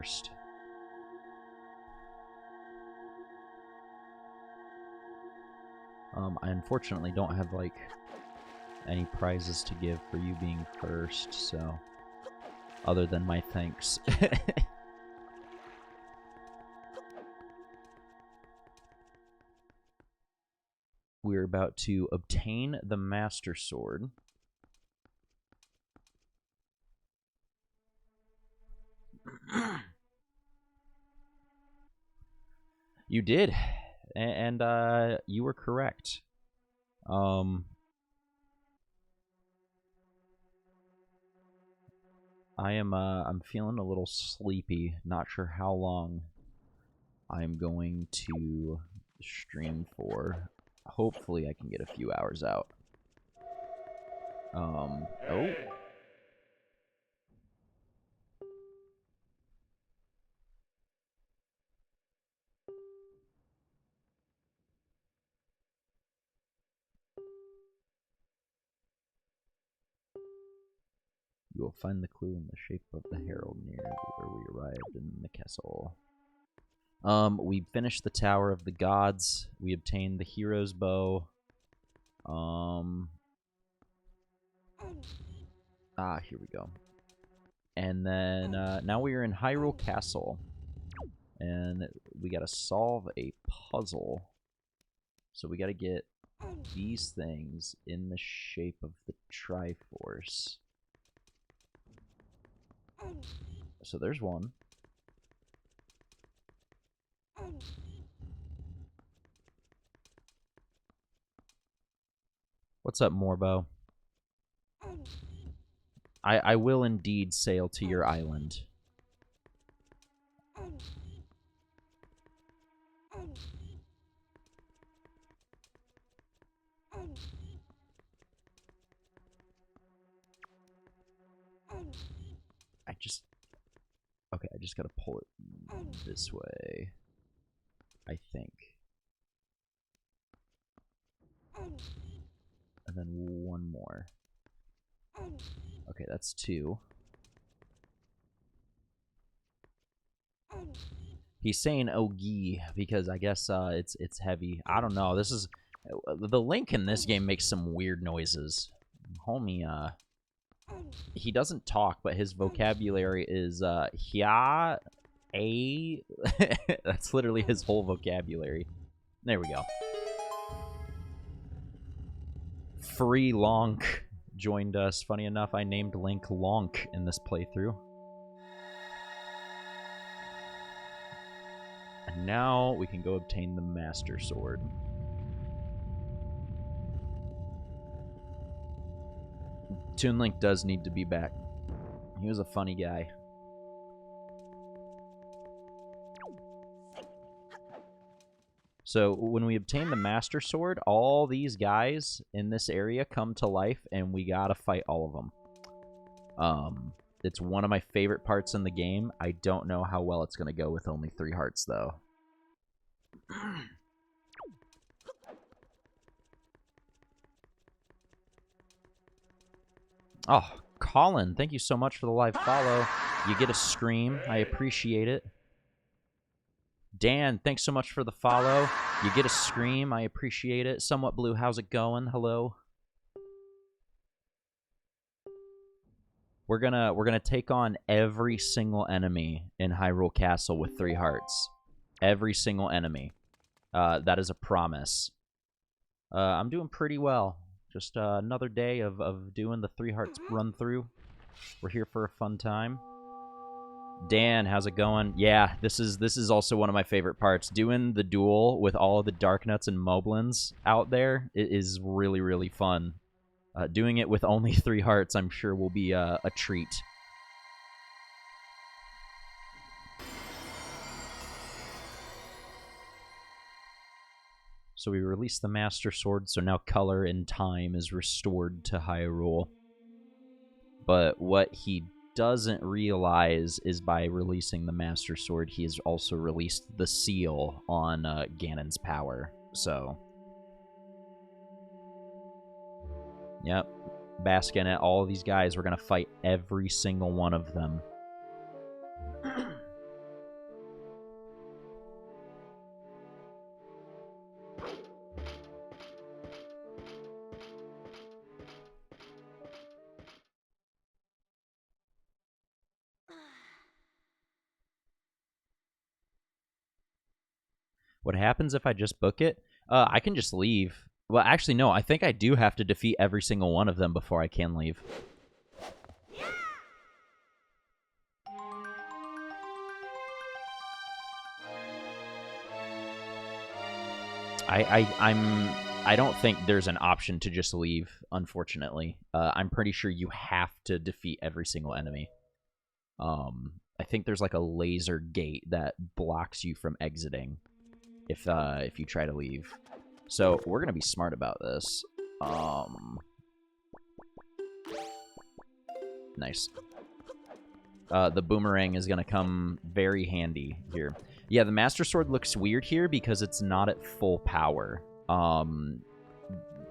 first. I unfortunately don't have, like, any prizes to give for you being first, so... Other than my thanks. We're about to obtain the Master Sword. You did, and you were correct. I'm feeling a little sleepy. Not sure how long I'm going to stream for. Hopefully I can get a few hours out. Oh. You will find the clue in the shape of the herald near where we arrived in the castle. We finished the Tower of the Gods. We obtained the Hero's Bow. Here we go. And then, now we are in Hyrule Castle. And we gotta solve a puzzle. So we gotta get these things in the shape of the Triforce. So there's one. What's up, Morbo? I will indeed sail to your island. Okay, I just gotta pull it this way, I think. And then one more. Okay, that's two. He's saying Ogi because I guess it's heavy. I don't know. This is the Link in this game makes some weird noises. Homie, he doesn't talk, but his vocabulary is hya, a. That's literally his whole vocabulary. There we go. Free Lonk joined us. Funny enough, I named Link Lonk in this playthrough. And now we can go obtain the Master Sword. Toon Link does need to be back. He was a funny guy. So when we obtain the Master Sword, all these guys in this area come to life, and we gotta fight all of them. It's one of my favorite parts in the game. I don't know how well it's gonna go with only 3 hearts, though. Oh, Colin, thank you so much for the live follow. You get a stream. I appreciate it. Dan, thanks so much for the follow. You get a scream. I appreciate it. Somewhat Blue, how's it going? Hello. We're gonna take on every single enemy in Hyrule Castle with 3 hearts. Every single enemy. That is a promise. I'm doing pretty well. Just another day of doing the 3 hearts run through. We're here for a fun time. Dan, how's it going? Yeah, this is also one of my favorite parts. Doing the duel with all of the Darknuts and Moblins out there, it is really, really fun. Doing it with only 3 hearts, I'm sure, will be a treat. So we released the Master Sword, so now color and time is restored to Hyrule. But what he doesn't realize is by releasing the Master Sword, he has also released the seal on Ganon's power. So, yep, bask in it. All of these guys, we're going to fight every single one of them. What happens if I just book it? I can just leave. Well, actually, no. I think I do have to defeat every single one of them before I can leave. I don't think there's an option to just leave, unfortunately. I'm pretty sure you have to defeat every single enemy. I think there's like a laser gate that blocks you from exiting if you try to leave. So we're gonna be smart about this. Nice. The boomerang is gonna come very handy here. Yeah, the Master Sword looks weird here because it's not at full power. A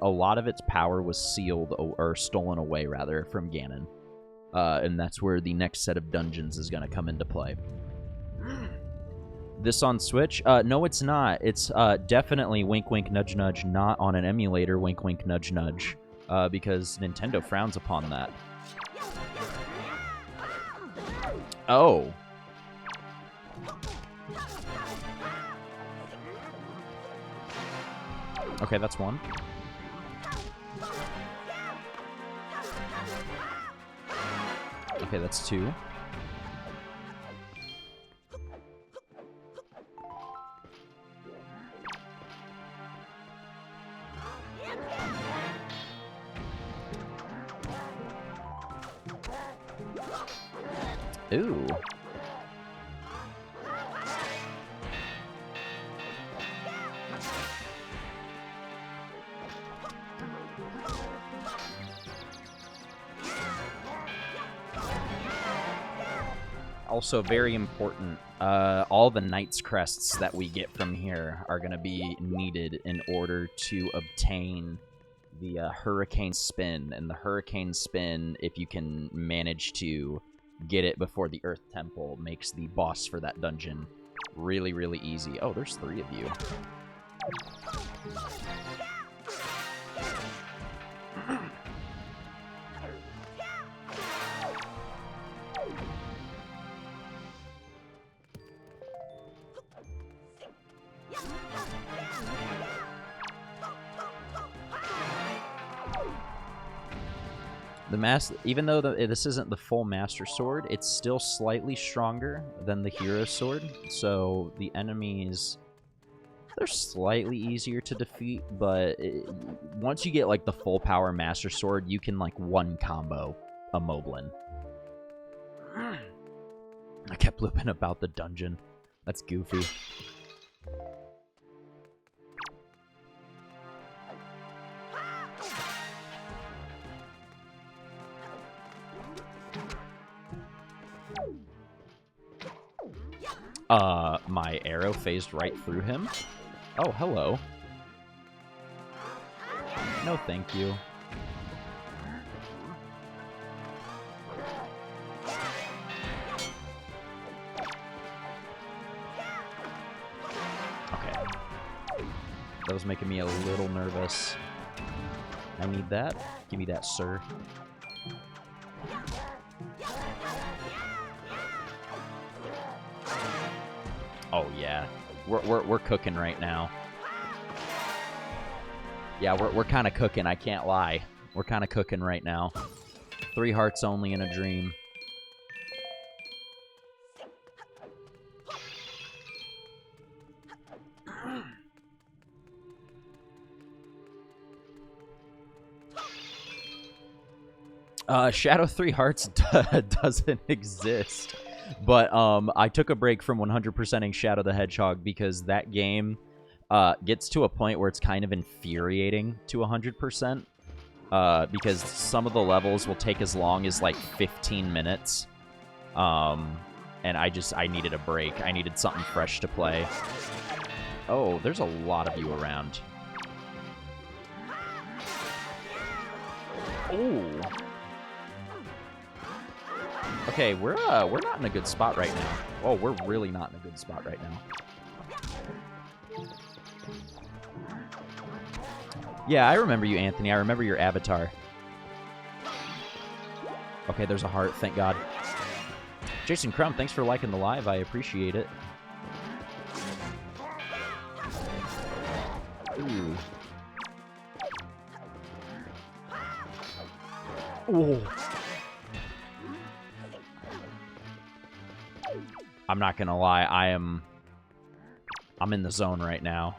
lot of its power was sealed, or stolen away, rather, from Ganon. And that's where the next set of dungeons is going to come into play. This on Switch? No, it's not. It's definitely wink, wink, nudge, nudge, not on an emulator, wink, wink, nudge, nudge, because Nintendo frowns upon that. Oh. Okay, that's one. Okay, that's two. Ooh. Also, very important, all the Knight's Crests that we get from here are going to be needed in order to obtain the Hurricane Spin. And the Hurricane Spin, if you can manage to get it before the Earth Temple, makes the boss for that dungeon really, really easy. Oh, there's 3 of you. Even though this isn't the full Master Sword, it's still slightly stronger than the Hero Sword. So the enemies, they're slightly easier to defeat, but once you get like the full power Master Sword, you can like one combo a Moblin. I kept looping about the dungeon. That's goofy. My arrow phased right through him. Oh, hello. No, thank you. Okay. That was making me a little nervous. I need that. Give me that, sir. Oh yeah, we're cooking right now. Yeah, we're kind of cooking. I can't lie. We're kind of cooking right now. 3 hearts only in a dream. Shadow 3 Hearts doesn't exist. But I took a break from 100%ing Shadow the Hedgehog because that game gets to a point where it's kind of infuriating to 100%. Because some of the levels will take as long as like 15 minutes. And I needed a break. I needed something fresh to play. Oh, there's a lot of you around. Ooh. Okay, we're not in a good spot right now. Oh, we're really not in a good spot right now. Yeah, I remember you, Anthony. I remember your avatar. Okay, there's a heart, thank God. Jason Crumb, thanks for liking the live. I appreciate it. Ooh. Ooh. I'm not gonna lie, I'm in the zone right now.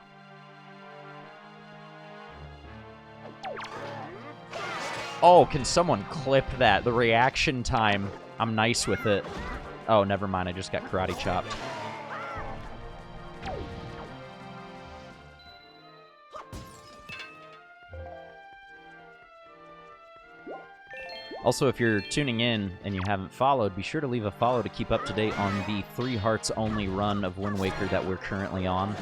Oh, can someone clip that? The reaction time. I'm nice with it. Oh, never mind. I just got karate chopped. Also, if you're tuning in and you haven't followed, be sure to leave a follow to keep up to date on the 3 hearts only run of Wind Waker that we're currently on.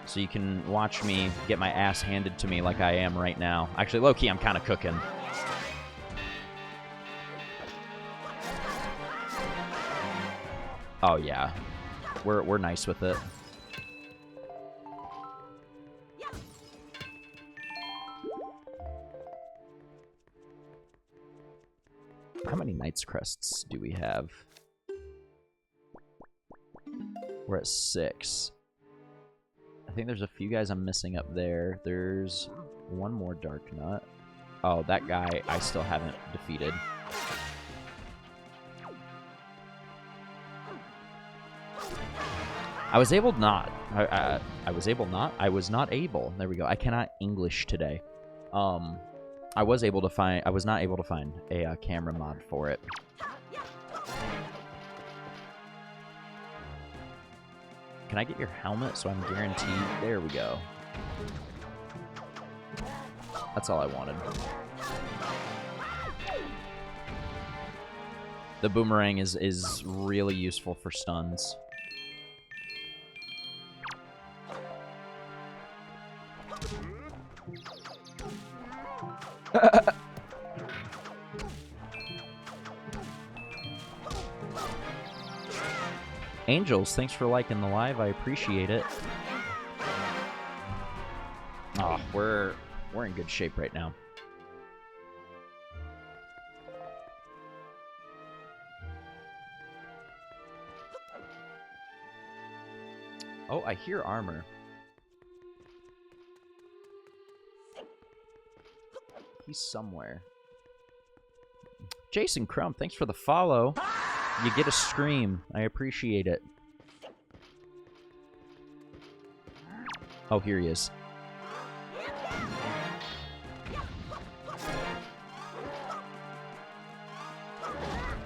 So you can watch me get my ass handed to me like I am right now. Actually, low-key, I'm kind of cooking. Oh, yeah. We're nice with it. How many Knight's Crests do we have? We're at 6. I think there's a few guys I'm missing up there. There's one more Dark Nut. Oh, that guy I still haven't defeated. I was able not. I was able not. I was not able. There we go. I cannot English today. I was able to find. I was not able to find a camera mod for it. Can I get your helmet so I'm guaranteed? There we go. That's all I wanted. The boomerang is really useful for stuns. Angels, thanks for liking the live. I appreciate it. Oh, we're in good shape right now. Oh, I hear armor. He's somewhere. Jason Crump, thanks for the follow. You get a stream. I appreciate it. Oh, here he is.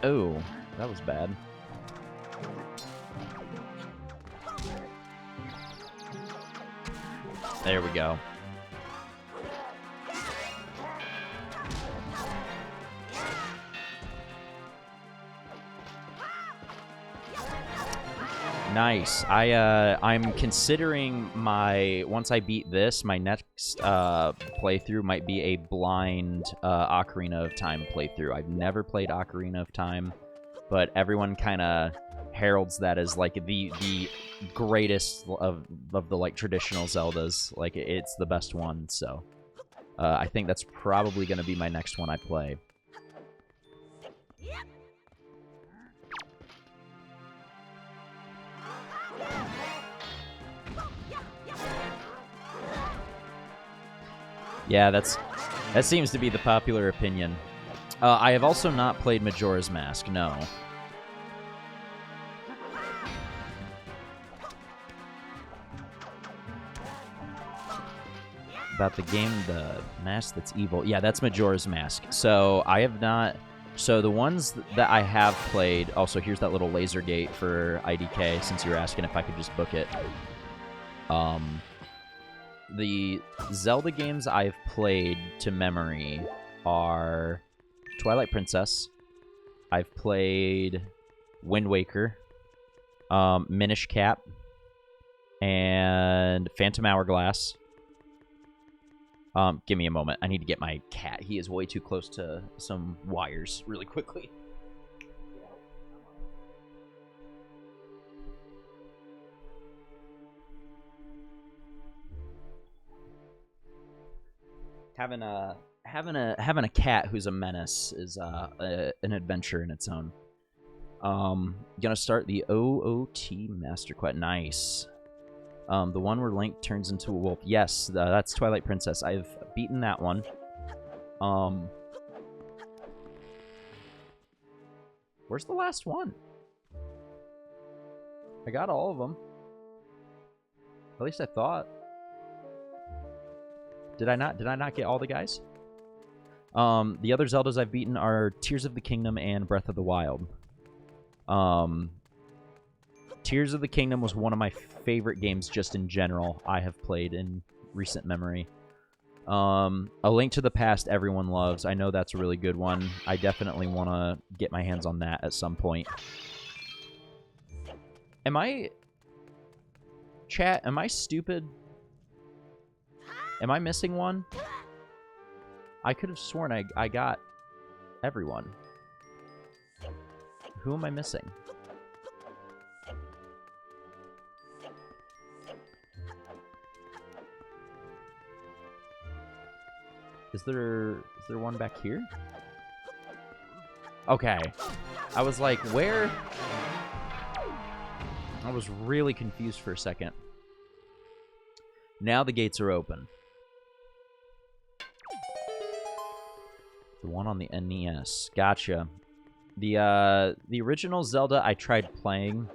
Oh, that was bad. There we go. Nice. I'm considering once I beat this, my next playthrough might be a blind Ocarina of Time playthrough. I've never played Ocarina of Time, but everyone kind of heralds that as like the greatest of the like traditional Zeldas. Like it's the best one, so I think that's probably going to be my next one I play. Yeah, that seems to be the popular opinion. I have also not played Majora's Mask, no. About the game, the mask that's evil. Yeah, that's Majora's Mask. So I have not... So the ones that I have played... Also, here's that little laser gate for IDK, since you were asking if I could just book it. The Zelda games I've played to memory are Twilight Princess. I've played Wind Waker, Minish Cap, and Phantom Hourglass. Give me a moment. I need to get my cat. He is way too close to some wires really quickly. Having a cat who's a menace is an adventure in its own. Gonna start the OOT Master Quest. Nice. The one where Link turns into a wolf. Yes, that's Twilight Princess. I've beaten that one. Where's the last one? I got all of them. At least I thought. Did I not get all the guys? The other Zeldas I've beaten are Tears of the Kingdom and Breath of the Wild. Tears of the Kingdom was one of my favorite games just in general I have played in recent memory. A Link to the Past everyone loves. I know that's a really good one. I definitely want to get my hands on that at some point. Chat, am I stupid? Am I missing one? I could have sworn I got everyone. Who am I missing? Is there one back here? Okay. I was like, where? I was really confused for a second. Now the gates are open. The one on the NES. Gotcha. The original Zelda I tried playing.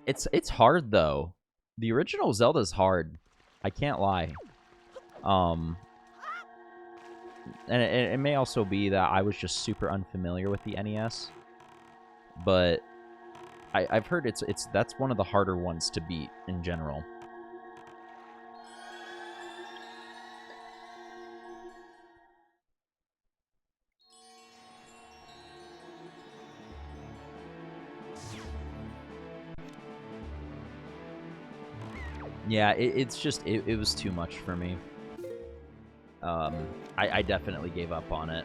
It's hard though. The original Zelda's hard. I can't lie. And it may also be that I was just super unfamiliar with the NES. But I've heard that's one of the harder ones to beat in general. Yeah, it's just it was too much for me. I definitely gave up on it.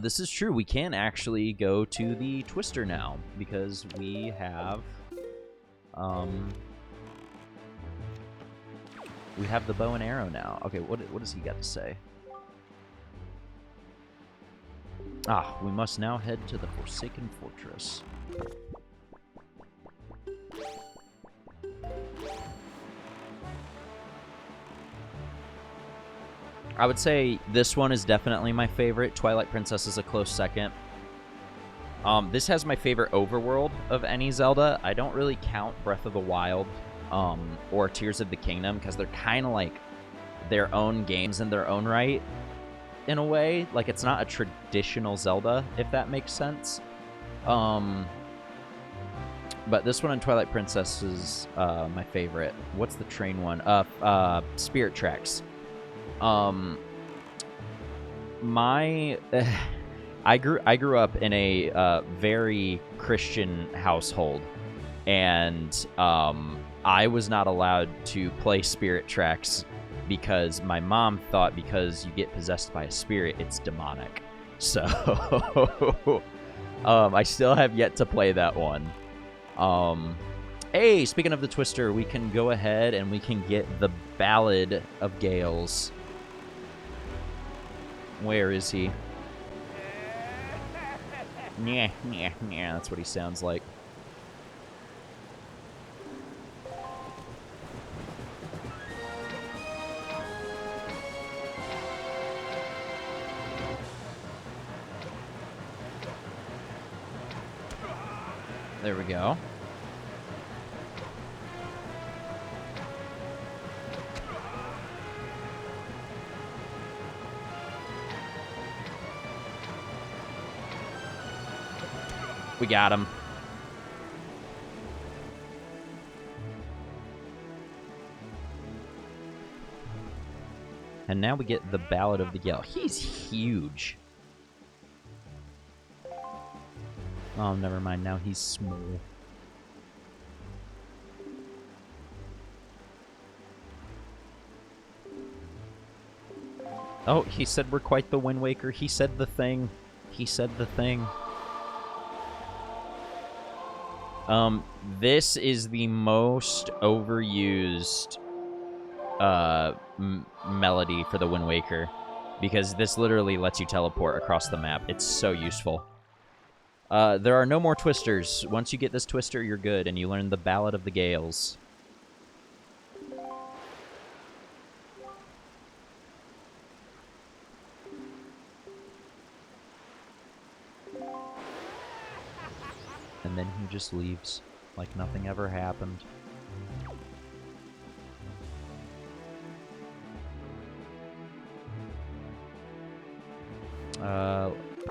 This is true. We can actually go to the Twister now because we have the bow and arrow now. Okay, what does he got to say? Ah, we must now head to the Forsaken Fortress. I would say this one is definitely my favorite. Twilight Princess is a close second. This has my favorite overworld of any Zelda. I don't really count Breath of the Wild or Tears of the Kingdom because they're kind of like their own games in their own right, in a way. Like, it's not a traditional Zelda, if that makes sense. But this one in Twilight Princess is my favorite. What's the train one? Spirit Tracks. I grew up in a very Christian household, and I was not allowed to play Spirit Tracks because my mom thought because you get possessed by a spirit, it's demonic. So I still have yet to play that one. Hey, speaking of the Twister, we can go ahead and we can get the Ballad of Gales. Where is he? Yeah, that's what he sounds like. There we go. We got him. And now we get the Ballad of the Gale. He's huge. Oh, never mind. Now he's small. Oh, he said we're quite the Wind Waker. He said the thing. He said the thing. This is the most overused melody for the Wind Waker, because this literally lets you teleport across the map. It's so useful. There are no more twisters. Once you get this twister, you're good, and you learn the Ballad of the Gales. And then he just leaves, like nothing ever happened.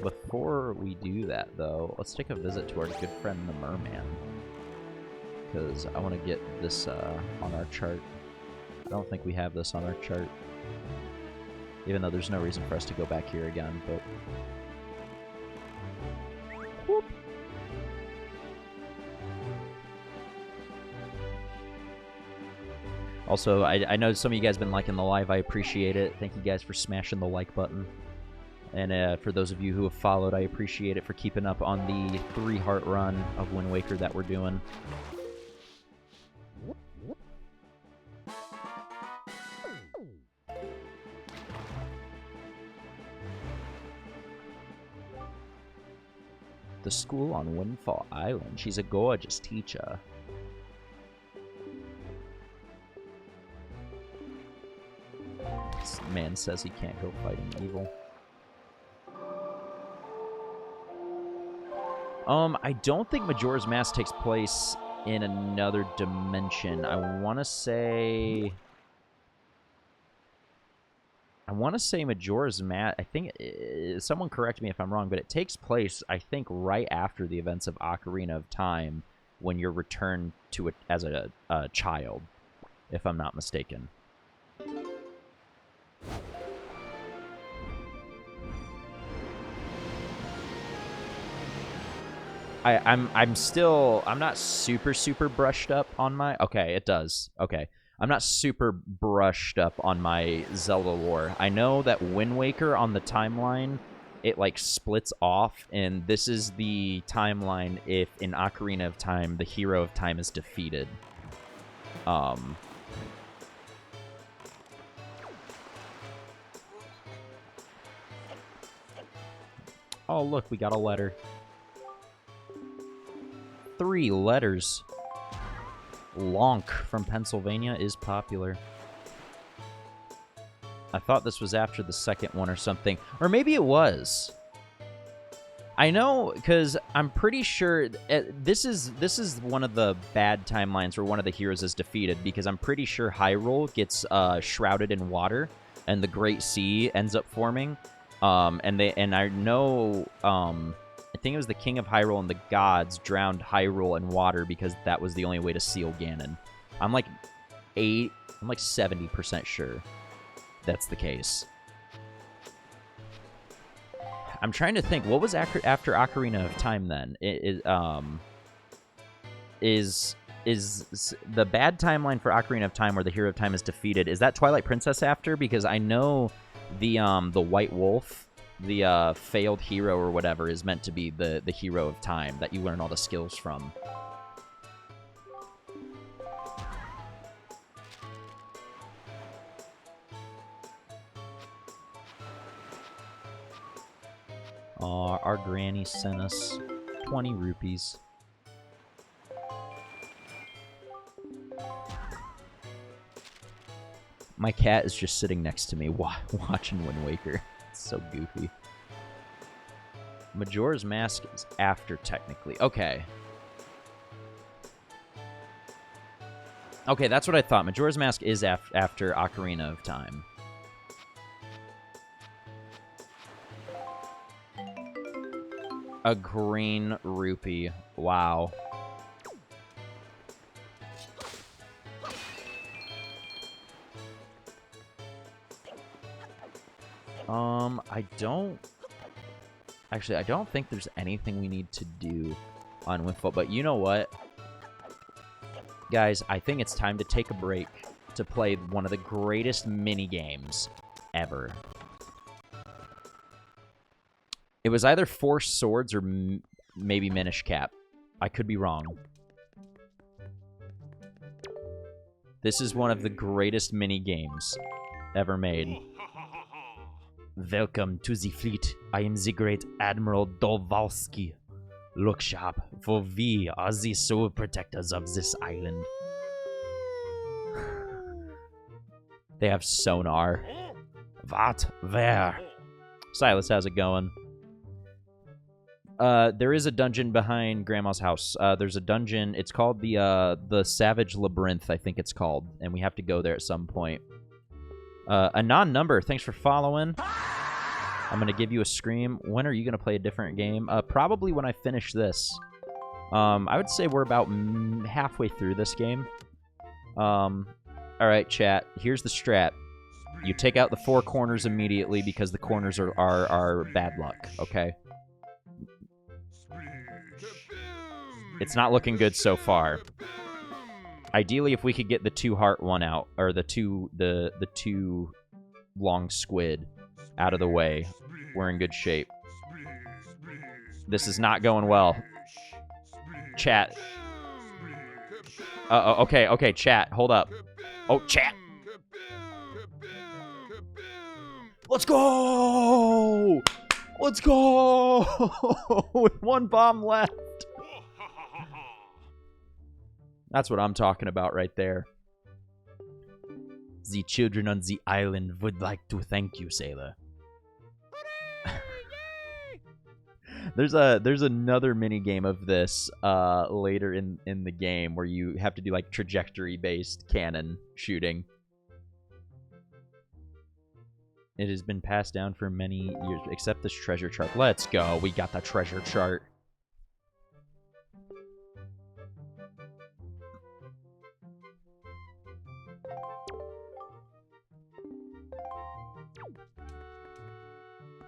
Before we do that, though, let's take a visit to our good friend the Merman. Because I want to get this on our chart. I don't think we have this on our chart. Even though there's no reason for us to go back here again, but... Whoop. Also, I know some of you guys have been liking the live. I appreciate it. Thank you guys for smashing the like button. And for those of you who have followed, I appreciate it for keeping up on the 3-heart run of Wind Waker that we're doing. The school on Windfall Island. She's a gorgeous teacher. This man says he can't go fighting evil. I don't think Majora's Mask takes place in another dimension. I want to say Majora's Mask, I think, someone correct me if I'm wrong, but it takes place, I think, right after the events of Ocarina of Time, when you're returned to it as a child, if I'm not mistaken. I'm not super brushed up on my... Okay, it does. Okay. I'm not super brushed up on my Zelda lore. I know that Wind Waker on the timeline, it, like, splits off, and this is the timeline if, in Ocarina of Time, the hero of time is defeated. Oh, look, we got a letter. 3 letters. Lonk from Pennsylvania is popular. I thought this was after the second one or something. Or maybe it was. I know, because I'm pretty sure... This is one of the bad timelines where one of the heroes is defeated, because I'm pretty sure Hyrule gets shrouded in water, and the Great Sea ends up forming. And I know... I think it was the King of Hyrule and the gods drowned Hyrule in water because that was the only way to seal Ganon. I'm like 70% sure that's the case. I'm trying to think, what was after Ocarina of Time then? Is the bad timeline for Ocarina of Time where the hero of time is defeated, is that Twilight Princess after? Because I know the White Wolf, the failed hero or whatever, is meant to be the hero of time that you learn all the skills from. Our granny sent us 20 rupees. My cat is just sitting next to me watching Wind Waker. So goofy. Majora's Mask is after, technically. Okay. Okay, that's what I thought. Majora's Mask is after Ocarina of Time. A green rupee. Wow. I don't think there's anything we need to do on Windfall, but you know what? Guys, I think it's time to take a break to play one of the greatest mini-games ever. It was either Four Swords or maybe Minish Cap. I could be wrong. This is one of the greatest mini-games ever made. Welcome to the fleet. I am the great Admiral Dolvalski. Look sharp, for we are the sole protectors of this island. They have sonar. What? Where? Silas, how's it going? There is a dungeon behind Grandma's house. There's a dungeon. It's called the Savage Labyrinth, I think it's called. And we have to go there at some point. A non-number, thanks for following. I'm going to give you a scream. When are you going to play a different game? Probably when I finish this. I would say we're about halfway through this game. Alright, chat. Here's the strat. You take out the 4 corners immediately because the corners are bad luck, okay? It's not looking good so far. Ideally, if we could get the 2 heart one out, or the two long squid out of the way, we're in good shape. This is not going well. Chat. Okay, chat, hold up. Oh, chat. Let's go! Let's go! With 1 bomb left. That's what I'm talking about right there. The children on the island would like to thank you, sailor. There's another mini game of this later in the game where you have to do like trajectory-based cannon shooting. It has been passed down for many years, except this treasure chart. Let's go. We got the treasure chart.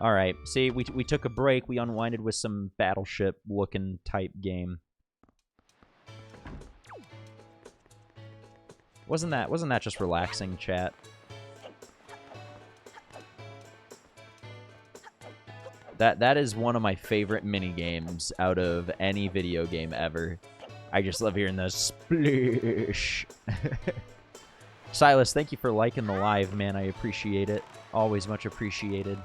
Alright, see, we took a break. We unwinded with some Battleship-looking type game. Wasn't that just relaxing, chat? That is one of my favorite mini-games out of any video game ever. I just love hearing the splish. Silas, thank you for liking the live, man. I appreciate it. Always much appreciated.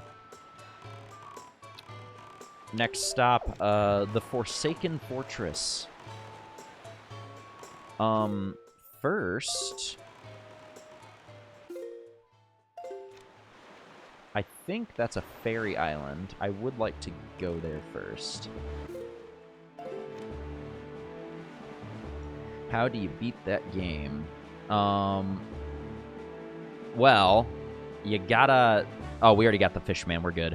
Next stop, the Forsaken Fortress. First... I think that's a fairy island. I would like to go there first. How do you beat that game? Well, you gotta... Oh, we already got the Fishman. We're good.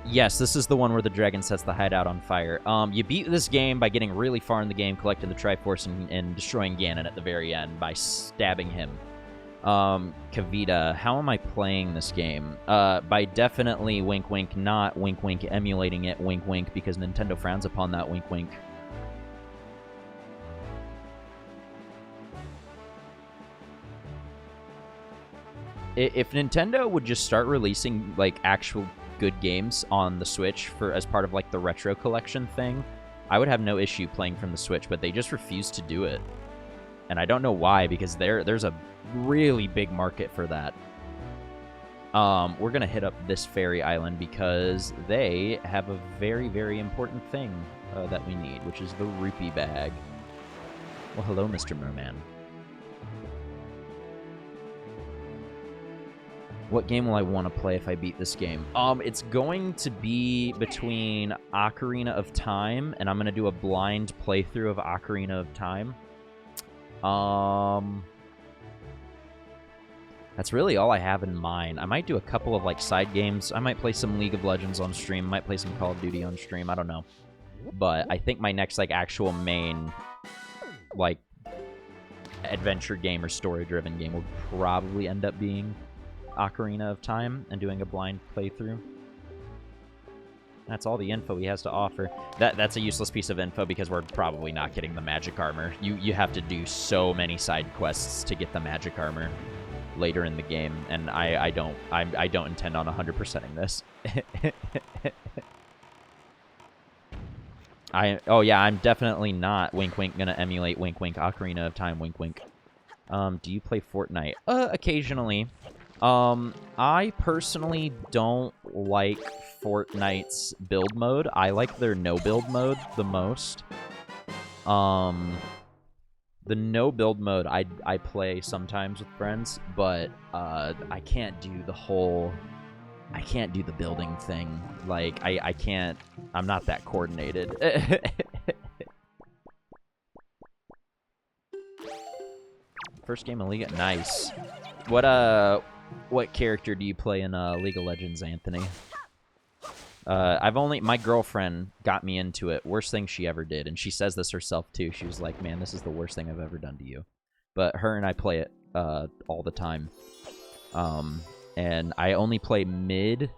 Yes, this is the one where the dragon sets the hideout on fire. You beat this game by getting really far in the game, collecting the Triforce, and destroying Ganon at the very end by stabbing him. Kavita, how am I playing this game? By definitely wink wink, not wink wink emulating it, wink wink, because Nintendo frowns upon that wink wink. If Nintendo would just start releasing, like, actual good games on the Switch as part of, like, the retro collection thing, I would have no issue playing from the Switch, but they just refuse to do it. And I don't know why, because there's a really big market for that. We're gonna hit up this fairy island because they have a very, very important thing that we need, which is the rupee bag. Well, hello, Mr. Merman. What game will I want to play if I beat this game? It's going to be between Ocarina of Time, and I'm gonna do a blind playthrough of Ocarina of Time. That's really all I have in mind. I might do a couple of, like, side games. I might play some League of Legends on stream. Might play some Call of Duty on stream. I don't know. But I think my next, like, actual main, like, adventure game or story-driven game will probably end up being Ocarina of Time and doing a blind playthrough. That's all the info he has to offer. That's a useless piece of info because we're probably not getting the magic armor. You have to do so many side quests to get the magic armor later in the game, and I don't intend on 100%ing this. Oh yeah, I'm definitely not wink wink gonna emulate wink wink Ocarina of Time wink wink. Do you play Fortnite? Occasionally. I personally don't like Fortnite's build mode. I like their no build mode the most. The no build mode I play sometimes with friends, but I can't do the whole... I can't do the building thing. Like, I can't... I'm not that coordinated. First game in League... Nice. What character do you play in League of Legends, Anthony? My girlfriend got me into it. Worst thing she ever did. And she says this herself, too. She was like, man, this is the worst thing I've ever done to you. But her and I play it all the time. And I only play mid.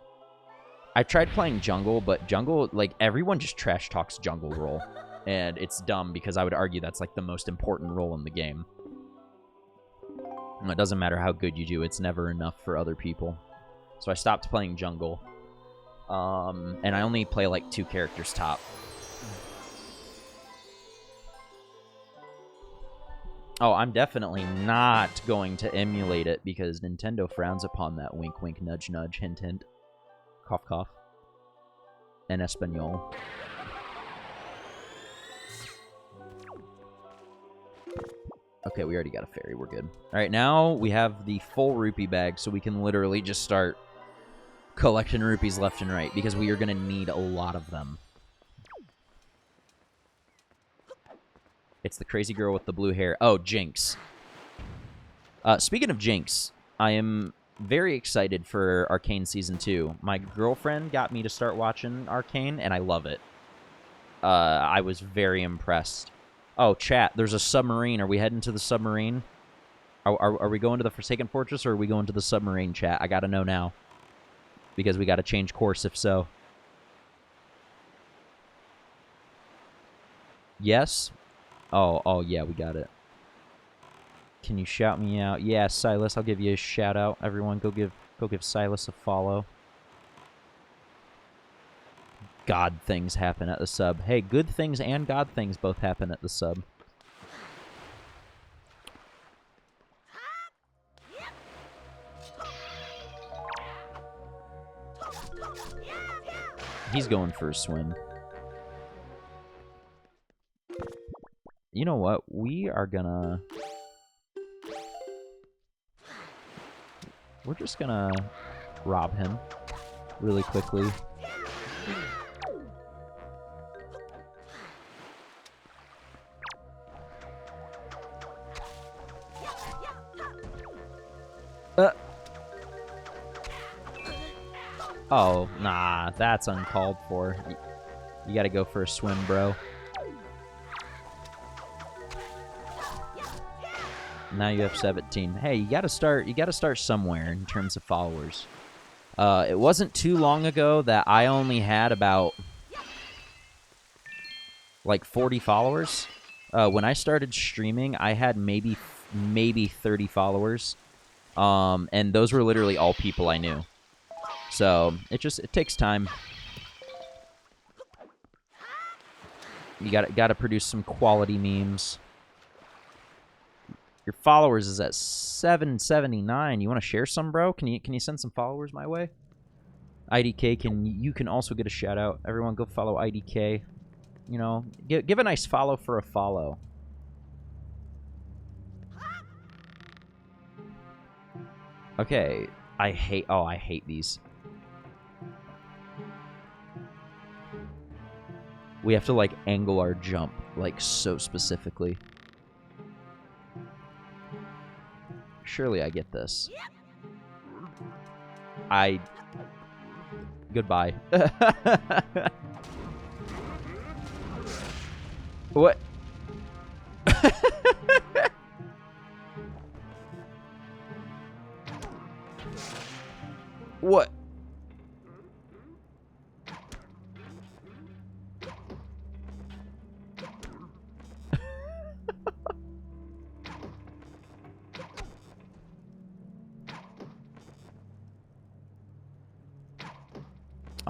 I tried playing jungle, but jungle, like, everyone just trash talks jungle role. And it's dumb because I would argue that's, like, the most important role in the game. And it doesn't matter how good you do. It's never enough for other people. So I stopped playing jungle. And I only play, like, 2 characters top. Oh, I'm definitely not going to emulate it because Nintendo frowns upon that. Wink, wink, nudge, nudge, hint, hint. Cough, cough. En Espanol. Okay, we already got a fairy. We're good. All right, now we have the full rupee bag, so we can literally just start collecting rupees left and right because we are going to need a lot of them. It's the crazy girl with the blue hair. Oh, Jinx. Speaking of Jinx, I am very excited for Arcane Season 2. My girlfriend got me to start watching Arcane, and I love it. I was very impressed. Oh, chat, there's a submarine. Are we heading to the submarine? Are we going to the Forsaken Fortress, or are we going to the submarine, chat? I gotta know now. Because we gotta change course, if so. Yes? Oh, yeah, we got it. Can you shout me out? Yeah, Silas, I'll give you a shout out. Everyone, go give Silas a follow. God things happen at the sub. Hey, good things and God things both happen at the sub. He's going for a swim. You know what? We are gonna... We're just gonna rob him really quickly. Oh, nah, that's uncalled for. You gotta go for a swim, bro. Now you have 17. Hey, you gotta start somewhere in terms of followers. It wasn't too long ago that I only had about like 40 followers. When I started streaming, I had maybe 30 followers. And those were literally all people I knew. So, it takes time. You gotta produce some quality memes. Your followers is at 779. You want to share some, bro? Can you send some followers my way? IDK, you can also get a shout out. Everyone go follow IDK. You know, give a nice follow for a follow. Okay, I hate these. We have to like angle our jump like so specifically. Surely I get this. Goodbye. What? What?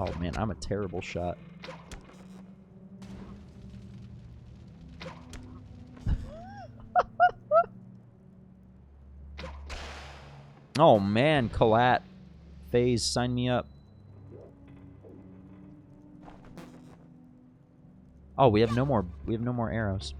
Oh man, I'm a terrible shot. Oh man, Collat. FaZe, sign me up. Oh, we have no more arrows.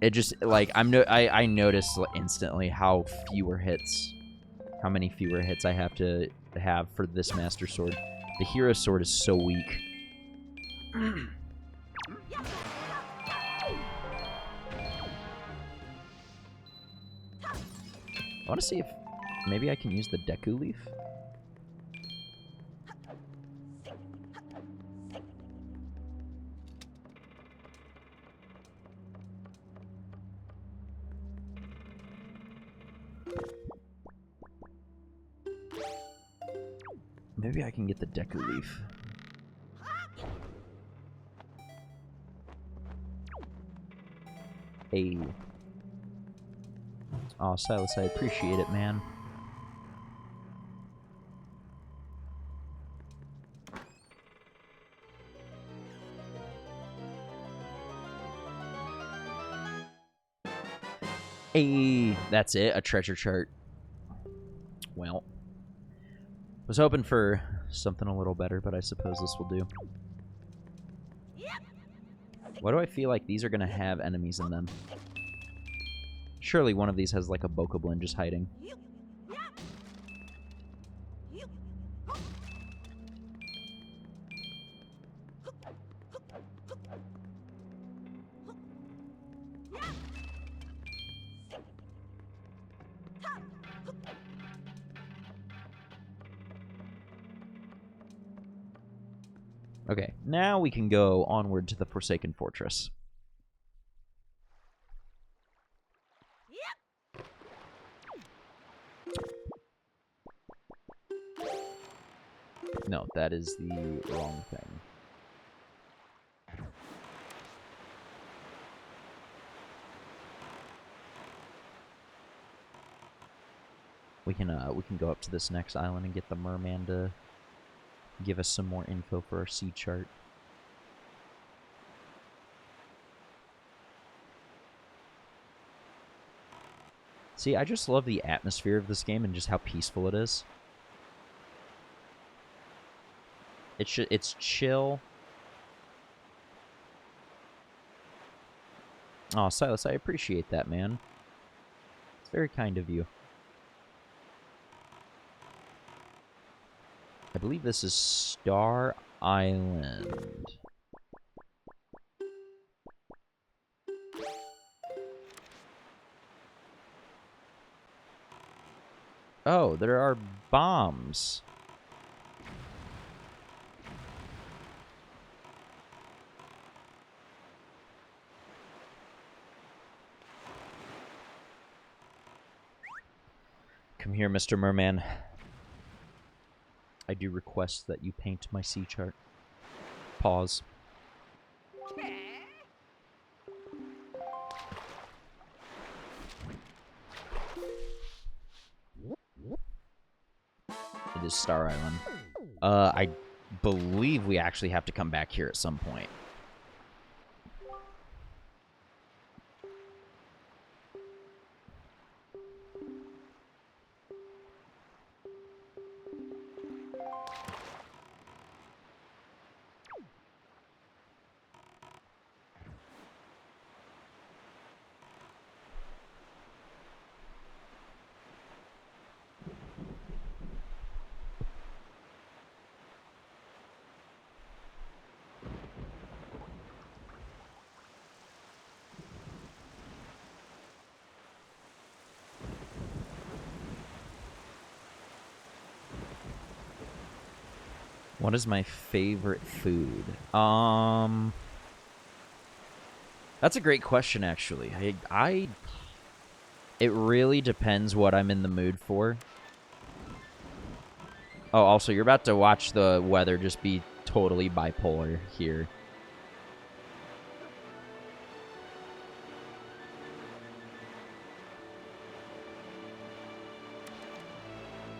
It just, like, I noticed instantly how many fewer hits I have to have for this Master Sword. The Hero Sword is so weak. I want to see if maybe I can use the Deku Leaf. Maybe I can get the Deku Leaf. Hey. Oh, Silas, I appreciate it, man. Hey, that's it, a treasure chart. Well, was hoping for something a little better, but I suppose this will do. Why do I feel like these are going to have enemies in them? Surely one of these has like a Bokoblin just hiding. Okay, now we can go onward to the Forsaken Fortress. No, that is the wrong thing. We can go up to this next island and get the merman to give us some more info for our sea chart. See, I just love the atmosphere of this game and just how peaceful it is. It's chill. Oh, Silas, I appreciate that, man. It's very kind of you. I believe this is Star Island. Oh, there are bombs. Come here, Mr. Merman. I do request that you paint my sea chart. Pause. It is Star Island. I believe we actually have to come back here at some point. What is my favorite food? That's a great question, actually. It really depends what I'm in the mood for. Oh, also, you're about to watch the weather just be totally bipolar here.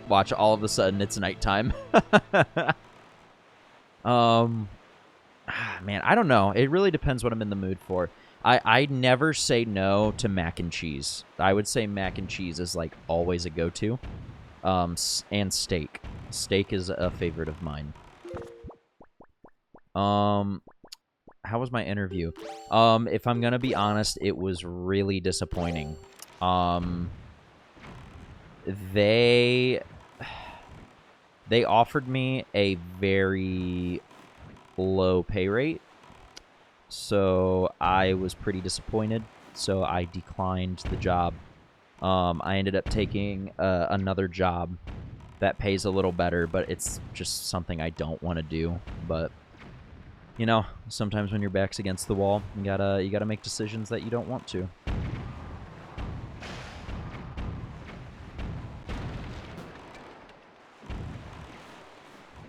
Watch, all of a sudden, it's nighttime. Man, I don't know. It really depends what I'm in the mood for. I never say no to mac and cheese. I would say mac and cheese is like always a go-to. And steak. Steak is a favorite of mine. How was my interview? If I'm gonna be honest, it was really disappointing. They offered me a very low pay rate, so I was pretty disappointed, so I declined the job. I ended up taking another job that pays a little better, but it's just something I don't want to do. But you know, sometimes when your back's against the wall, you gotta make decisions that you don't want to.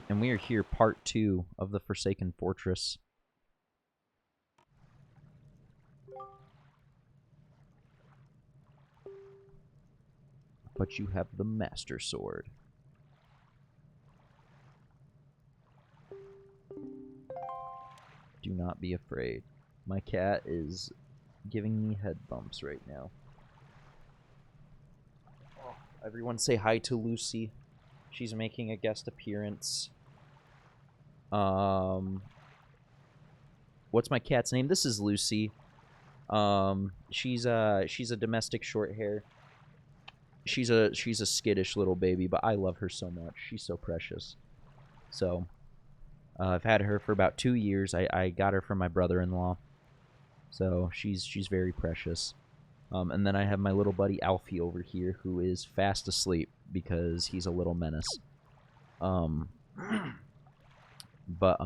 And we are here, part 2 of the Forsaken Fortress. But you have the Master Sword. Do not be afraid. My cat is giving me head bumps right now. Oh, everyone say hi to Lucy. She's making a guest appearance. What's my cat's name? This is Lucy. She's a domestic short hair. She's a skittish little baby, but I love her so much. She's so precious. So, I've had her for about 2 years. I got her from my brother-in-law. So she's very precious. And then I have my little buddy Alfie over here, who is fast asleep because he's a little menace. But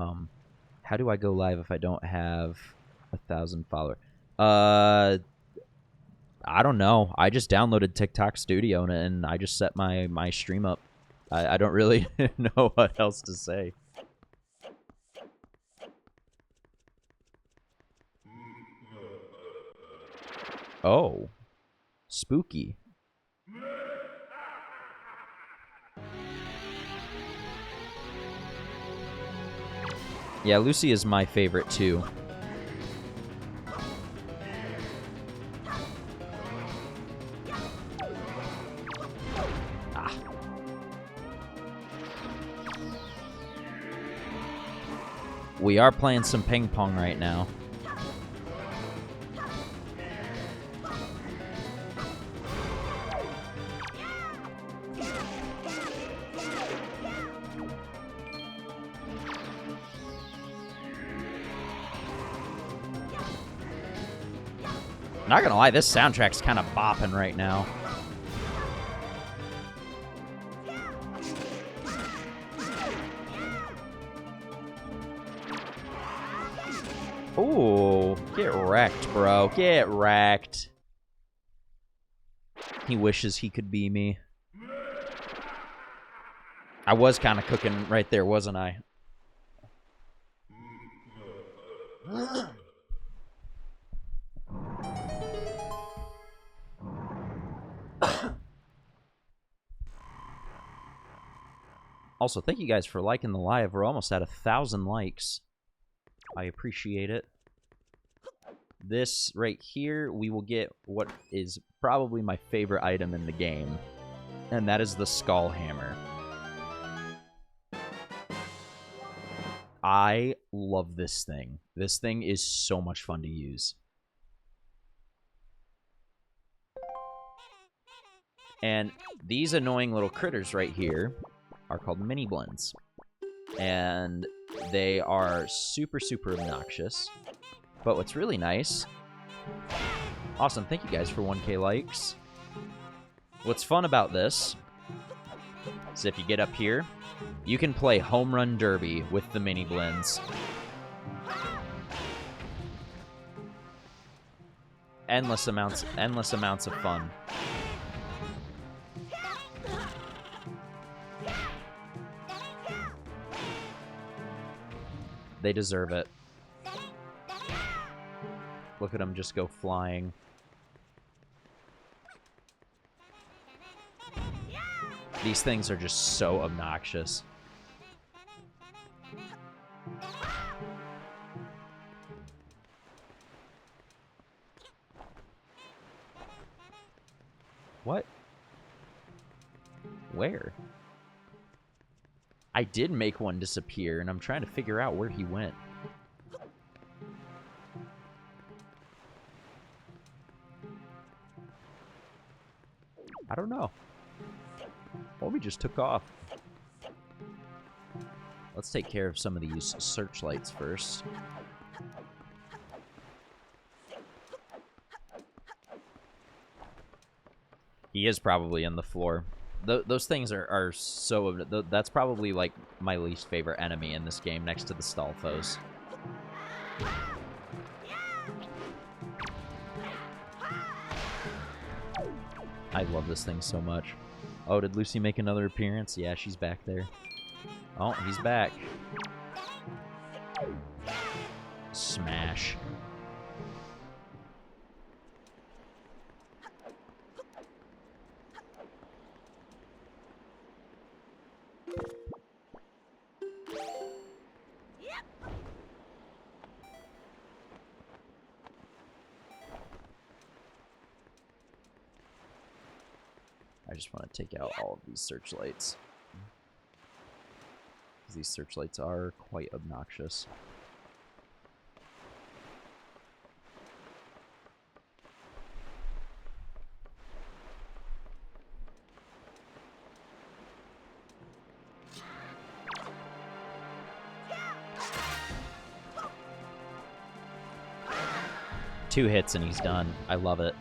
how do I go live if I don't have 1,000 followers? I don't know. I just downloaded TikTok Studio and I just set my stream up. I don't really know what else to say. Oh. Spooky. Yeah, Lucy is my favorite too. Ah. We are playing some ping pong right now. Not gonna lie, this soundtrack's kind of bopping right now. Ooh, get wrecked, bro. Get wrecked. He wishes he could be me. I was kind of cooking right there, wasn't I? Also, thank you guys for liking the live. We're almost at 1,000 likes. I appreciate it. This right here, we will get what is probably my favorite item in the game, and that is the Skull Hammer. I love this thing. This thing is so much fun to use. And these annoying little critters right here are called mini blends. And they are super, super obnoxious. But what's really nice... Awesome, thank you guys for 1K likes. What's fun about this is if you get up here, you can play Home Run Derby with the mini blends. Endless amounts of fun. They deserve it. Look at them just go flying. These things are just so obnoxious. What? Where? I did make one disappear, and I'm trying to figure out where he went. I don't know. Well, we just took off. Let's take care of some of these searchlights first. He is probably in the floor. Those things are so... That's probably, like, my least favorite enemy in this game, next to the Stalfos. I love this thing so much. Oh, did Lucy make another appearance? Yeah, she's back there. Oh, he's back. Smash. I just want to take out all of these searchlights. These searchlights are quite obnoxious. Two hits and he's done. I love it.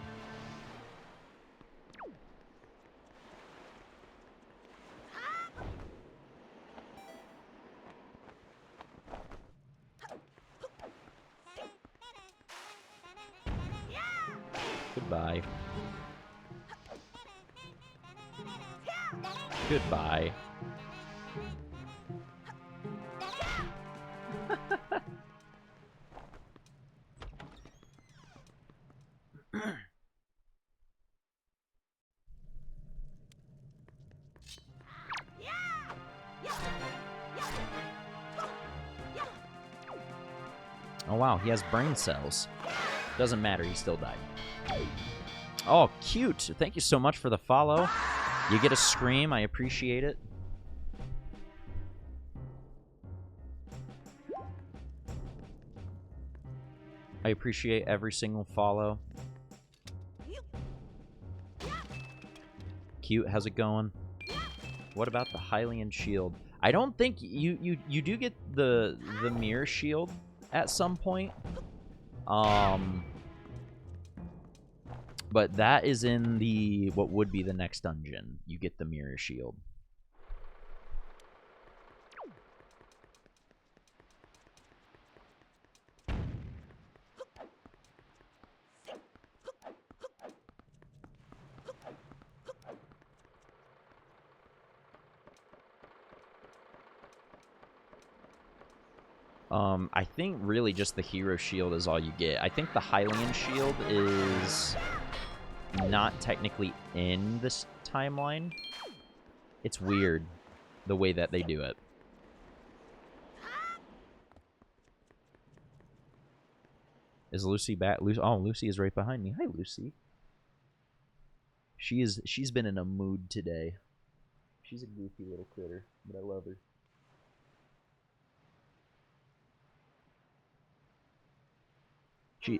Goodbye. Goodbye. Oh wow, he has brain cells. Doesn't matter, he still died. Oh, cute. Thank you so much for the follow. You get a scream, I appreciate it. I appreciate every single follow. Cute, how's it going? What about the Hylian shield? I don't think you do get the mirror shield at some point. But that is in the what would be the next dungeon. You get the mirror shield. I think really just the hero shield is all you get. I think the Hylian shield is not technically in this timeline. It's weird the way that they do it. Is Lucy back? Oh, Lucy is right behind me. Hi, Lucy. She's been in a mood today. She's a goofy little critter, but I love her.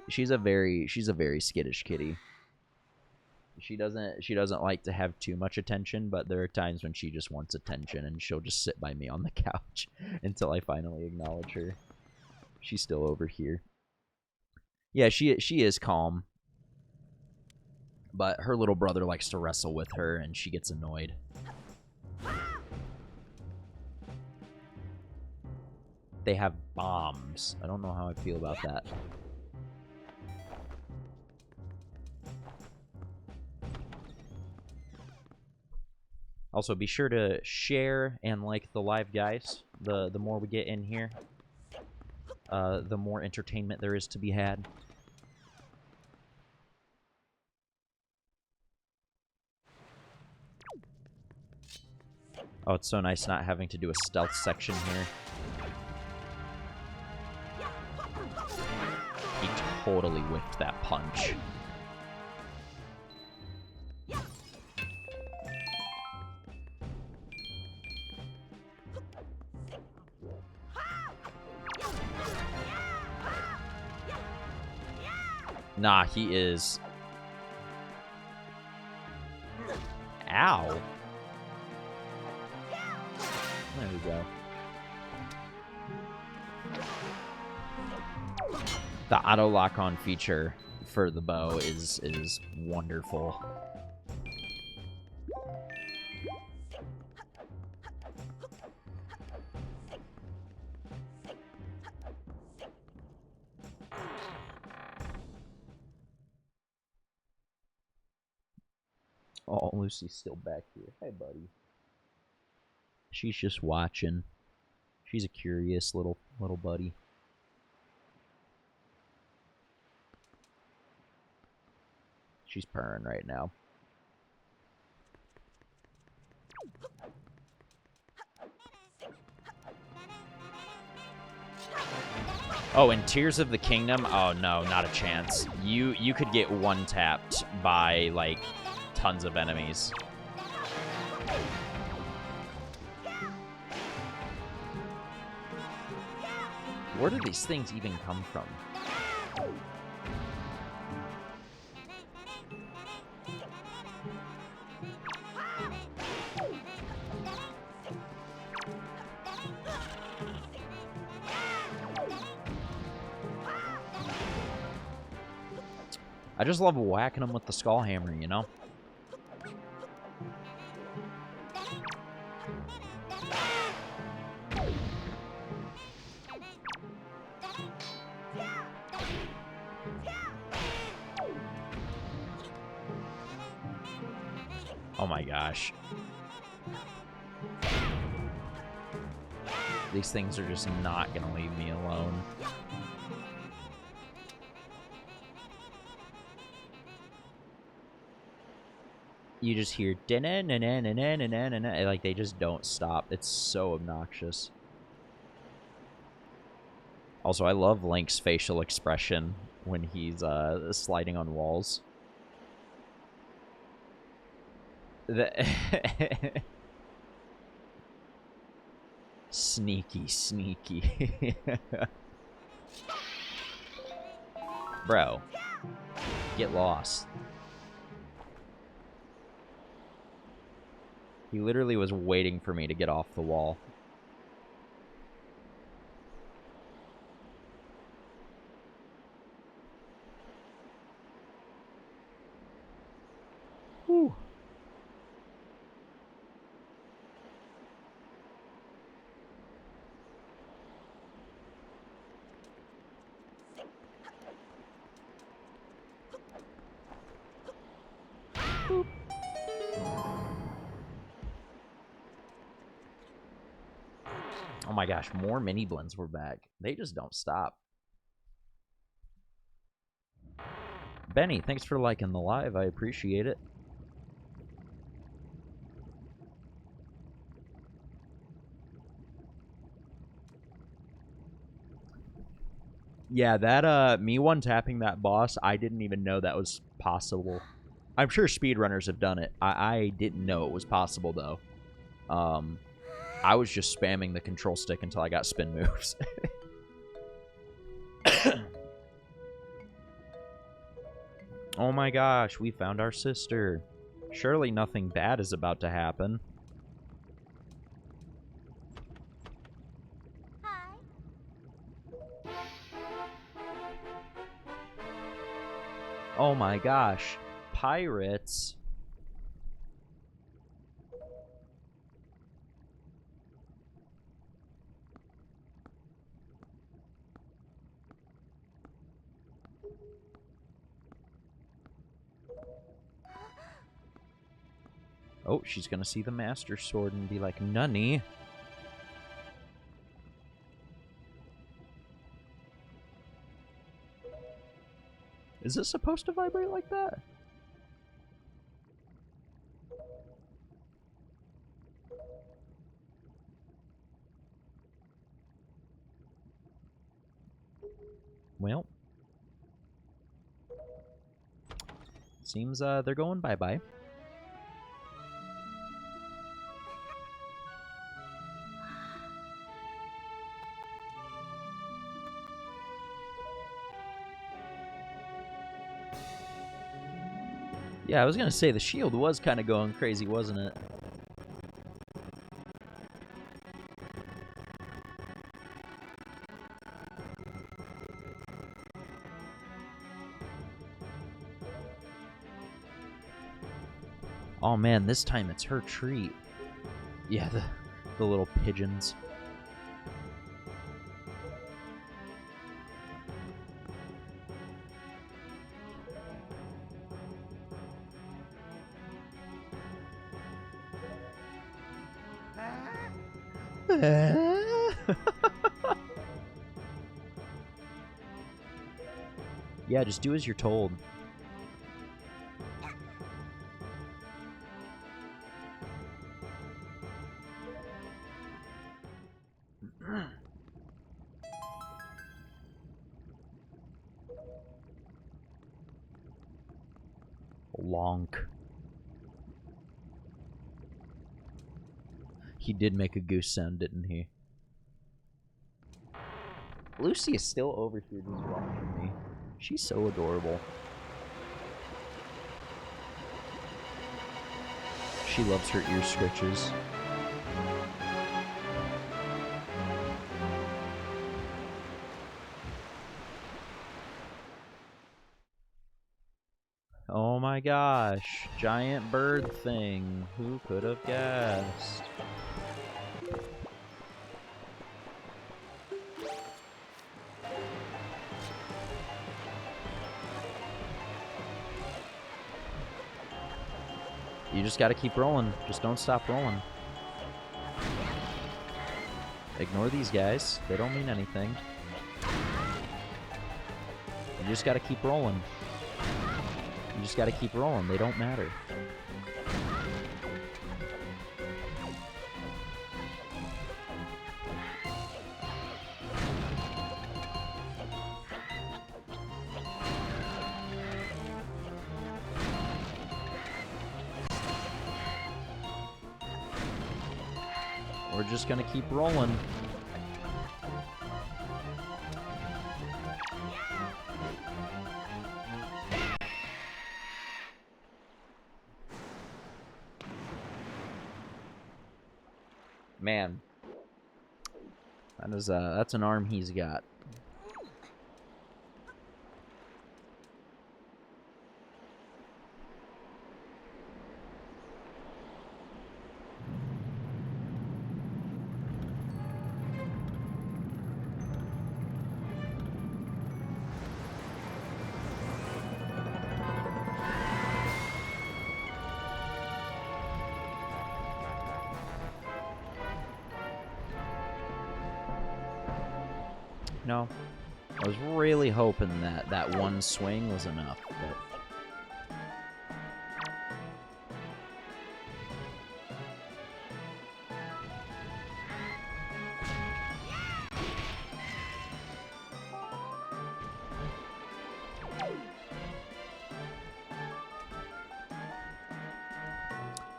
She's a very skittish kitty. She doesn't like to have too much attention, but there are times when she just wants attention and she'll just sit by me on the couch until I finally acknowledge her. She's still over here. Yeah, she is calm. But her little brother likes to wrestle with her and she gets annoyed. They have bombs. I don't know how I feel about that. Also, be sure to share and like the live, guys. The more we get in here, the more entertainment there is to be had. Oh, it's so nice not having to do a stealth section here. He totally whiffed that punch. Nah, he is. Ow. There we go. The auto lock-on feature for the bow is wonderful. Oh, Lucy's still back here. Hey, buddy. She's just watching. She's a curious little buddy. She's purring right now. Oh, in Tears of the Kingdom? Oh no, not a chance. You could get one-tapped by, like, tons of enemies. Where do these things even come from? I just love whacking them with the skull hammer, you know? Oh my gosh. These things are just not gonna leave me alone. You just hear like they just don't stop. It's so obnoxious. Also, I love Link's facial expression when he's sliding on walls. Sneaky, sneaky. Bro, get lost. He literally was waiting for me to get off the wall. Whew. Boop. Oh my gosh, more mini blends were back. They just don't stop. Benny, thanks for liking the live. I appreciate it. Yeah, that me one-tapping that boss, I didn't even know that was possible. I'm sure speedrunners have done it. I didn't know it was possible, though. I was just spamming the control stick until I got spin moves. Oh my gosh, we found our sister. Surely nothing bad is about to happen. Hi. Oh my gosh. Pirates. Oh, she's gonna see the Master Sword and be like, Nunny. Is it supposed to vibrate like that? Well. Seems they're going bye-bye. Yeah, I was gonna say, the shield was kind of going crazy, wasn't it? Oh man, this time it's her treat. Yeah, the little pigeons. Yeah, just do as you're told. Lonk. He did make a goose sound, didn't he? Lucy is still over here just watching me. She's so adorable. She loves her ear scritches. Oh my gosh, giant bird thing. Who could have guessed? You just gotta keep rolling. Just don't stop rolling. Ignore these guys. They don't mean anything. You just gotta keep rolling. You just gotta keep rolling. They don't matter. We're just gonna keep rolling. Man, that's an arm he's got. No, I was really hoping that that one swing was enough, but...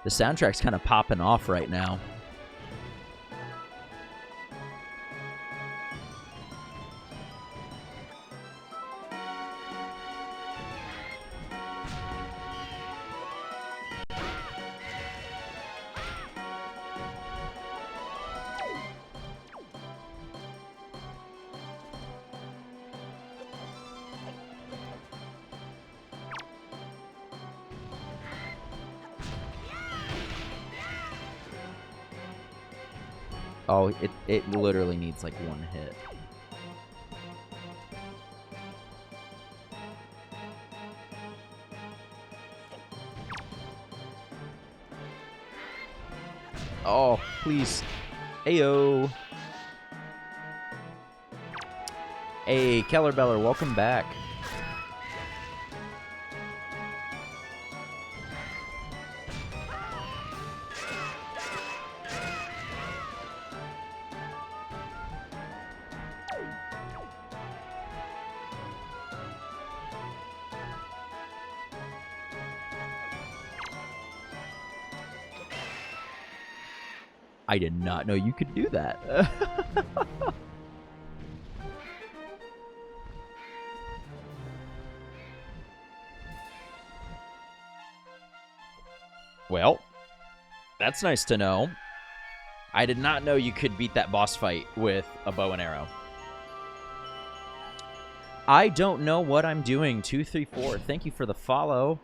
The soundtrack's kind of popping off right now. Oh, it literally needs like one hit. Oh, please. Ayo. Hey, Keller Beller, welcome back. I did not know you could do that. Well, that's nice to know. I did not know you could beat that boss fight with a bow and arrow. I don't know what I'm doing. 234. Thank you for the follow.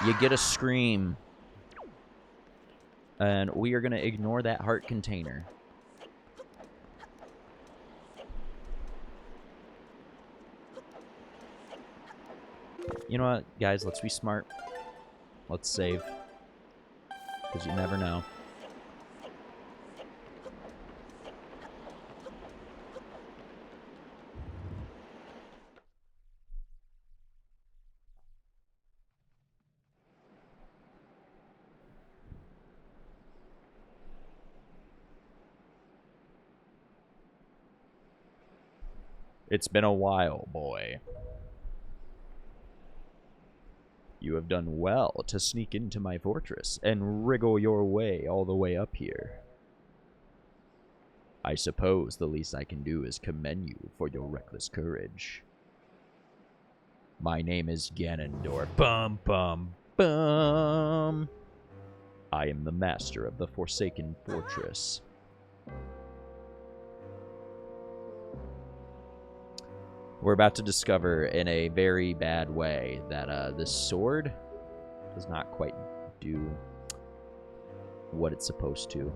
You get a scream. And we are going to ignore that heart container. You know what, guys? Let's be smart. Let's save. Because you never know. It's been a while, boy. You have done well to sneak into my fortress and wriggle your way all the way up here. I suppose the least I can do is commend you for your reckless courage. My name is Ganondorf. Bum, bum, bum. I am the master of the Forsaken Fortress. We're about to discover in a very bad way that this sword does not quite do what it's supposed to.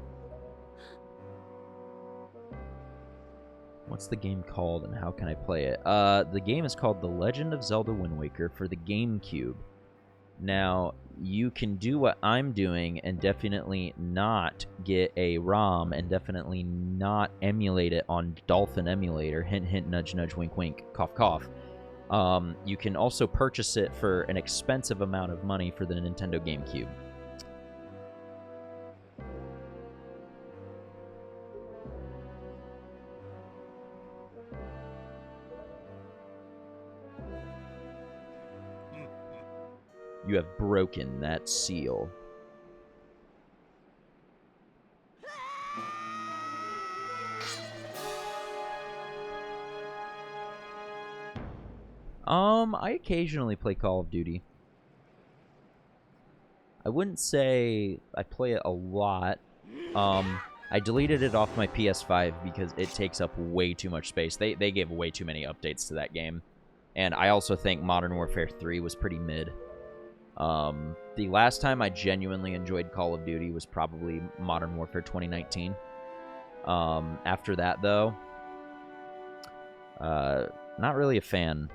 What's the game called and how can I play it? The game is called The Legend of Zelda Wind Waker for the GameCube. Now, you can do what I'm doing and definitely not get a ROM and definitely not emulate it on Dolphin Emulator. Hint, hint, nudge, nudge, wink, wink, cough, cough. You can also purchase it for an expensive amount of money for the Nintendo GameCube. You have broken that seal. I occasionally play Call of Duty. I wouldn't say I play it a lot. I deleted it off my PS5 because it takes up way too much space. They gave way too many updates to that game. And I also think Modern Warfare 3 was pretty mid. The last time I genuinely enjoyed Call of Duty was probably Modern Warfare 2019. After that, though, not really a fan.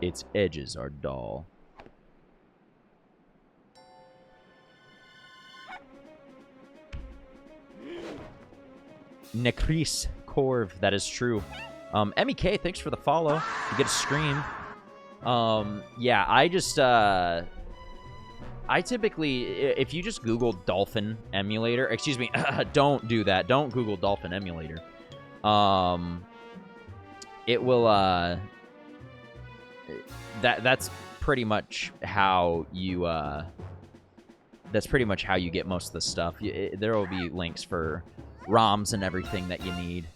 Its edges are dull. Necris Corv, that is true. MEK, thanks for the follow. You get a scream. Yeah, I just, I typically, if you just Google Dolphin Emulator, excuse me, don't do that. Don't Google Dolphin Emulator. It will, that's pretty much how you, that's pretty much how you get most of the stuff. There will be links for ROMs and everything that you need.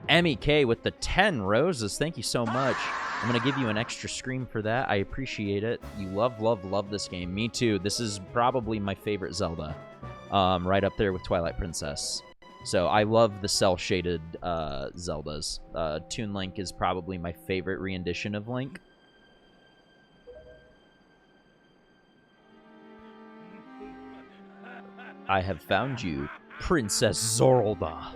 MEK with the 10 roses. Thank you so much. I'm going to give you an extra scream for that. I appreciate it. You love, love, love this game. Me too. This is probably my favorite Zelda. Right up there with Twilight Princess. So I love the cel-shaded Zeldas. Toon Link is probably my favorite rendition of Link. I have found you, Princess Zorlda.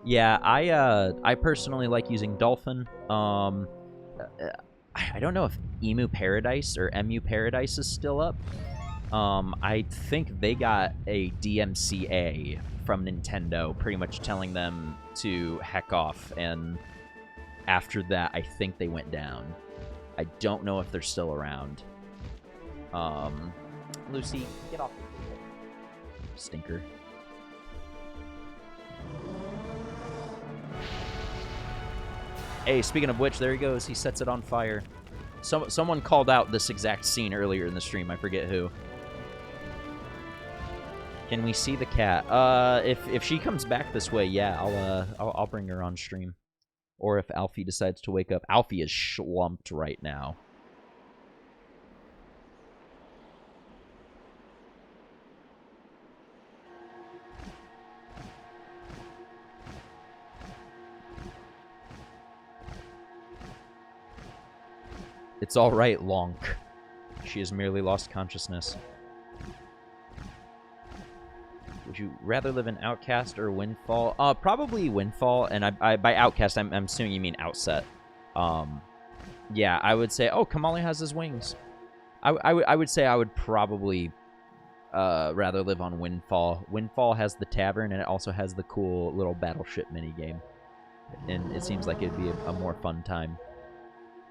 Yeah, I personally like using Dolphin. I don't know if Emu Paradise or MU Paradise is still up. I think they got a DMCA from Nintendo, pretty much telling them to heck off, and after that, I think they went down. I don't know if they're still around. Lucy, get off the table. Stinker. Hey, speaking of which, there he goes. He sets it on fire. Someone called out this exact scene earlier in the stream. I forget who. Can we see the cat? If she comes back this way, yeah, I'll bring her on stream. Or if Alfie decides to wake up. Alfie is slumped right now. It's all right, Lonk. She has merely lost consciousness. Would you rather live in Outcast or Windfall? Probably Windfall, and I by Outcast, I'm assuming you mean Outset. Yeah, I would say, oh, Kamali has his wings. I would say I would probably rather live on Windfall. Windfall has the tavern, and it also has the cool little battleship minigame. And it seems like it'd be a more fun time.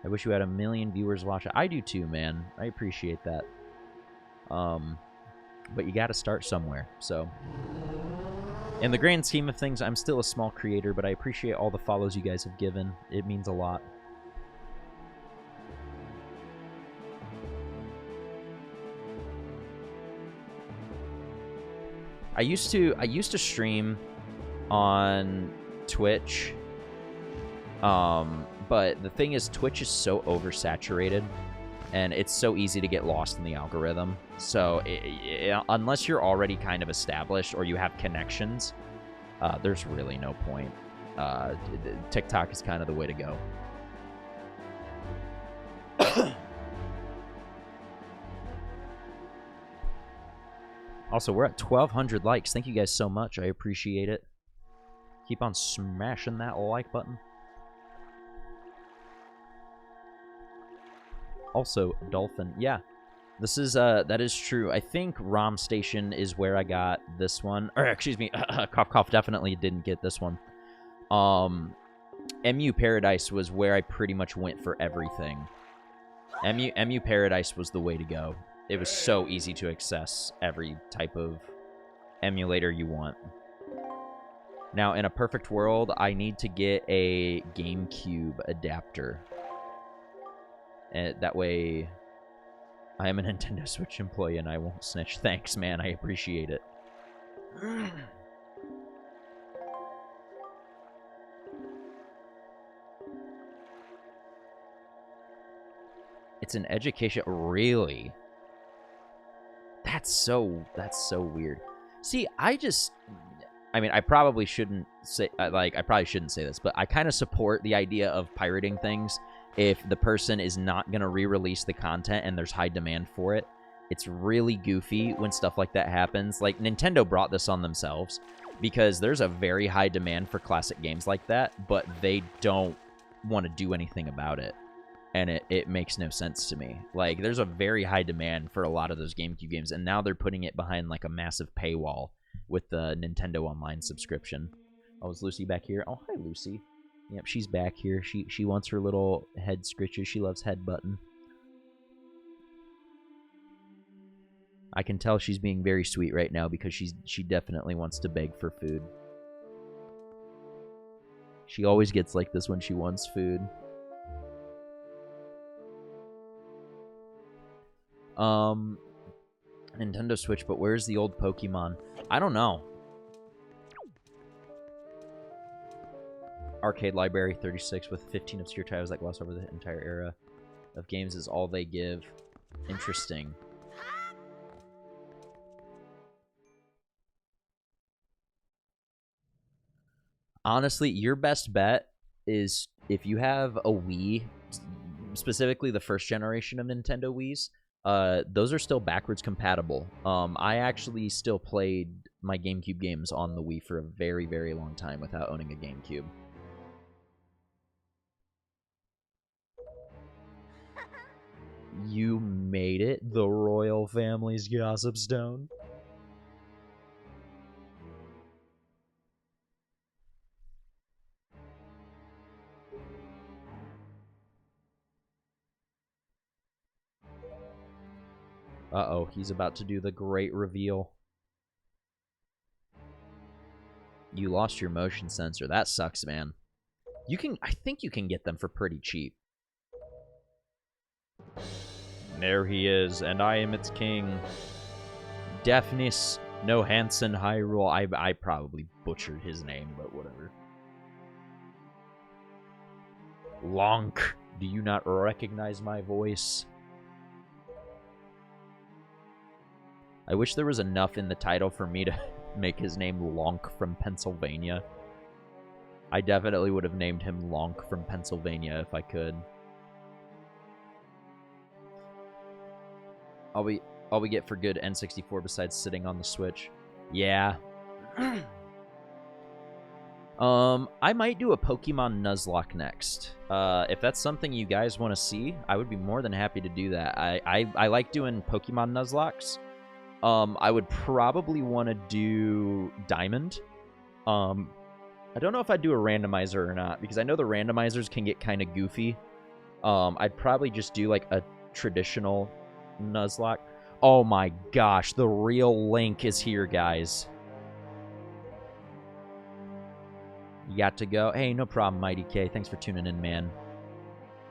I wish you had 1 million viewers watch it. I do too, man. I appreciate that. But you gotta start somewhere, so. In the grand scheme of things, I'm still a small creator, but I appreciate all the follows you guys have given. It means a lot. I used to stream on Twitch. But the thing is, Twitch is so oversaturated, and it's so easy to get lost in the algorithm. So unless you're already kind of established or you have connections, there's really no point. TikTok is kind of the way to go. Also, we're at 1,200 likes. Thank you guys so much. I appreciate it. Keep on smashing that like button. Also, Dolphin. Yeah, this is, that is true. I think ROM Station is where I got this one. Or, excuse me, Cough Cough definitely didn't get this one. MU Paradise was where I pretty much went for everything. MU Paradise was the way to go. It was so easy to access every type of emulator you want. Now, in a perfect world, I need to get a GameCube adapter. And that way, I am a Nintendo Switch employee and I won't snitch. Thanks, man. I appreciate it. It's an education. Really? That's so weird. See, I mean, I probably shouldn't say, I probably shouldn't say this, but I kind of support the idea of pirating things if the person is not going to re-release the content and there's high demand for it. It's really goofy when stuff like that happens. Like, Nintendo brought this on themselves because there's a very high demand for classic games like that, but they don't want to do anything about it. And it makes no sense to me. Like, there's a very high demand for a lot of those GameCube games, and now they're putting it behind, like, a massive paywall with the Nintendo Online subscription. Oh, is Lucy back here? Oh, hi, Lucy. Yep, she's back here. She wants her little head scritches. She loves head button. I can tell she's being very sweet right now because she definitely wants to beg for food. She always gets like this when she wants food. Nintendo Switch, but where's the old Pokemon? I don't know. Arcade Library 36 with 15 obscure titles that gloss over the entire era of games is all they give. Interesting. Honestly, your best bet is if you have a Wii, specifically the first generation of Nintendo Wiis, those are still backwards compatible. I actually still played my GameCube games on the Wii for a very, very long time without owning a GameCube. You made it, the royal family's gossip stone. Uh-oh, he's about to do the great reveal. You lost your motion sensor. That sucks, man. I think you can get them for pretty cheap. There he is, and I am its king. Daphnis no Hansen Hyrule. I probably butchered his name, but whatever. Lonk, do you not recognize my voice? I wish there was enough in the title for me to make his name Lonk from Pennsylvania. I definitely would have named him Lonk from Pennsylvania if I could. All we get for good N64 besides sitting on the Switch. Yeah. I might do a Pokemon Nuzlocke next. If that's something you guys want to see, I would be more than happy to do that. I like doing Pokemon Nuzlocks. I would probably want to do Diamond. I don't know if I'd do a randomizer or not, because I know the randomizers can get kind of goofy. I'd probably just do, like, a traditional Nuzlocke. Oh my gosh, the real Link is here, guys. You got to go. Hey, no problem, Mighty K. Thanks for tuning in, man.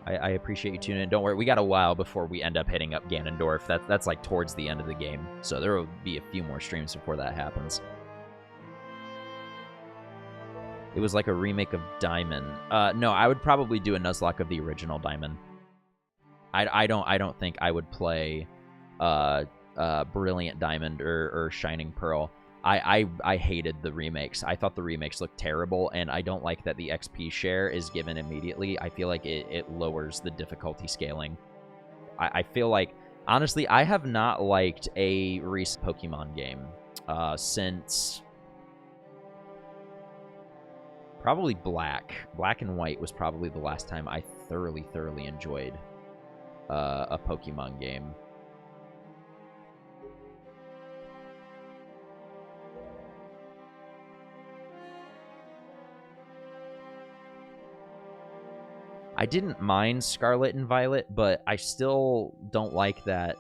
I appreciate you tuning in. Don't worry, we got a while before we end up hitting up Ganondorf. That's like towards the end of the game, so there will be a few more streams before that happens. It was like a remake of Diamond. No, I would probably do a Nuzlocke of the original Diamond. I don't think I would play Brilliant Diamond or Shining Pearl. I hated the remakes. I thought the remakes looked terrible, and I don't like that the XP share is given immediately. I feel like it lowers the difficulty scaling. I feel like, honestly, I have not liked a recent Pokemon game since probably Black. Black and White was probably the last time I thoroughly enjoyed a Pokemon game. I didn't mind Scarlet and Violet, but I still don't like that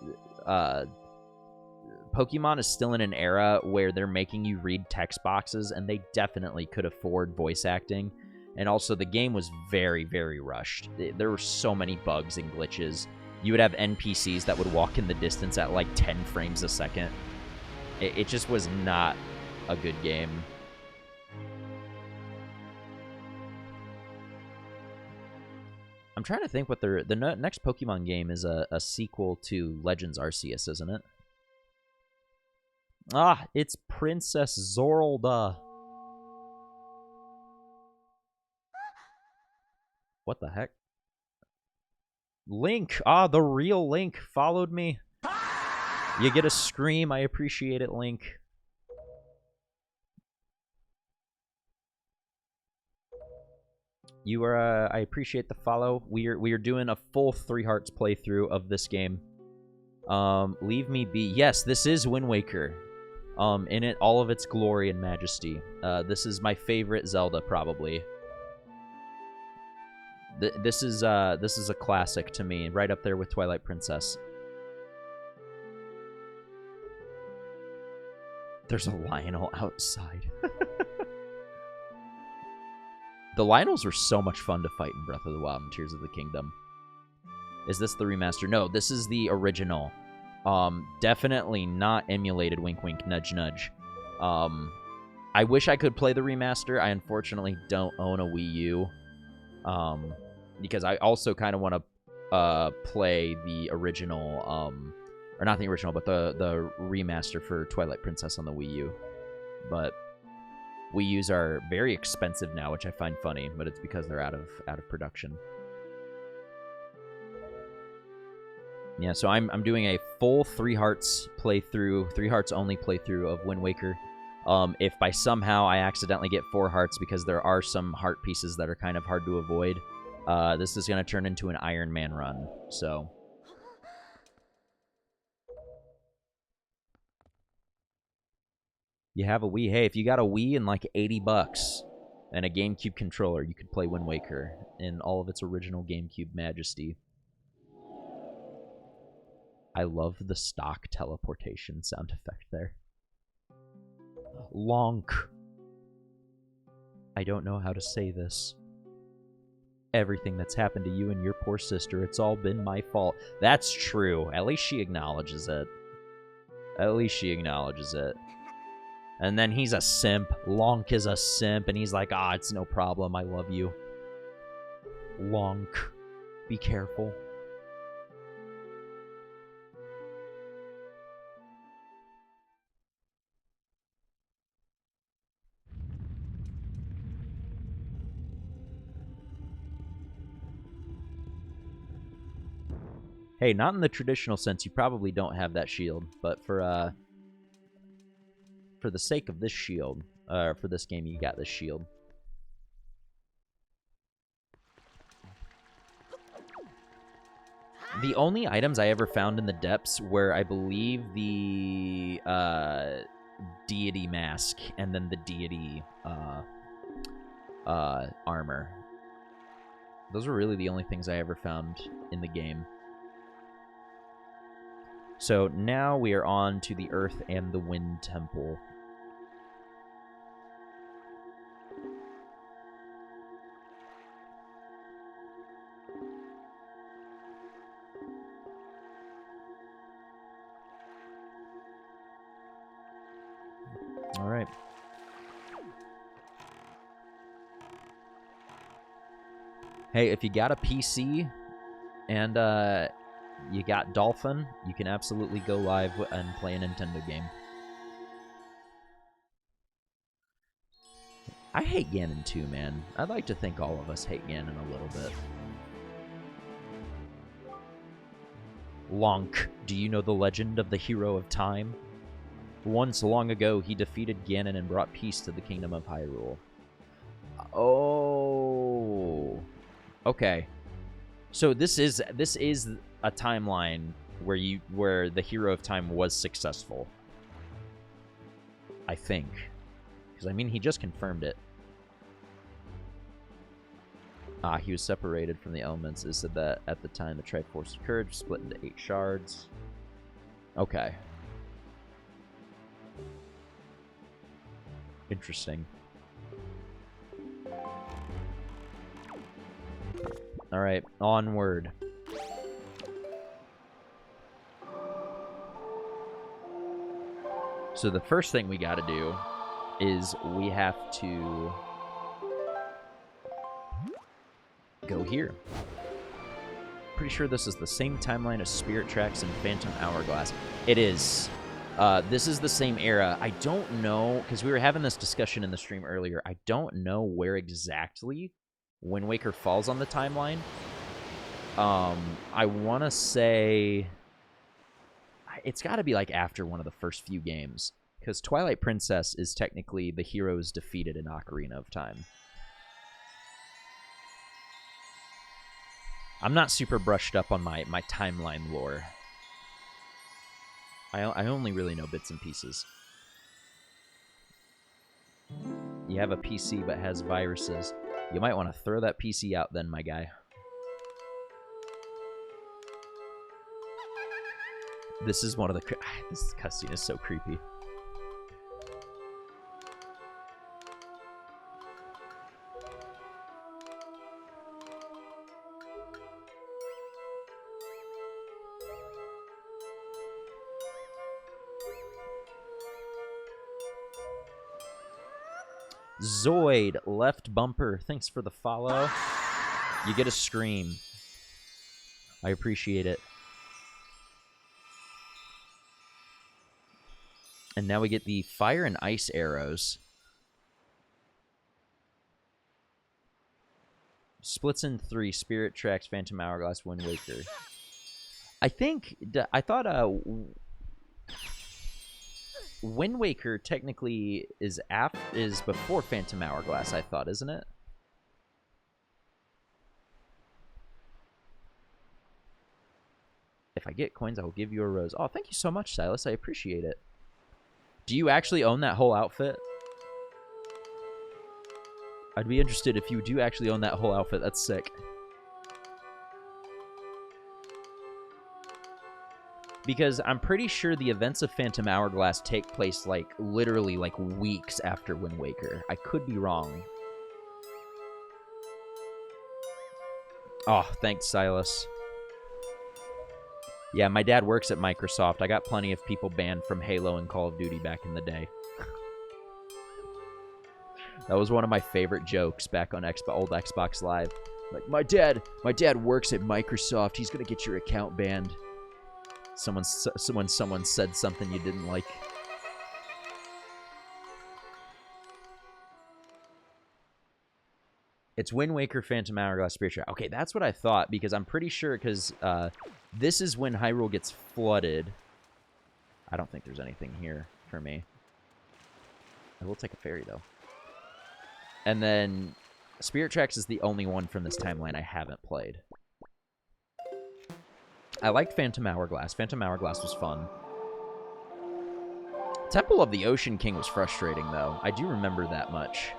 Pokemon is still in an era where they're making you read text boxes, and they definitely could afford voice acting. And also, the game was very rushed. There were so many bugs and glitches. You would have NPCs that would walk in the distance at like 10 frames a second. It just was not a good game. I'm trying to think what the next Pokemon game is a sequel to Legends Arceus, isn't it? Ah, it's Princess Zorlda. What the heck? Link! Ah, the real Link followed me. You get a scream. I appreciate it, Link. You are, I appreciate the follow. We are doing a full 3 Hearts playthrough of this game. Leave Me Be. Yes, this is Wind Waker. In it, all of its glory and majesty. This is my favorite Zelda, probably. This is a classic to me, right up there with Twilight Princess. There's a Lionel outside. The Lionels were so much fun to fight in Breath of the Wild and Tears of the Kingdom. Is this the remaster? No, this is the original. Definitely not emulated, wink wink, nudge nudge. I wish I could play the remaster. I unfortunately don't own a Wii U. Because I also kind of want to play the original, or not the original, but the remaster for Twilight Princess on the Wii U. But Wii U's are very expensive now, which I find funny, but it's because they're out of production. Yeah, so I'm doing a full 3 Hearts playthrough, 3 Hearts only playthrough of Wind Waker. If by somehow I accidentally get 4 hearts, because there are some heart pieces that are kind of hard to avoid, this is going to turn into an Iron Man run, so... You have a Wii. Hey, if you got a Wii and like $80 and a GameCube controller, you could play Wind Waker in all of its original GameCube majesty. I love the stock teleportation sound effect there. Lonk. I don't know how to say this. Everything that's happened to you and your poor sister, it's all been my fault. That's true. At least she acknowledges it. At least she acknowledges it. And then he's a simp. Lonk is a simp, and he's like, ah, it's no problem. I love you. Lonk. Be careful. Hey, not in the traditional sense. You probably don't have that shield, but for the sake of this shield, for this game, you got this shield. The only items I ever found in the depths were, I believe, the deity mask and then the deity armor. Those were really the only things I ever found in the game. So now we are on to the Earth and the Wind Temple. All right. Hey, if you got a PC and you got Dolphin, you can absolutely go live and play a Nintendo game. I hate Ganon too, man. I'd like to think all of us hate Ganon a little bit. Lonk, do you know the legend of the Hero of Time? Once long ago, he defeated Ganon and brought peace to the Kingdom of Hyrule. Oh. Okay. So this is a timeline where the Hero of Time was successful. I think. Because, I mean, he just confirmed it. He was separated from the elements. It said that at the time the Triforce of Courage split into 8 shards. Okay. Interesting. Alright, onward. So the first thing we gotta do is we have to go here. Pretty sure this is the same timeline as Spirit Tracks and Phantom Hourglass. It is. This is the same era. I don't know, because we were having this discussion in the stream earlier. I don't know where exactly Wind Waker falls on the timeline. I want to say it's got to be like after one of the first few games, because Twilight Princess is technically the heroes defeated in Ocarina of Time. I'm not super brushed up on my timeline lore. I only really know bits and pieces. You have a PC but has viruses. You might want to throw that PC out then, my guy. This is one of the... This cutscene is so creepy. Zoid, left bumper, thanks for the follow. You get a scream. I appreciate it. And now we get the fire and ice arrows. Splits in 3, Spirit Tracks, Phantom Hourglass, Wind Waker. I thought Wind Waker technically is before Phantom Hourglass, I thought, isn't it? If I get coins, I will give you a rose. Oh, thank you so much, Silas. I appreciate it. Do you actually own that whole outfit? I'd be interested if you do actually own that whole outfit. That's sick. Because I'm pretty sure the events of Phantom Hourglass take place, like, literally, like, weeks after Wind Waker. I could be wrong. Oh, thanks, Silas. Yeah, my dad works at Microsoft. I got plenty of people banned from Halo and Call of Duty back in the day. That was one of my favorite jokes back on old Xbox Live. Like, my dad works at Microsoft. He's gonna get your account banned. Someone said something you didn't like. It's Wind Waker, Phantom Hourglass, Spirit Tracks. Okay, that's what I thought, because I'm pretty sure, because this is when Hyrule gets flooded. I don't think there's anything here for me. I will take a ferry, though. And then Spirit Tracks is the only one from this timeline I haven't played. I liked Phantom Hourglass. Phantom Hourglass was fun. Temple of the Ocean King was frustrating, though. I do remember that much.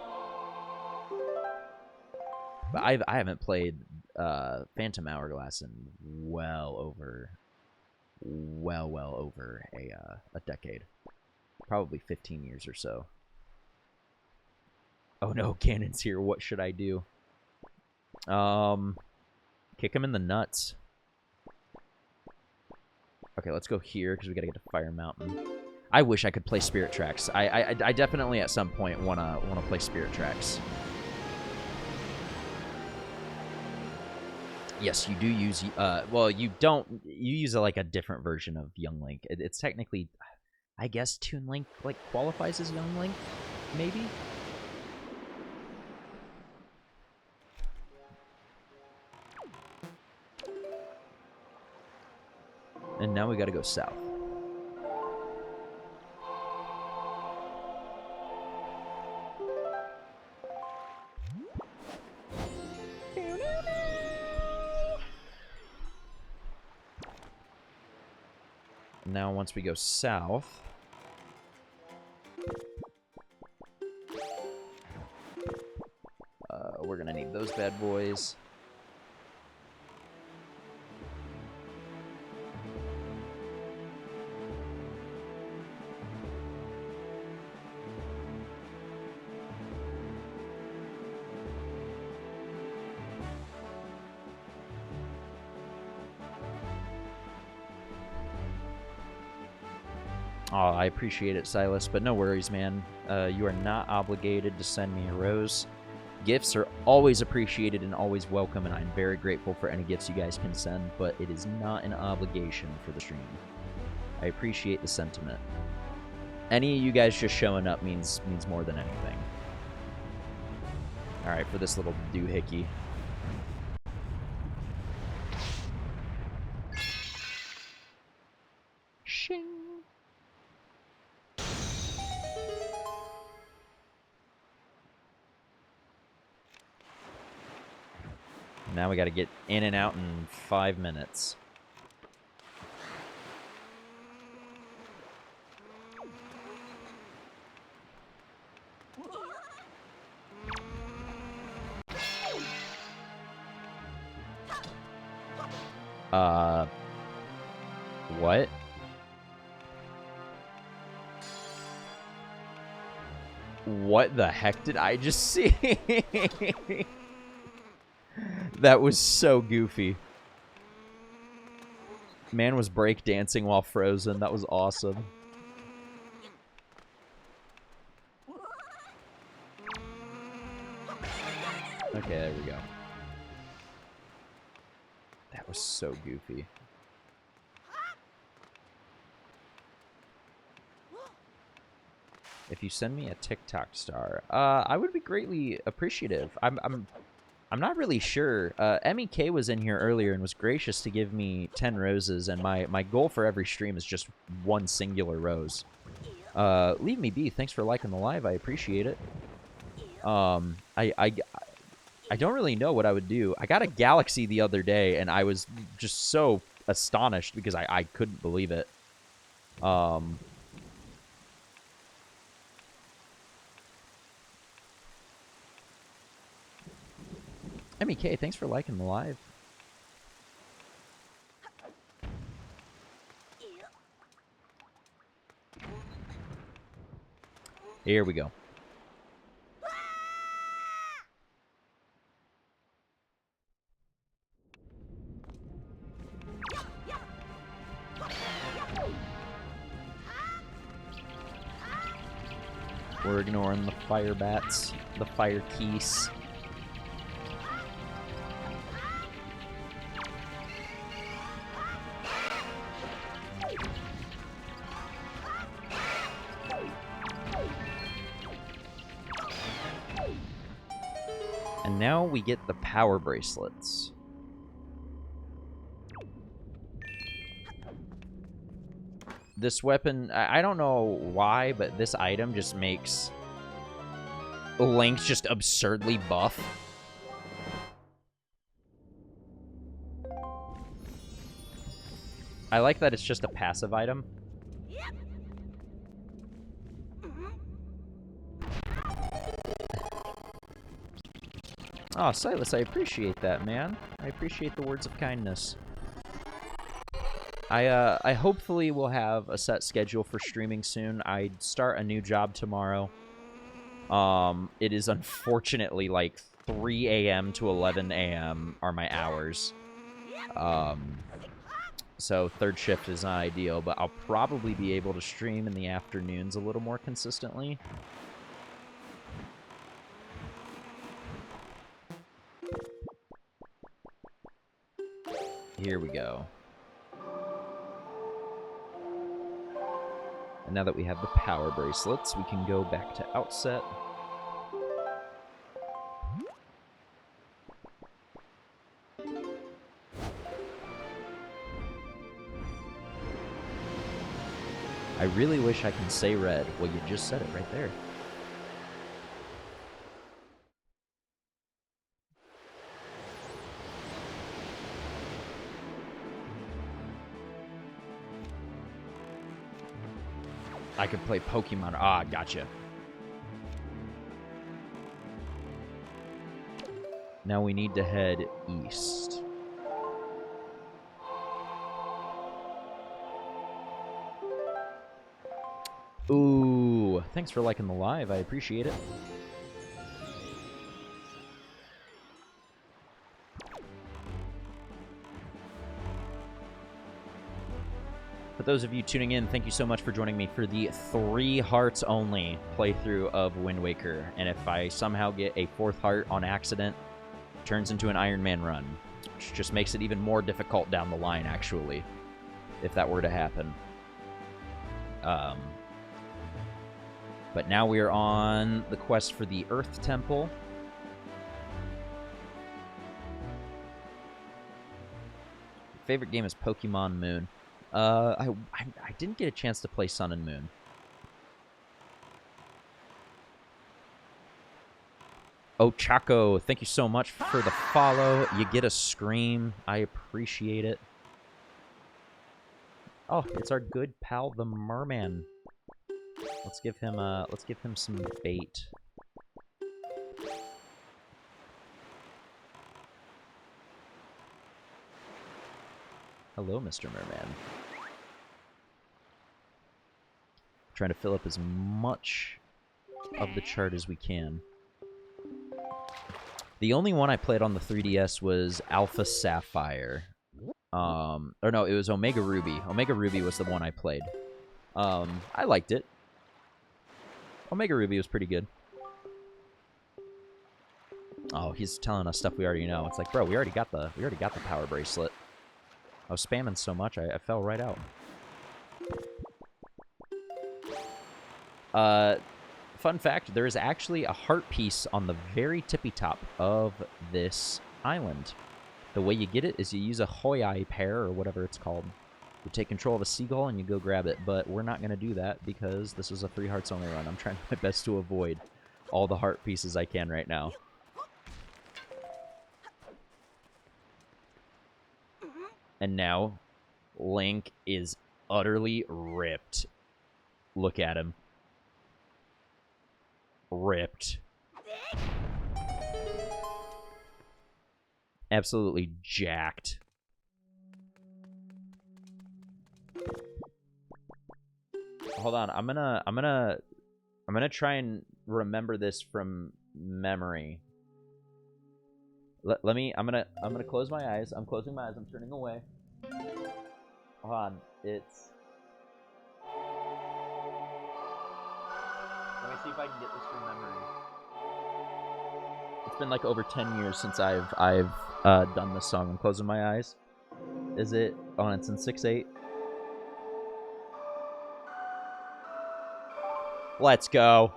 But I haven't played Phantom Hourglass in well over a decade. Probably 15 years or so. Oh no, Ganon's here. What should I do? Kick him in the nuts. Okay, let's go here because we gotta get to Fire Mountain. I wish I could play Spirit Tracks. I definitely at some point wanna play Spirit Tracks. Yes, you do use, well, you don't, you use like a different version of Young Link. It's technically, I guess Toon Link, like, qualifies as Young Link, maybe? And now we gotta go south. Now, once we go south, we're gonna need those bad boys. Oh, I appreciate it, Silas, but no worries, man. You are not obligated to send me a rose. Gifts are always appreciated and always welcome, and I'm very grateful for any gifts you guys can send, but it is not an obligation for the stream. I appreciate the sentiment. Any of you guys just showing up means more than anything. Alright, for this little doohickey. Shing! Now we gotta get in and out in 5 minutes. What? What the heck did I just see? That was so goofy. Man was breakdancing while frozen. That was awesome. Okay, there we go. That was so goofy. If you send me a TikTok star, I would be greatly appreciative. I'm not really sure. MEK was in here earlier and was gracious to give me 10 roses, and my goal for every stream is just one singular rose. Leave me be. Thanks for liking the live. I appreciate it. I don't really know what I would do. I got a Galaxy the other day, and I was just so astonished because I couldn't believe it. MEK, thanks for liking the live. Here we go. We're ignoring the fire bats, the fire keys. And now we get the power bracelets. This weapon, I don't know why, but this item just makes Link just absurdly buff. I like that it's just a passive item. Oh, Silas, I appreciate that, man. I appreciate the words of kindness. I hopefully will have a set schedule for streaming soon. I start a new job tomorrow. It is unfortunately like 3 a.m. to 11 a.m. are my hours. So third shift is not ideal, but I'll probably be able to stream in the afternoons a little more consistently. Here we go. And now that we have the power bracelets, we can go back to Outset. I really wish I can say red. Well, you just said it right there. I could play Pokemon. Ah, gotcha. Now we need to head east. Ooh, thanks for liking the live. I appreciate it. For those of you tuning in, thank you so much for joining me for the 3 hearts only playthrough of Wind Waker. And if I somehow get a 4th heart on accident, it turns into an Iron Man run, which just makes it even more difficult down the line, actually, if that were to happen. But now we are on the quest for the Earth Temple. Favorite game is Pokemon Moon. I didn't get a chance to play Sun and Moon. Oh, Chaco, thank you so much for the follow. You get a scream. I appreciate it. Oh, it's our good pal, the Merman. Let's give him some bait. Hello, Mr. Merman. Trying to fill up as much of the chart as we can. The only one I played on the 3DS was Alpha Sapphire. Or no, it was Omega Ruby. Omega Ruby was the one I played. I liked it. Omega Ruby was pretty good. Oh, he's telling us stuff we already know. It's like, bro, we already got the power bracelet. I was spamming so much, I fell right out. Fun fact, there is actually a heart piece on the very tippy top of this island. The way you get it is you use a Hoyai pair, or whatever it's called. You take control of a seagull and you go grab it, but we're not going to do that because this is a 3 hearts only run. I'm trying my best to avoid all the heart pieces I can right now. And now, Link is utterly ripped. Look at him. Ripped. Absolutely jacked. Hold on, I'm gonna try and remember this from memory. Let me. I'm gonna close my eyes. I'm closing my eyes. I'm turning away. Hold on. It's. Let me see if I can get this from memory. It's been like over 10 years since I've done this song. I'm closing my eyes. Is it? Oh, it's in 6/8. Let's go.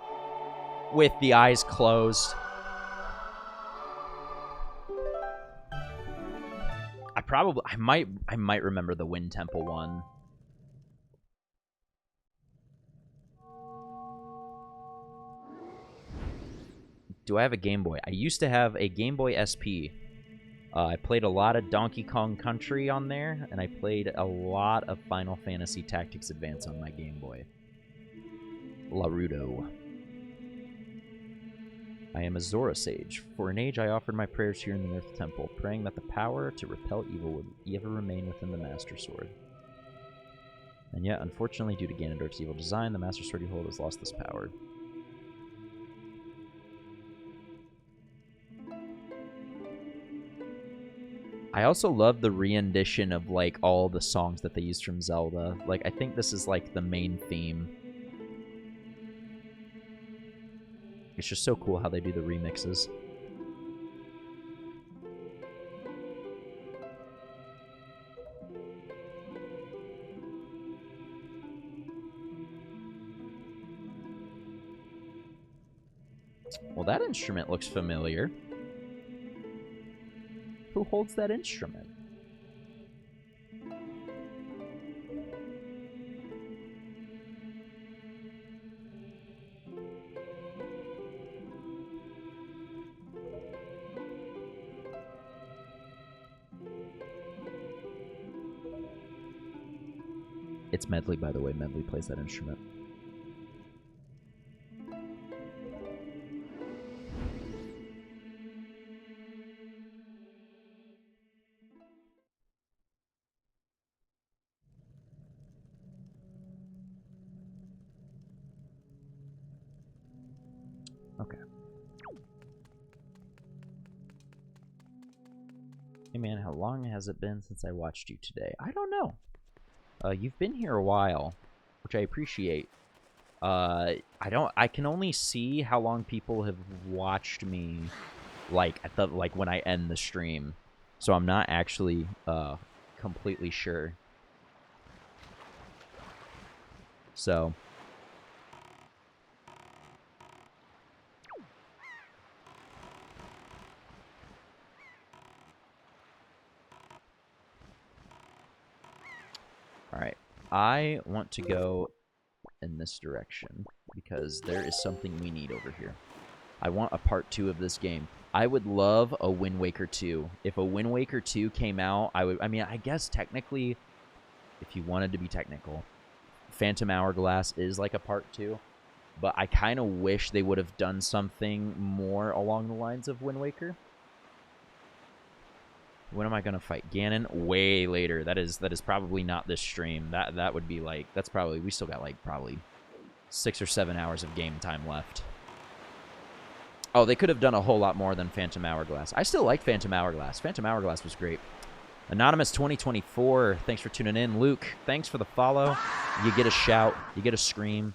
With the eyes closed. I might remember the Wind Temple one. Do I have a Game Boy? I used to have a Game Boy SP. I played a lot of Donkey Kong Country on there, and I played a lot of Final Fantasy Tactics Advance on my Game Boy. Larudo. I am a Zora Sage. For an age, I offered my prayers here in the Earth Temple, praying that the power to repel evil would ever remain within the Master Sword. And yet, unfortunately, due to Ganondorf's evil design, the Master Sword you hold has lost this power. I also love the rendition of, like, all the songs that they used from Zelda. Like, I think this is, like, the main theme. It's just so cool how they do the remixes. Well, that instrument looks familiar. Who holds that instrument? It's Medley, by the way. Medley plays that instrument. Okay. Hey man, how long has it been since I watched you today? I don't know. You've been here a while, which I appreciate. I can only see how long people have watched me, like, when I end the stream. So I'm not actually, completely sure. So. Alright. I want to go in this direction because there is something we need over here. I want a part 2 of this game. I would love a Wind Waker 2. If a Wind Waker 2 came out, I mean, I guess technically, if you wanted to be technical, Phantom Hourglass is like a part 2, but I kind of wish they would have done something more along the lines of Wind Waker. When am I gonna fight Ganon? Way later. That is probably not this stream. That would be like, that's probably, we still got like probably 6 or 7 hours of game time left. Oh, they could have done a whole lot more than Phantom Hourglass. I still like Phantom Hourglass. Phantom Hourglass was great. Anonymous 2024, thanks for tuning in. Luke, thanks for the follow. You get a shout, you get a scream.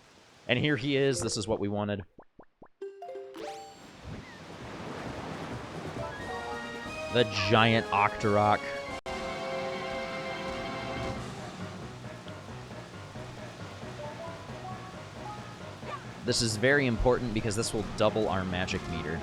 And here he is. This is what we wanted. The giant Octorok. This is very important because this will double our magic meter.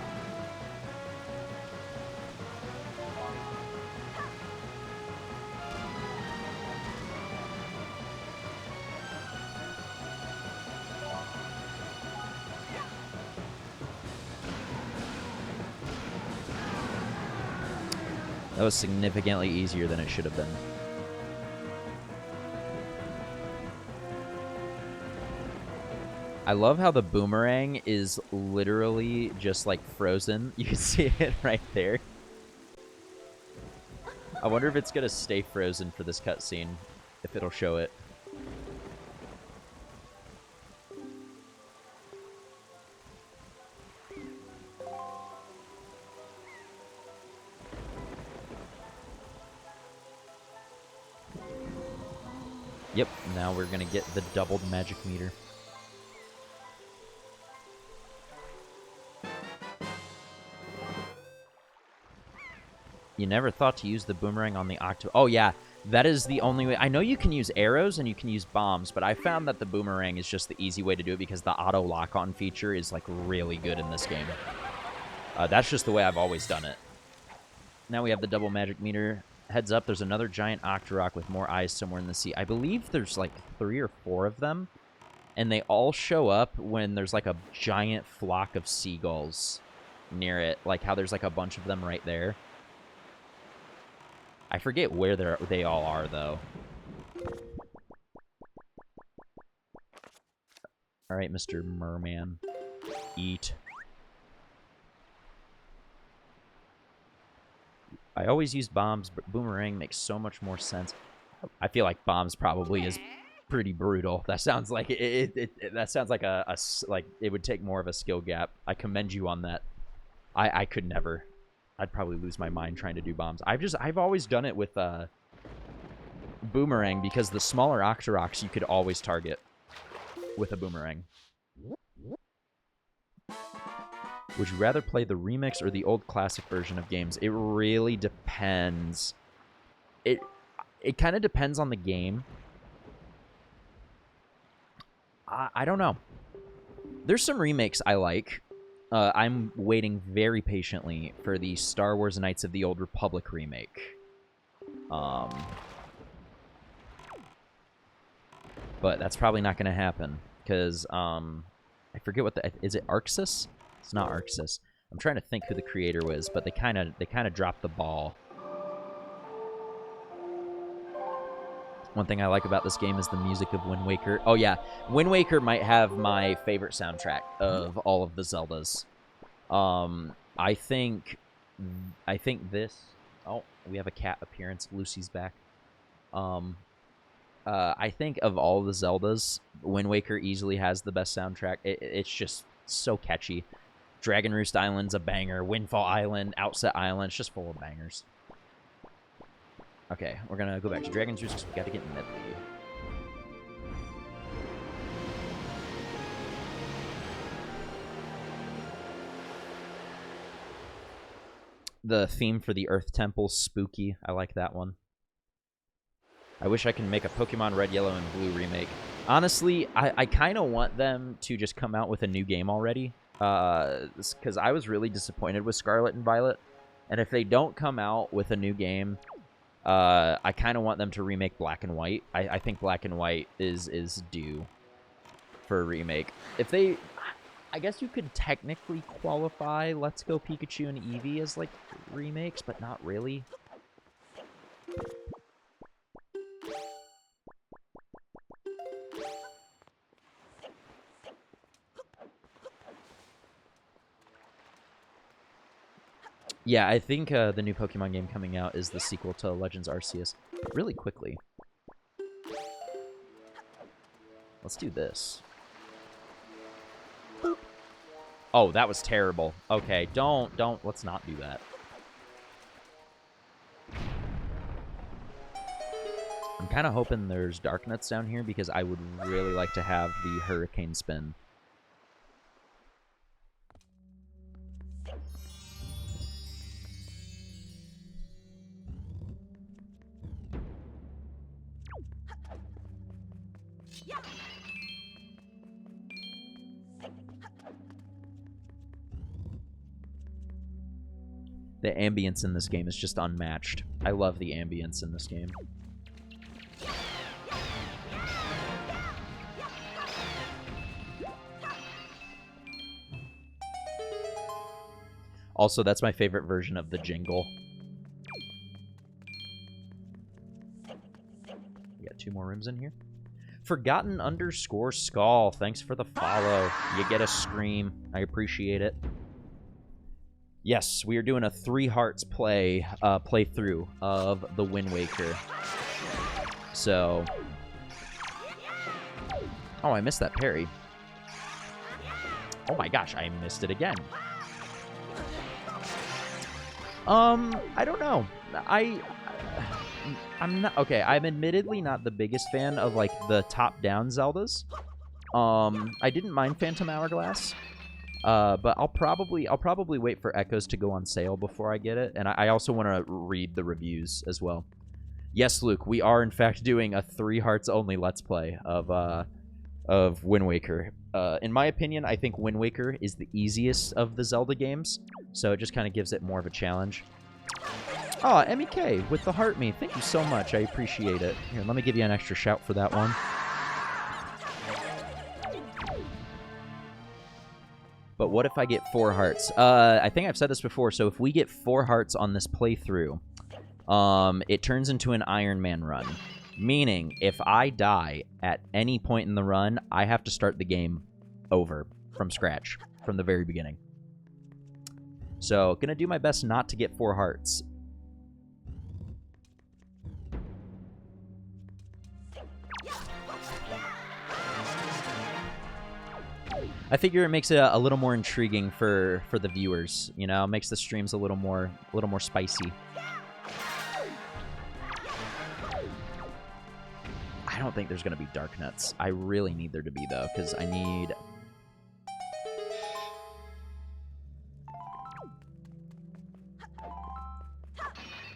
That was significantly easier than it should have been. I love how the boomerang is literally just like frozen. You can see it right there. I wonder if it's gonna stay frozen for this cutscene, if it'll show it. Yep, now we're gonna get the doubled magic meter. You never thought to use the boomerang on the octo... Oh, yeah. That is the only way. I know you can use arrows and you can use bombs, but I found that the boomerang is just the easy way to do it because the auto lock-on feature is, like, really good in this game. That's just the way I've always done it. Now we have the double magic meter. Heads up, there's another giant Octorok with more eyes somewhere in the sea. I believe there's, like, 3 or 4 of them, and they all show up when there's, like, a giant flock of seagulls near it. Like how there's, like, a bunch of them right there. I forget where they all are, though. All right, Mr. Merman. Eat. I always use bombs, but boomerang makes so much more sense. I feel like bombs probably is pretty brutal. That sounds like that sounds like like it would take more of a skill gap. I commend you on that. I could never. I'd probably lose my mind trying to do bombs. I've always done it with boomerang because the smaller Octoroks you could always target with a boomerang. Would you rather play the remix or the old classic version of games? It really depends. It kind of depends on the game. I don't know. There's some remakes I like. I'm waiting very patiently for the Star Wars Knights of the Old Republic remake. But that's probably not going to happen because I forget what is it Arxis? It's not Arxis. I'm trying to think who the creator was, but they kind of dropped the ball. One thing I like about this game is the music of Wind Waker. Oh, yeah. Wind Waker might have my favorite soundtrack of all of the Zeldas. I think this... Oh, we have a cat appearance. Lucy's back. I think of all the Zeldas, Wind Waker easily has the best soundtrack. It's just so catchy. Dragon Roost Island's a banger. Windfall Island, Outset Island, it's just full of bangers. Okay, we're gonna go back to Dragon's Roost because we gotta get Medley. The theme for the Earth Temple's spooky. I like that one. I wish I can make a Pokemon Red, Yellow, and Blue remake. Honestly, I kind of want them to just come out with a new game already. Because I was really disappointed with Scarlet and Violet. And if they don't come out with a new game, I kind of want them to remake Black and White. I think Black and White is due for a remake. If they... I guess you could technically qualify Let's Go Pikachu and Eevee as, like, remakes, but not really. Yeah, I think the new Pokemon game coming out is the sequel to Legends Arceus. Really quickly. Let's do this. Boop. Oh, that was terrible. Okay, let's not do that. I'm kind of hoping there's Darknuts down here because I would really like to have the Hurricane Spin. The ambience in this game is just unmatched. I love the ambience in this game. Also, that's my favorite version of the jingle. We got 2 more rooms in here. Forgotten_Skull. Thanks for the follow. You get a scream. I appreciate it. Yes, we are doing a 3 Hearts playthrough of the Wind Waker. So... Oh, I missed that parry. Oh my gosh, I missed it again. I don't know. I'm not... Okay, I'm admittedly not the biggest fan of, like, the top-down Zeldas. I didn't mind Phantom Hourglass. But I'll probably wait for Echoes to go on sale before I get it, and I also want to read the reviews as well. Yes, Luke, we are in fact doing a 3 hearts only Let's Play of Wind Waker. In my opinion, I think Wind Waker is the easiest of the Zelda games, so it just kind of gives it more of a challenge. Oh, MEK with the heart me. Thank you so much. I appreciate it. Here, let me give you an extra shout for that one. But what if I get 4 hearts? I think I've said this before, so if we get 4 hearts on this playthrough, it turns into an Iron Man run. Meaning, if I die at any point in the run, I have to start the game over from scratch, from the very beginning. So, gonna do my best not to get 4 hearts. I figure it makes it a little more intriguing for the viewers, you know, makes the streams a little more spicy. I don't think there's going to be Dark Nuts. I really need there to be, though, because I need...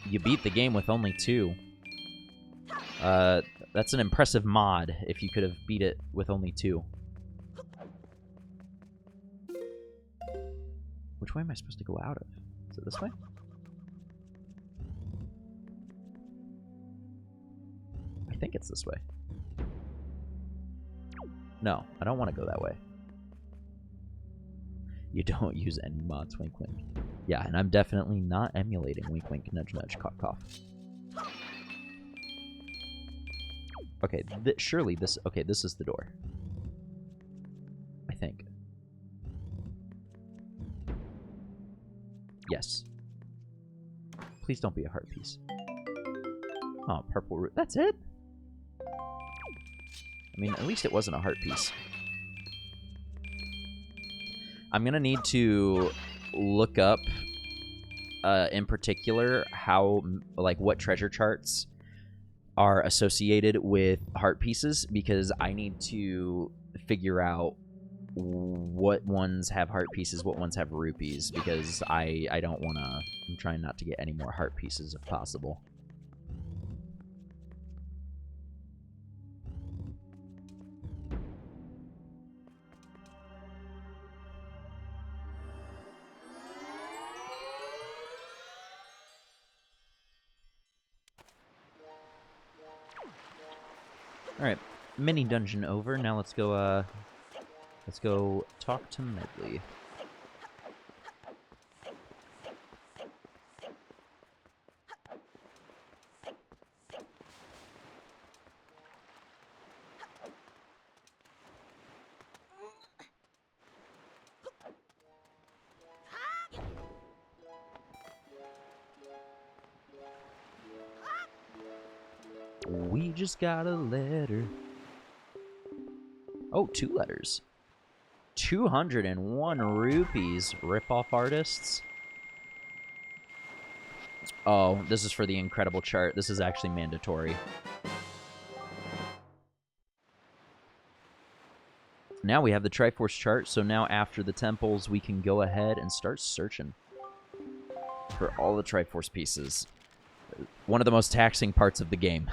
You beat the game with only 2. That's an impressive mod, if you could have beat it with only 2. Which way am I supposed to go out of? Is it this way? I think it's this way. No, I don't want to go that way. You don't use any mods, wink wink. Yeah, and I'm definitely not emulating wink wink, nudge nudge, cough cough. Okay, surely this... Okay, this is the door. I think. Yes. Please don't be a heart piece. Oh, purple root. That's it? I mean, at least it wasn't a heart piece. I'm gonna need to look up, in particular, how, like, what treasure charts are associated with heart pieces, because I need to figure out what ones have heart pieces, what ones have rupees, because I don't want to... I'm trying not to get any more heart pieces if possible. Alright, mini dungeon over. Now let's go talk to Medli. We just got a letter. Oh, 2 letters. 201 rupees. Rip-off artists. Oh, this is for the incredible chart. This is actually mandatory. Now we have the Triforce chart, so now after the temples, we can go ahead and start searching for all the Triforce pieces. One of the most taxing parts of the game.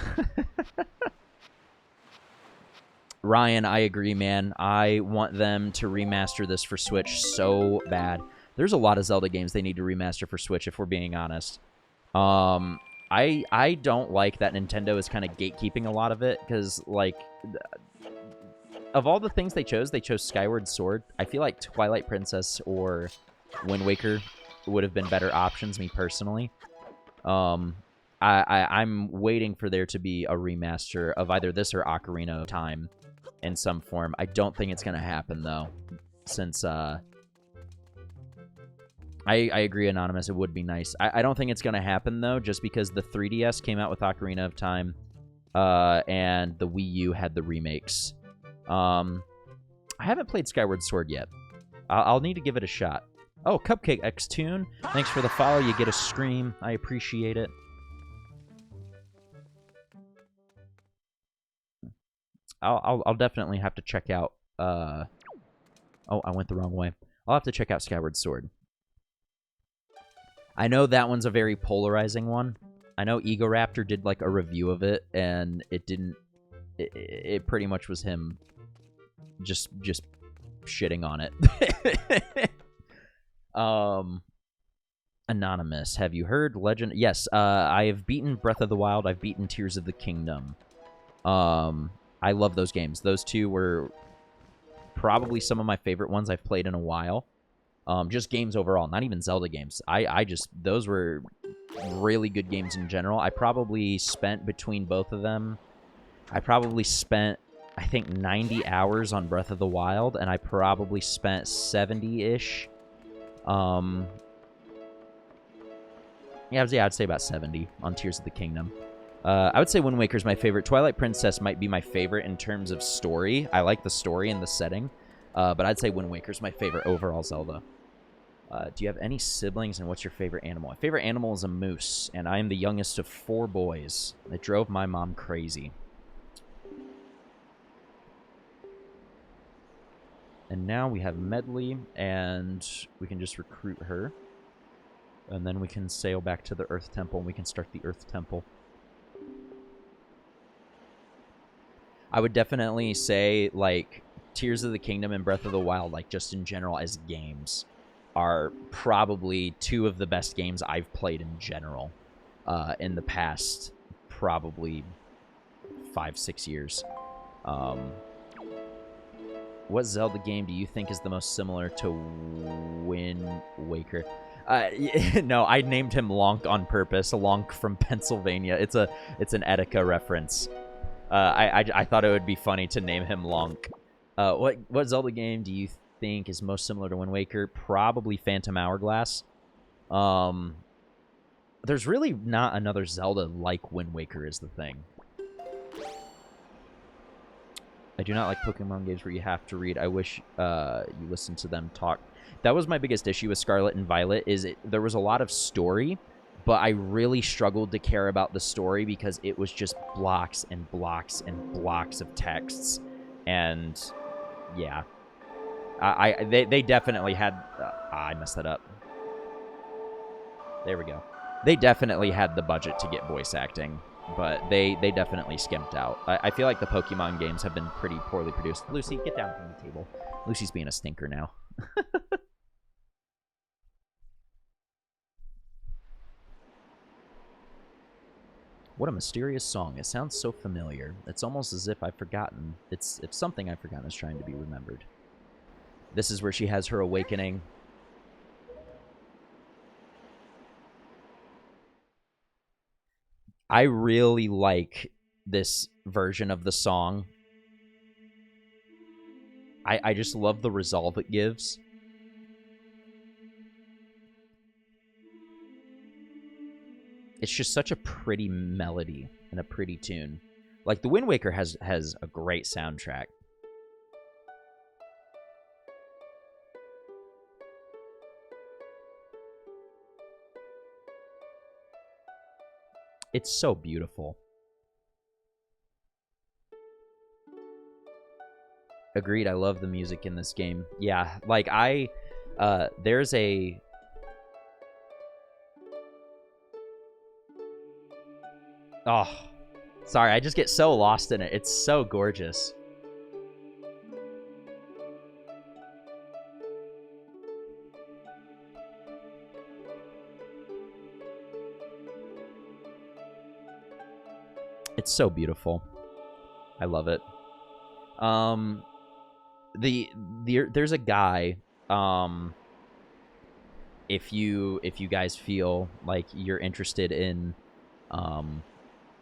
Ryan, I agree, man. I want them to remaster this for Switch so bad. There's a lot of Zelda games they need to remaster for Switch, if we're being honest. I don't like that Nintendo is kind of gatekeeping a lot of it, because, like, of all the things they chose Skyward Sword. I feel like Twilight Princess or Wind Waker would have been better options, me personally. I'm waiting for there to be a remaster of either this or Ocarina of Time in some form. I don't think it's going to happen, though, since, I agree, Anonymous, it would be nice. I don't think it's going to happen, though, just because the 3DS came out with Ocarina of Time, and the Wii U had the remakes. I haven't played Skyward Sword yet. I'll need to give it a shot. Oh, Cupcake X-Tune, thanks for the follow. You get a stream. I appreciate it. I'll definitely have to check out, oh, I went the wrong way. I'll have to check out Skyward Sword. I know that one's a very polarizing one. I know Egoraptor did like a review of it, and it didn't. It pretty much was him just shitting on it. Anonymous, have you heard Legend? Yes, I have beaten Breath of the Wild. I've beaten Tears of the Kingdom. I love those games. Those two were probably some of my favorite ones I've played in a while. Just games overall, not even Zelda games. Those were really good games in general. I probably spent between both of them, I think 90 hours on Breath of the Wild, and I probably spent 70-ish. Yeah, I'd say about 70 on Tears of the Kingdom. I would say Wind Waker's my favorite. Twilight Princess might be my favorite in terms of story. I like the story and the setting. But I'd say Wind Waker's my favorite overall Zelda. Do you have any siblings, and what's your favorite animal? My favorite animal is a moose, and I am the youngest of 4 boys. It drove my mom crazy. And now we have Medley, and we can just recruit her. And then we can sail back to the Earth Temple, and we can start the Earth Temple. I would definitely say, like, Tears of the Kingdom and Breath of the Wild, like, just in general as games, are probably 2 of the best games I've played in general in the past probably 5-6 years. What Zelda game do you think is the most similar to Wind Waker? No, I named him Lonk on purpose. Lonk from Pennsylvania. It's an Etika reference. I thought it would be funny to name him Lonk. What Zelda game do you think is most similar to Wind Waker? Probably Phantom Hourglass. There's really not another Zelda like Wind Waker is the thing. I do not like Pokemon games where you have to read. I wish you listened to them talk. That was my biggest issue with Scarlet and Violet, is there was a lot of story, but I really struggled to care about the story because it was just blocks and blocks and blocks of texts. And yeah, they definitely had... I messed that up. There we go. They definitely had the budget to get voice acting, but they definitely skimped out. I feel like the Pokemon games have been pretty poorly produced. Lucy, get down from the table. Lucy's being a stinker now. What a mysterious song. It sounds so familiar. It's almost as if I've forgotten. It's something I've forgotten is trying to be remembered. This is where she has her awakening. I really like this version of the song. I just love the resolve it gives. It's just such a pretty melody and a pretty tune. Like, the Wind Waker has a great soundtrack. It's so beautiful. Agreed, I love the music in this game. Yeah, like, there's a... Oh, sorry, I just get so lost in it. It's so gorgeous. It's so beautiful. I love it. There's a guy, if you guys feel like you're interested in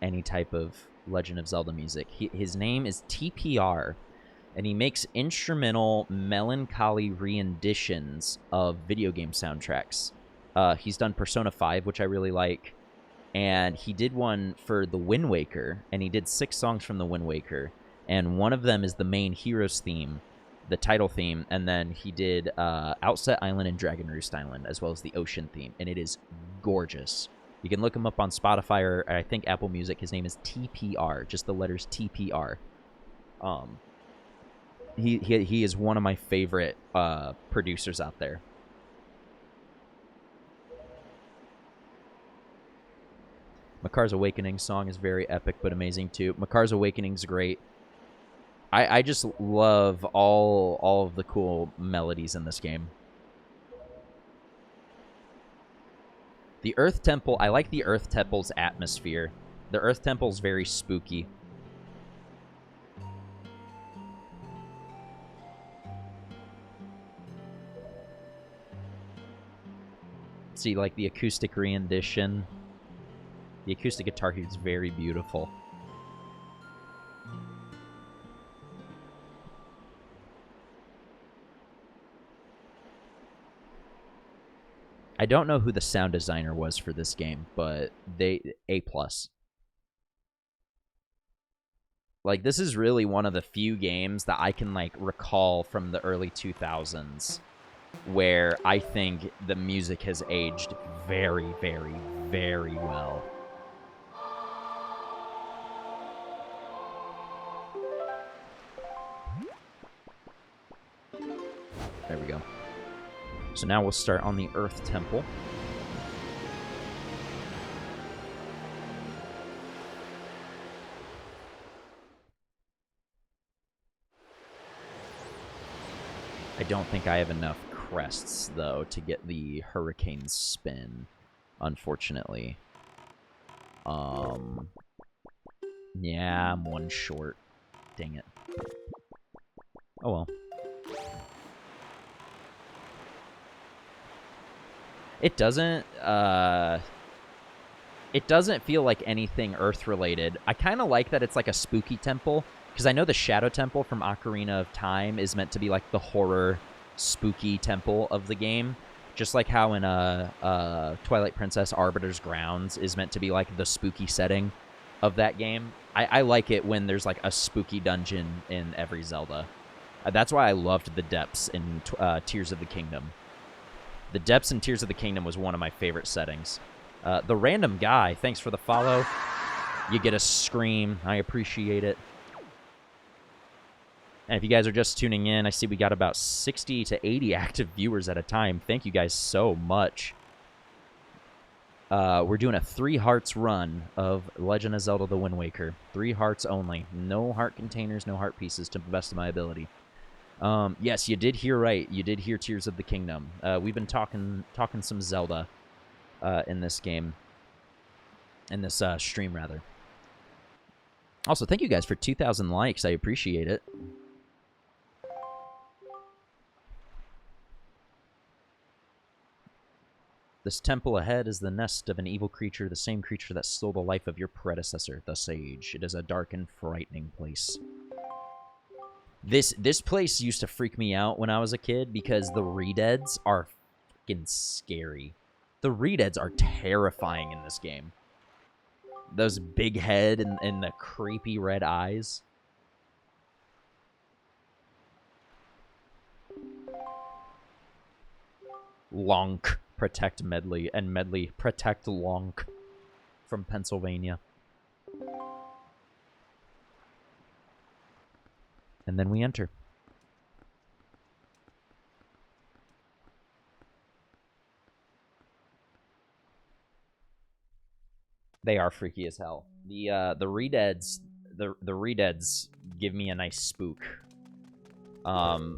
any type of Legend of Zelda music, his name is TPR, and he makes instrumental melancholy renditions of video game soundtracks. He's done Persona 5, which I really like, and he did one for the Wind Waker, and he did 6 songs from the Wind Waker, and one of them is the main hero's theme, the title theme, and then he did Outset Island and Dragon Roost Island, as well as the ocean theme, and it is gorgeous. You can look him up on Spotify or I think Apple Music. His name is TPR, just the letters TPR. he is one of my favorite producers out there. Makar's Awakening song is very epic but amazing too. Makar's Awakening's great. I just love all of the cool melodies in this game. The Earth Temple, I like the Earth Temple's atmosphere. The Earth Temple's very spooky. See, like the acoustic rendition. The acoustic guitar here is very beautiful. I don't know who the sound designer was for this game, but they A+. Like, this is really one of the few games that I can, like, recall from the early 2000s where I think the music has aged very, very, very well. There we go. So now we'll start on the Earth Temple. I don't think I have enough crests, though, to get the Hurricane Spin, unfortunately. Yeah, I'm one short. Dang it. Oh well. It doesn't feel like anything Earth-related. I kind of like that it's like a spooky temple, because I know the Shadow Temple from Ocarina of Time is meant to be like the horror, spooky temple of the game. Just like how in Twilight Princess Arbiter's Grounds is meant to be like the spooky setting of that game. I like it when there's like a spooky dungeon in every Zelda. That's why I loved the depths in Tears of the Kingdom. The depths in Tears of the Kingdom was one of my favorite settings. The random guy, thanks for the follow. You get a scream. I appreciate it. And if you guys are just tuning in, I see we got about 60 to 80 active viewers at a time. Thank you guys so much. We're doing a 3 hearts run of Legend of Zelda The Wind Waker. 3 hearts only. No heart containers, no heart pieces to the best of my ability. Yes, you did hear right. You did hear Tears of the Kingdom. We've been talking some Zelda in this game. In this stream, rather. Also, thank you guys for 2,000 likes. I appreciate it. This temple ahead is the nest of an evil creature, the same creature that stole the life of your predecessor, the Sage. It is a dark and frightening place. This place used to freak me out when I was a kid because the Redeads are fucking scary. The Redeads are terrifying in this game. Those big head and the creepy red eyes. Lonk, protect Medley, and Medley, protect Lonk from Pennsylvania. And then we enter. They are freaky as hell. The Redeads, the Redeads give me a nice spook.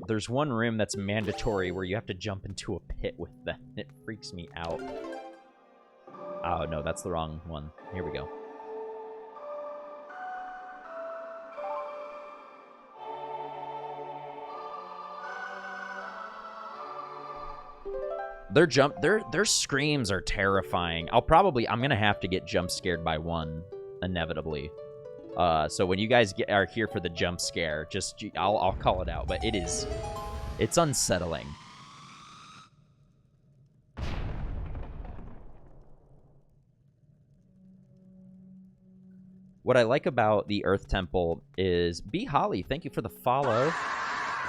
There's one room that's mandatory where you have to jump into a pit with them. It freaks me out. Oh no, that's the wrong one. Here we go. Their screams are terrifying. I'm gonna have to get jump scared by one, inevitably. So when you guys are here for the jump scare, I'll call it out, but it's unsettling. What I like about the Earth Temple is B Holly, thank you for the follow.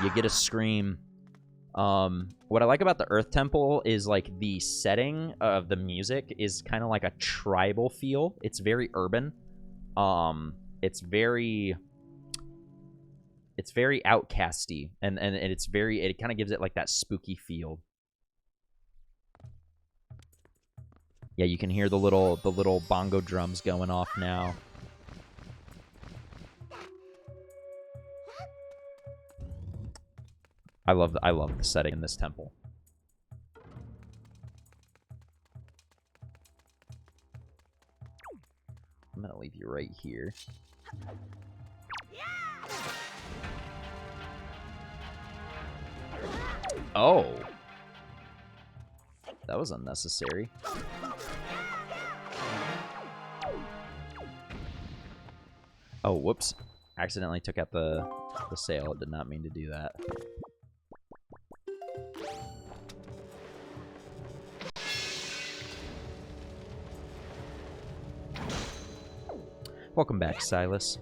You get a scream. What I like about the Earth Temple is like the setting of the music is kind of like a tribal feel. It's very urban. It's It's very outcasty, and it's very, it kind of gives it like that spooky feel. Yeah, you can hear the little bongo drums going off now. I love the setting in this temple. I'm gonna leave you right here. Oh, that was unnecessary. Oh, whoops. Accidentally took out the sail. Did not mean to do that. Welcome back, Silas.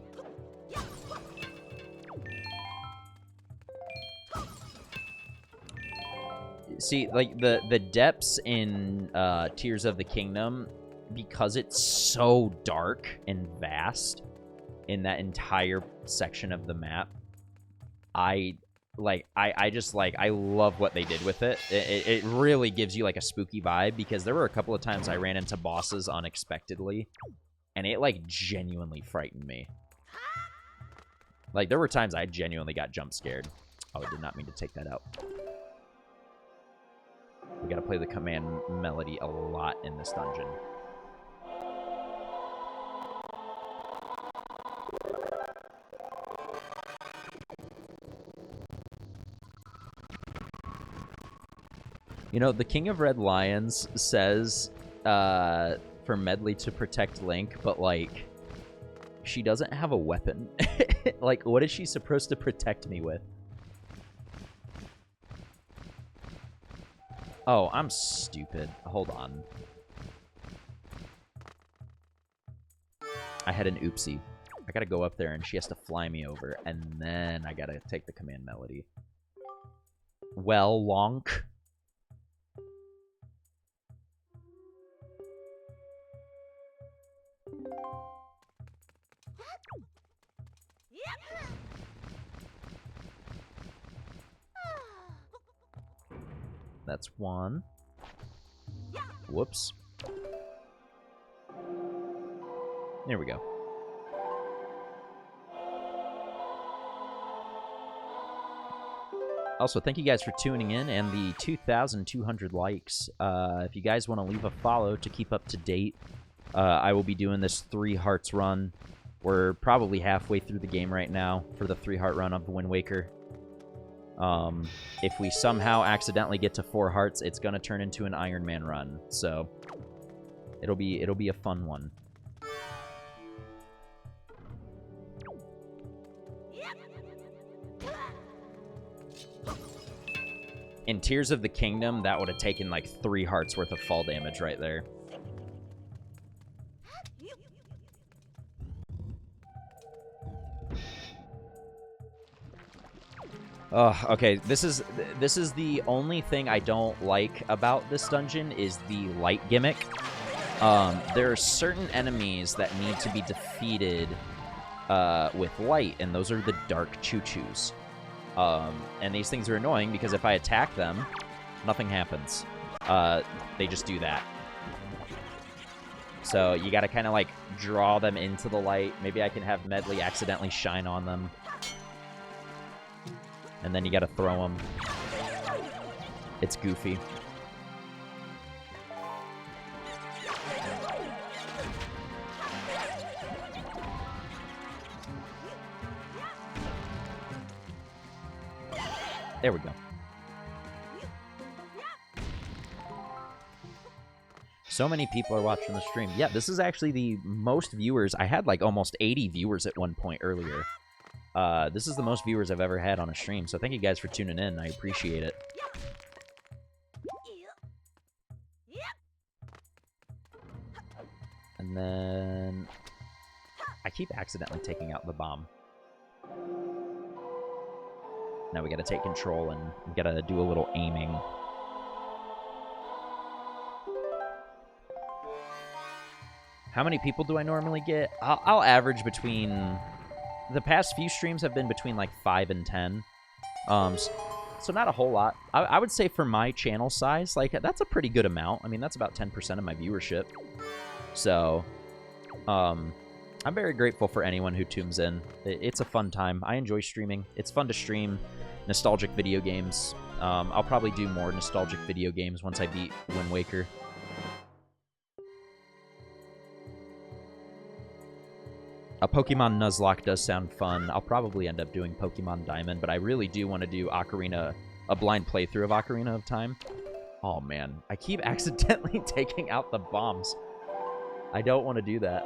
See, like, the depths in Tears of the Kingdom, because it's so dark and vast in that entire section of the map, I love what they did with it. It really gives you, like, a spooky vibe, because there were a couple of times I ran into bosses unexpectedly, and it, like, genuinely frightened me. Like, there were times I genuinely got jump scared. Oh, I did not mean to take that out. We gotta play the command melody a lot in this dungeon. You know, the King of Red Lions says for Medli to protect Link, but, like, she doesn't have a weapon. Like, what is she supposed to protect me with? Oh, I'm stupid. Hold on. I had an oopsie. I gotta go up there, and she has to fly me over, and then I gotta take the command melody. Well, Lonk. That's one. Whoops. There we go. Also, thank you guys for tuning in and the 2,200 likes. If you guys want to leave a follow to keep up to date, I will be doing this 3 hearts run. We're probably halfway through the game right now for the 3 heart run of the Wind Waker. If we somehow accidentally get to 4 hearts, it's gonna turn into an Iron Man run. So it'll be a fun one. In Tears of the Kingdom, that would have taken like 3 hearts worth of fall damage right there. Okay, this is the only thing I don't like about this dungeon is the light gimmick. There are certain enemies that need to be defeated with light, and those are the dark choo-choos. And these things are annoying because if I attack them, nothing happens. They just do that. So you gotta kind of like draw them into the light. Maybe I can have Medli accidentally shine on them. And then you gotta throw them. It's goofy. There we go. So many people are watching the stream. Yeah, this is actually the most viewers. I had like almost 80 viewers at one point earlier. This is the most viewers I've ever had on a stream, so thank you guys for tuning in. I appreciate it. And then I keep accidentally taking out the bomb. Now we gotta take control and we gotta do a little aiming. How many people do I normally get? I'll average between the past few streams have been between like 5 and 10. So not a whole lot. I would say for my channel size, like that's a pretty good amount. I mean, that's about 10% of my viewership. So, I'm very grateful for anyone who tunes in. It's a fun time. I enjoy streaming. It's fun to stream nostalgic video games. I'll probably do more nostalgic video games once I beat Wind Waker. A Pokemon Nuzlocke does sound fun. I'll probably end up doing Pokemon Diamond, but I really do want to do Ocarina, a blind playthrough of Ocarina of Time. Oh, man. I keep accidentally taking out the bombs. I don't want to do that.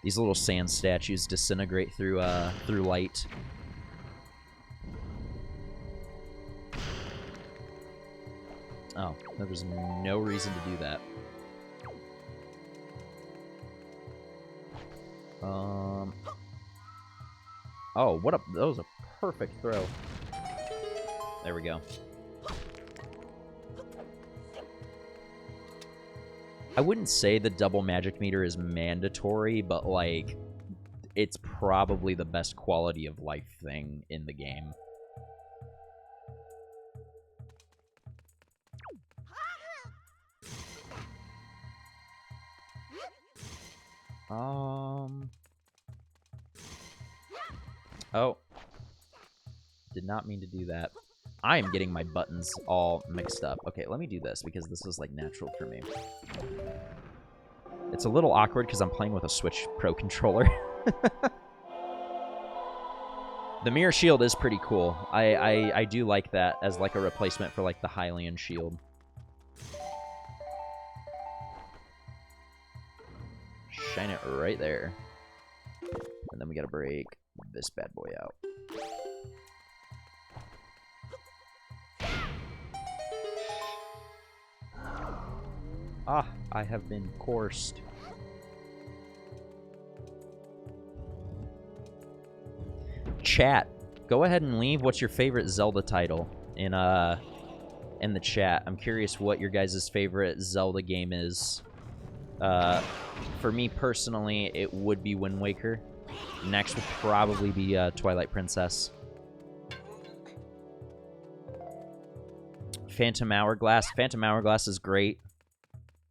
These little sand statues disintegrate through light. Oh, there was no reason to do that. Oh, what a... That was a perfect throw. There we go. I wouldn't say the double magic meter is mandatory, but, like, it's probably the best quality of life thing in the game. Oh. Did not mean to do that. I am getting my buttons all mixed up. Okay, let me do this, because this is, like, natural for me. It's a little awkward, because I'm playing with a Switch Pro controller. The Mirror Shield is pretty cool. I do like that as, like, a replacement for, like, the Hylian Shield. Shine it right there. And then we gotta break this bad boy out. Ah, I have been coursed. Chat, go ahead and leave what's your favorite Zelda title in the chat. I'm curious what your guys' favorite Zelda game is. For me personally, it would be Wind Waker. Next would probably be Twilight Princess. Phantom Hourglass. Phantom Hourglass is great.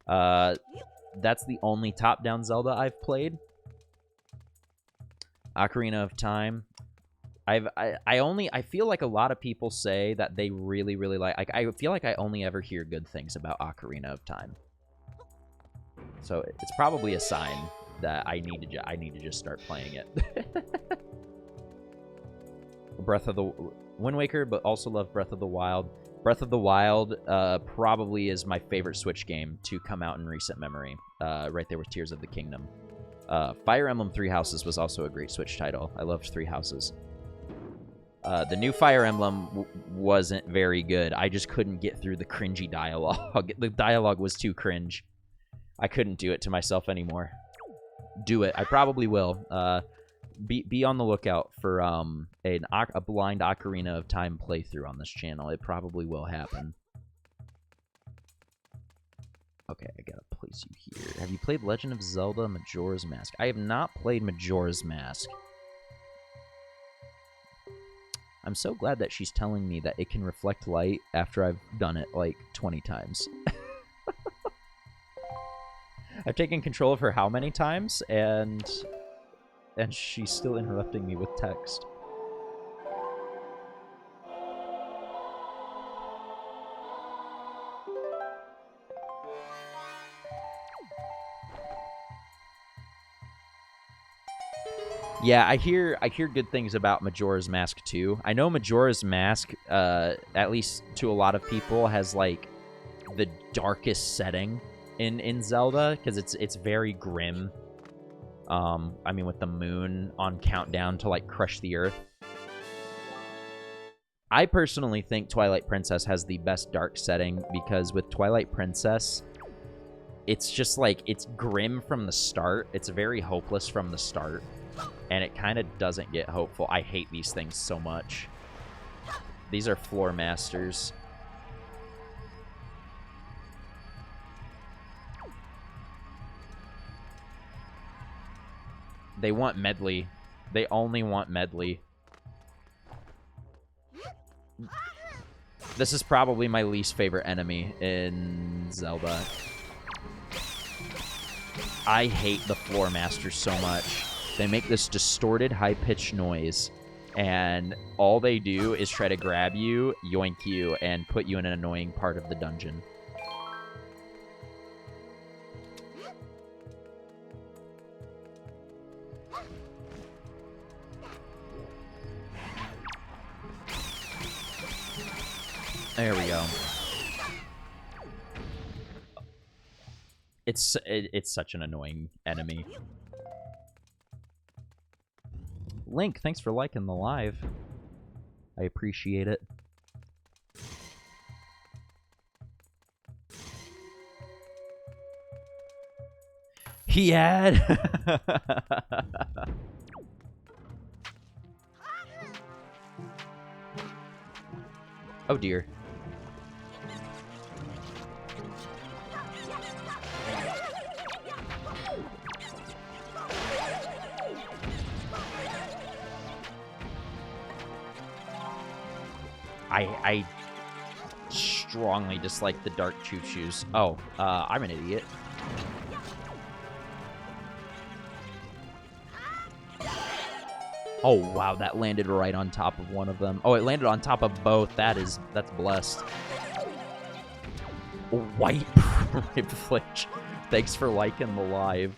That's the only top-down Zelda I've played. Ocarina of Time. I feel like a lot of people say that they really, really like... I feel like I only ever hear good things about Ocarina of Time. So it's probably a sign that I need to just start playing it. Breath of the Wind Waker, but also love Breath of the Wild. Breath of the Wild probably is my favorite Switch game to come out in recent memory. Right there with Tears of the Kingdom. Fire Emblem Three Houses was also a great Switch title. I loved Three Houses. The new Fire Emblem wasn't very good. I just couldn't get through the cringy dialogue. The dialogue was too cringe. I couldn't do it to myself anymore. Do it. I probably will. Be on the lookout for a blind Ocarina of Time playthrough on this channel. It probably will happen. Okay, I gotta place you here. Have you played Legend of Zelda Majora's Mask? I have not played Majora's Mask. I'm so glad that she's telling me that it can reflect light after I've done it like 20 times. I've taken control of her how many times, and she's still interrupting me with text. Yeah, I hear good things about Majora's Mask too. I know Majora's Mask, at least to a lot of people, has like the darkest setting in Zelda, because it's very grim. I mean, with the moon on countdown to like crush the earth. I personally think Twilight Princess has the best dark setting, because with Twilight Princess, it's just like, it's grim from the start. It's very hopeless from the start, and it kind of doesn't get hopeful. I hate these things so much. These are Floor Masters. They want Medley. They only want Medley. This is probably my least favorite enemy in Zelda. I hate the Floor Masters so much. They make this distorted, high-pitched noise, and all they do is try to grab you, yoink you, and put you in an annoying part of the dungeon. There we go. It's such an annoying enemy. Link, thanks for liking the live. I appreciate it. He had... Oh dear. I strongly dislike the dark choo-choos. Oh, I'm an idiot. Oh, wow, that landed right on top of one of them. Oh, it landed on top of both. That's blessed. White privilege. Thanks for liking the live.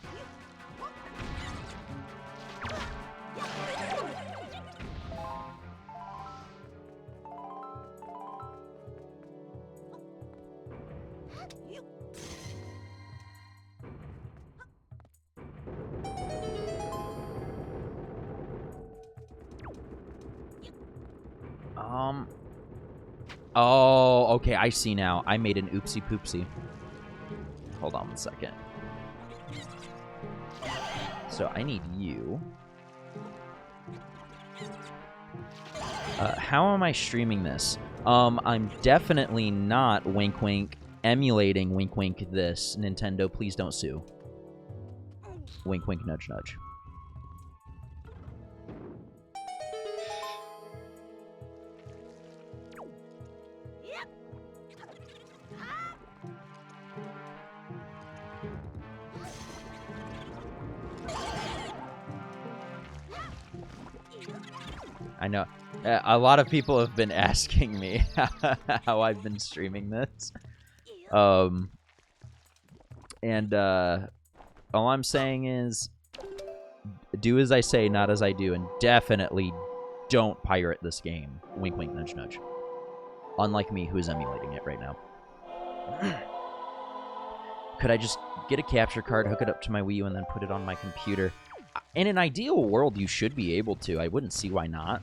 Oh, okay, I see now. I made an oopsie poopsie. Hold on one second. So I need you. How am I streaming this? I'm definitely not wink wink emulating wink wink this. Nintendo, please don't sue. Wink wink nudge nudge. I know. A lot of people have been asking me how I've been streaming this. All I'm saying is, do as I say, not as I do, and definitely don't pirate this game. Wink, wink, nudge, nudge. Unlike me, who is emulating it right now. Could I just get a capture card, hook it up to my Wii U, and then put it on my computer? In an ideal world, you should be able to. I wouldn't see why not.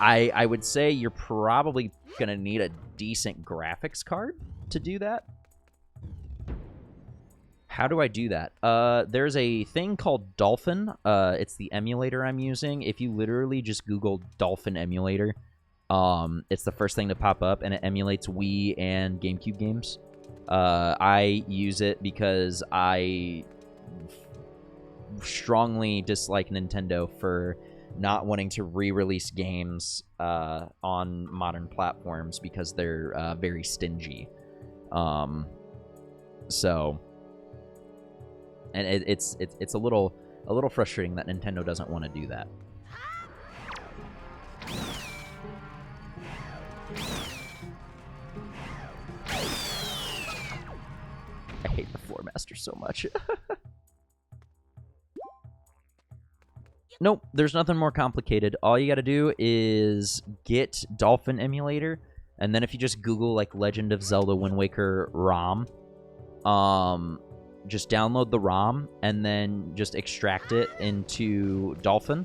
I would say you're probably gonna need a decent graphics card to do that. How do I do that? There's a thing called Dolphin. It's the emulator I'm using. If you literally just Google Dolphin emulator, it's the first thing to pop up, and it emulates Wii and GameCube games. I use it because I strongly dislike Nintendo for not wanting to re-release games on modern platforms because they're very stingy. So, and it's a little frustrating that Nintendo doesn't want to do that. I hate the Floor Master so much. Nope, there's nothing more complicated. All you gotta do is get Dolphin emulator, and then if you just Google, like, Legend of Zelda Wind Waker ROM, just download the ROM, and then just extract it into Dolphin,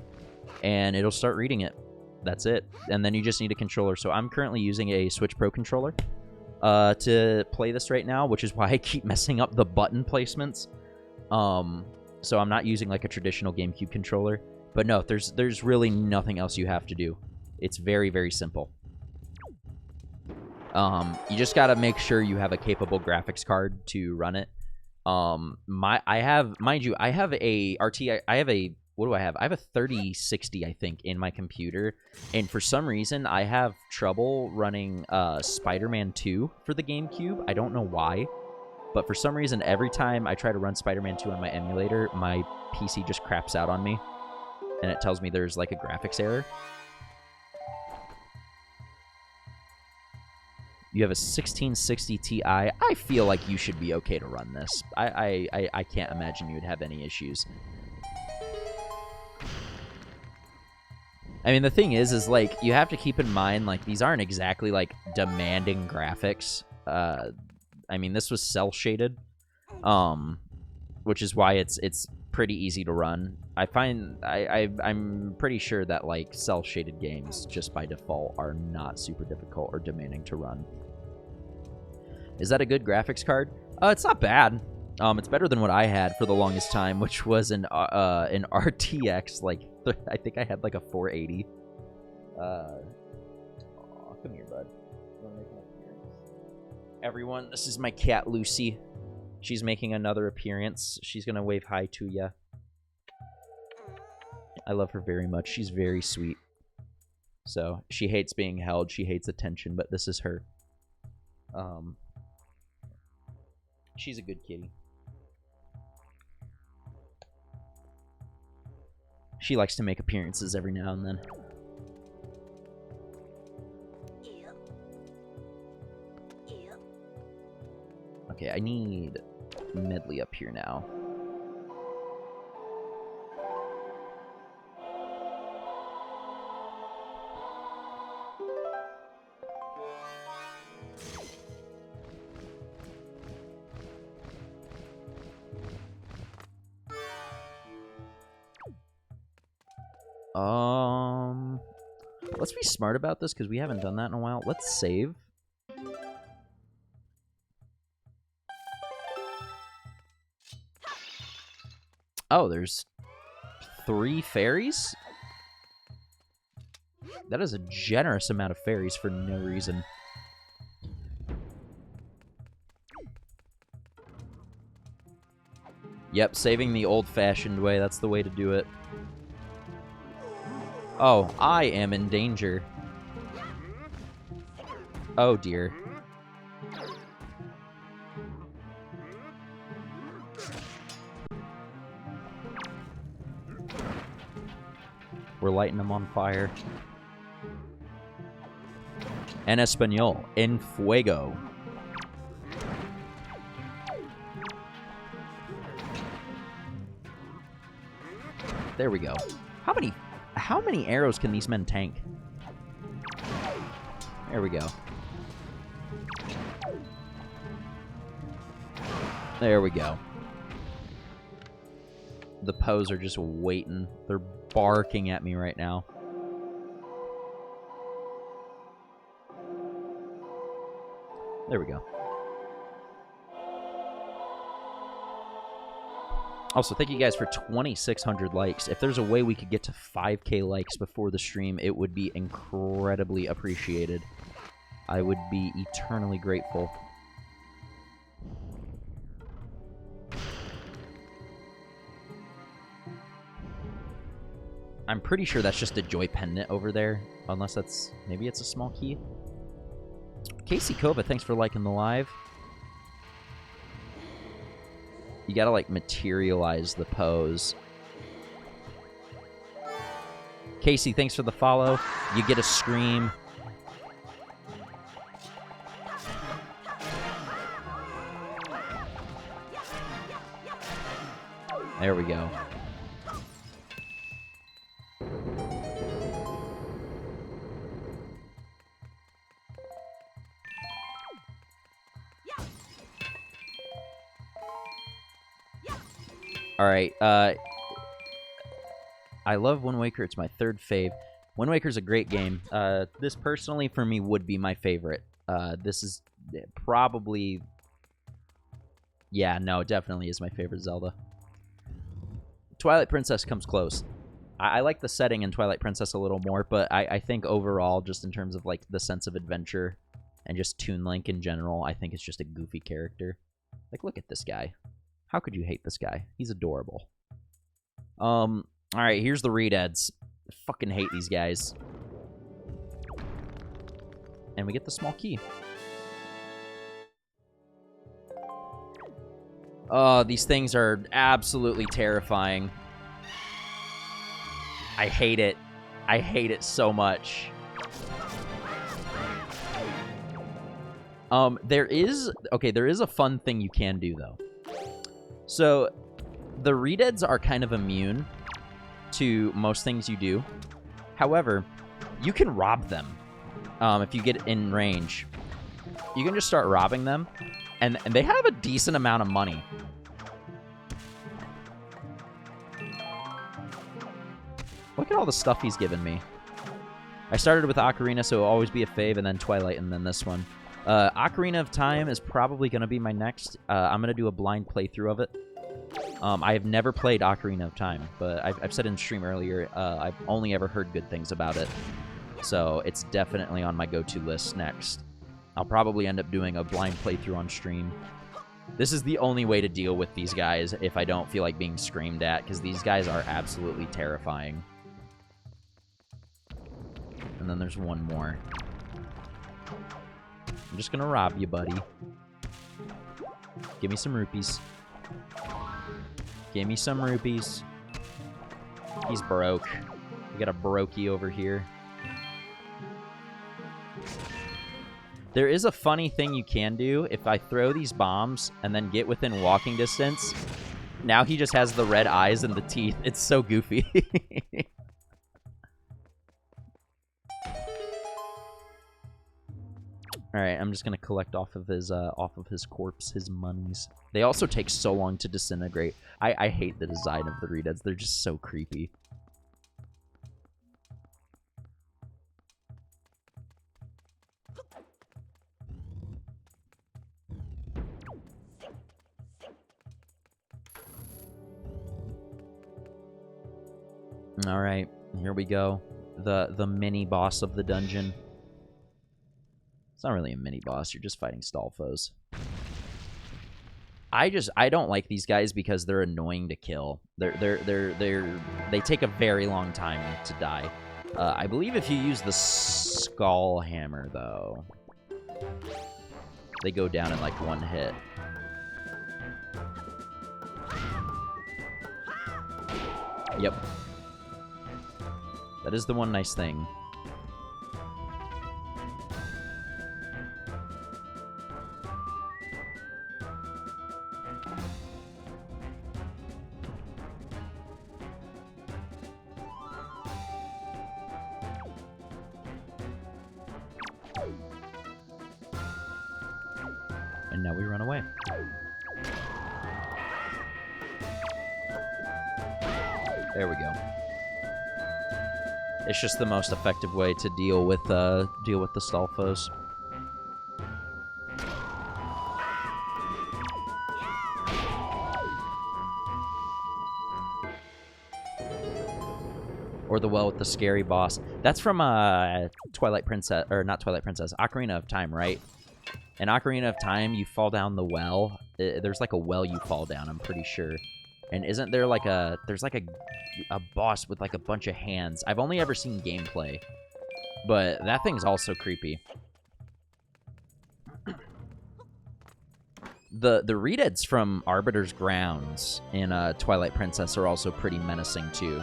and it'll start reading it. That's it. And then you just need a controller. So I'm currently using a Switch Pro controller to play this right now, which is why I keep messing up the button placements. So I'm not using, like, a traditional GameCube controller. But no, there's really nothing else you have to do. It's very, very simple. You just gotta make sure you have a capable graphics card to run it. I have, mind you, I have a RT. I have a, what do I have? I have a 3060, I think, in my computer, and for some reason, I have trouble running Spider-Man 2 for the GameCube. I don't know why, but for some reason, every time I try to run Spider-Man 2 on my emulator, my PC just craps out on me, and it tells me there's like a graphics error. You have a 1660 Ti. I feel like you should be okay to run this. I can't imagine you would have any issues. I mean, the thing is like, you have to keep in mind, like, these aren't exactly, like, demanding graphics. I mean, this was cel-shaded, which is why it's pretty easy to run. I find, I'm pretty sure that, like, cel-shaded games, just by default, are not super difficult or demanding to run. Is that a good graphics card? It's not bad. It's better than what I had for the longest time, which was an RTX, like, I think I had, like, a 480. Come here, bud. Everyone, this is my cat, Lucy. She's making another appearance. She's gonna wave hi to ya. I love her very much. She's very sweet. So, she hates being held. She hates attention, but this is her. She's a good kitty. She likes to make appearances every now and then. Okay, I need Medley up here now. Let's be smart about this, because we haven't done that in a while. Let's save. Oh, there's 3 fairies? That is a generous amount of fairies for no reason. Yep, saving the old-fashioned way. That's the way to do it. Oh, I am in danger. Oh, dear. We're lighting them on fire. En español, en fuego. There we go. How many arrows can these men tank? There we go. There we go. The Poes are just waiting. They're barking at me right now. There we go. Also, thank you guys for 2,600 likes. If there's a way we could get to 5K likes before the stream, it would be incredibly appreciated. I would be eternally grateful. I'm pretty sure that's just a joy pendant over there. Unless that's... maybe it's a small key. Casey Kova, thanks for liking the live. You gotta, like, materialize the pose. Casey, thanks for the follow. You get a scream. There we go. Alright, I love Wind Waker. It's my 3rd fave. Wind Waker's a great game. This, personally, for me, would be my favorite. This is probably... yeah, no, it definitely is my favorite Zelda. Twilight Princess comes close. I like the setting in Twilight Princess a little more, but I think overall, just in terms of, like, the sense of adventure and just Toon Link in general, I think it's just a goofy character. Like, look at this guy. How could you hate this guy? He's adorable. Alright, here's the Redeads. I fucking hate these guys. And we get the small key. Oh, these things are absolutely terrifying. I hate it. I hate it so much. There is a fun thing you can do, though. So, the Redeads are kind of immune to most things you do. However, you can rob them if you get in range. You can just start robbing them, and they have a decent amount of money. Look at all the stuff he's given me. I started with Ocarina, so it'll always be a fave, and then Twilight, and then this one. Ocarina of Time is probably going to be my next. I'm going to do a blind playthrough of it. I have never played Ocarina of Time, but I've said in stream earlier, I've only ever heard good things about it. So it's definitely on my go-to list next. I'll probably end up doing a blind playthrough on stream. This is the only way to deal with these guys if I don't feel like being screamed at, because these guys are absolutely terrifying. And then there's one more. I'm just gonna rob you, buddy. Give me some rupees. Give me some rupees. He's broke. We got a brokey over here. There is a funny thing you can do. If I throw these bombs and then get within walking distance, now he just has the red eyes and the teeth. It's so goofy. Alright, I'm just gonna collect off of his corpse, his monies. They also take so long to disintegrate. I hate the design of the Redeads. They're just so creepy. Alright, here we go. The mini boss of the dungeon. It's not really a mini boss, you're just fighting Stalfos. I don't like these guys because they're annoying to kill. They take a very long time to die. I believe if you use the Skull Hammer, though, they go down in like one hit. Yep. That is the one nice thing. And now we run away. There we go. It's just the most effective way to deal with the Stalfos. Or the well with the scary boss. That's from Twilight Princess, or not Twilight Princess, Ocarina of Time, right? In Ocarina of Time, you fall down the well. There's like a well you fall down, I'm pretty sure. And isn't there like there's like a boss with like a bunch of hands. I've only ever seen gameplay, but that thing's also creepy. The Redeads from Arbiter's Grounds in Twilight Princess are also pretty menacing too.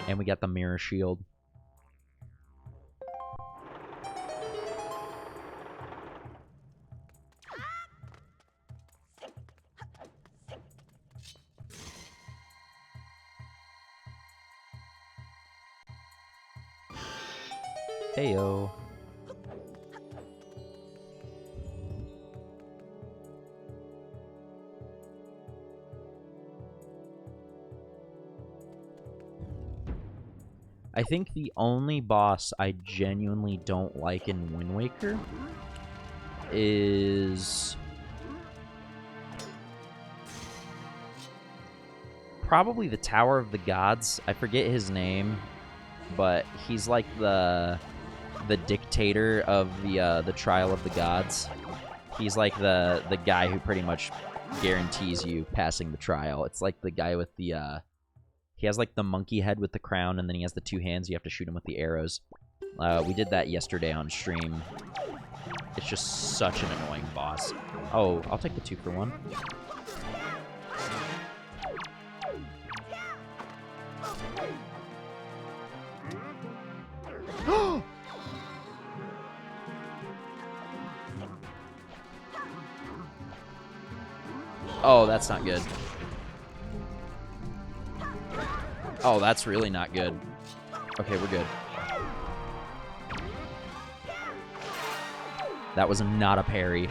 And we got the mirror shield. Heyo. I think the only boss I genuinely don't like in Wind Waker is probably the Tower of the Gods. I forget his name, but he's like the dictator of the Trial of the Gods. He's like the guy who pretty much guarantees you passing the trial. It's like the guy with the he has like the monkey head with the crown, and then he has the 2 hands. You have to shoot him with the arrows. We did that yesterday on stream. It's just such an annoying boss. Oh, I'll take the 2 for 1. Oh, that's not good. Oh, that's really not good. Okay, we're good. That was not a parry.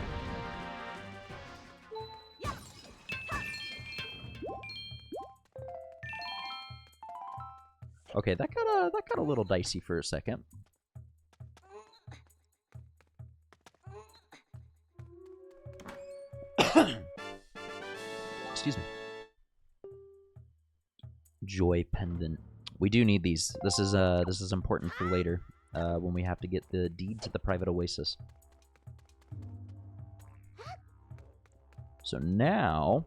Okay, that got a little dicey for a second. Excuse me. Joy pendant. We do need these. This is important for later, when we have to get the deed to the private oasis. So now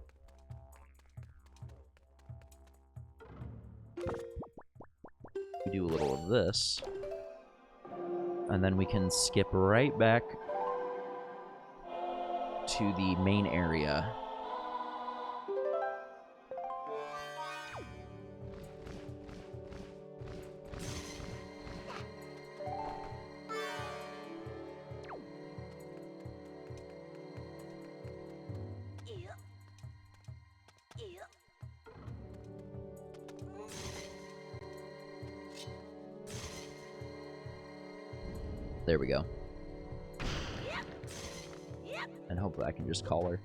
we do a little of this, and then we can skip right back to the main area. There we go. And hopefully I can just call her.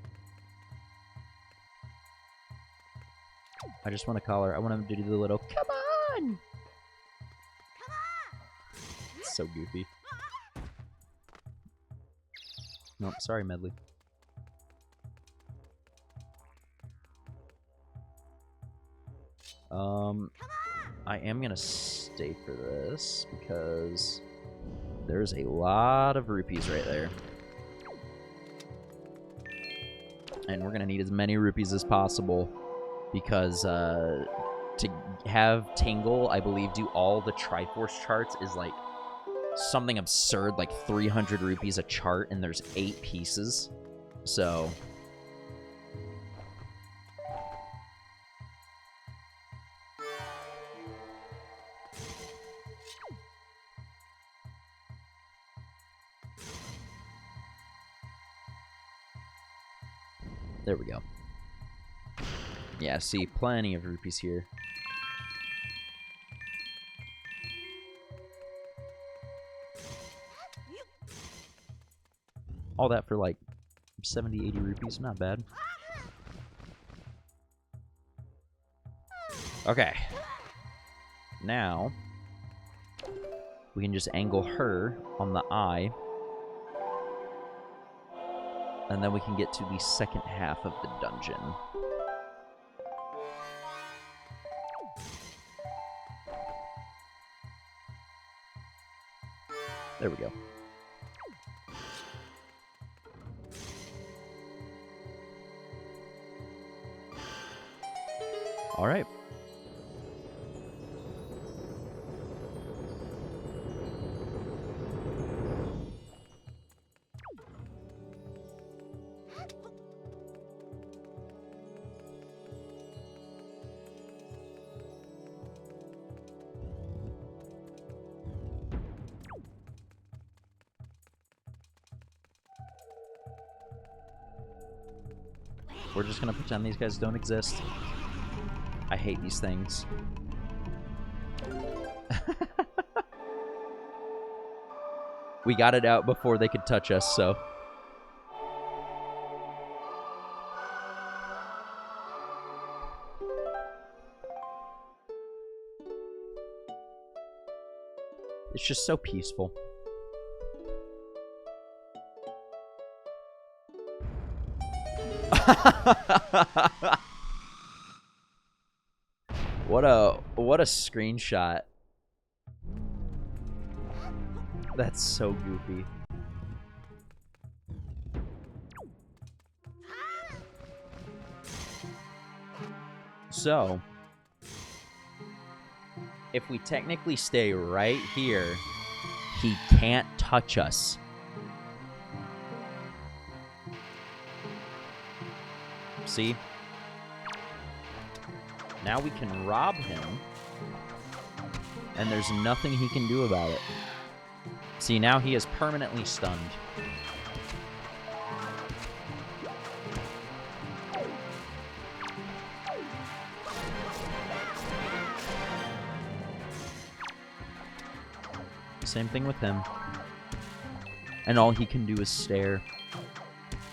I just want to call her. I want him to do the little, come on! It's so goofy. Nope, sorry, Medley. I am gonna stay for this because there's a lot of rupees right there. And we're gonna need as many rupees as possible because to have Tingle, I believe, do all the Triforce charts is like something absurd, like 300 rupees a chart, and there's 8 pieces. So there we go. Yeah, see, plenty of rupees here. All that for like 70, 80 rupees, not bad. Okay. Now, we can just angle her on the eye. And then we can get to the second half of the dungeon. There we go. All right. We're just gonna pretend these guys don't exist. I hate these things. We got it out before they could touch us, so. It's just so peaceful. What a screenshot. That's so goofy. So, if we technically stay right here, he can't touch us. See? Now we can rob him, and there's nothing he can do about it. See, now he is permanently stunned. Same thing with him. And all he can do is stare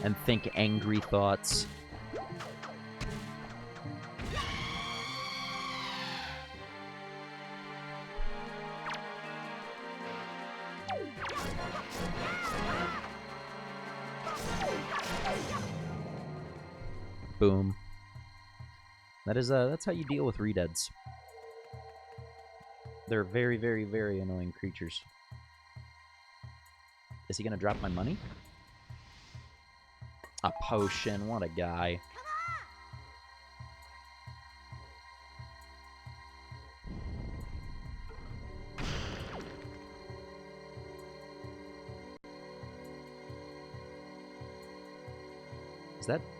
and think angry thoughts. Boom. That's how you deal with Redeads. They're very, very, very annoying creatures. Is he gonna drop my money? A potion, what a guy.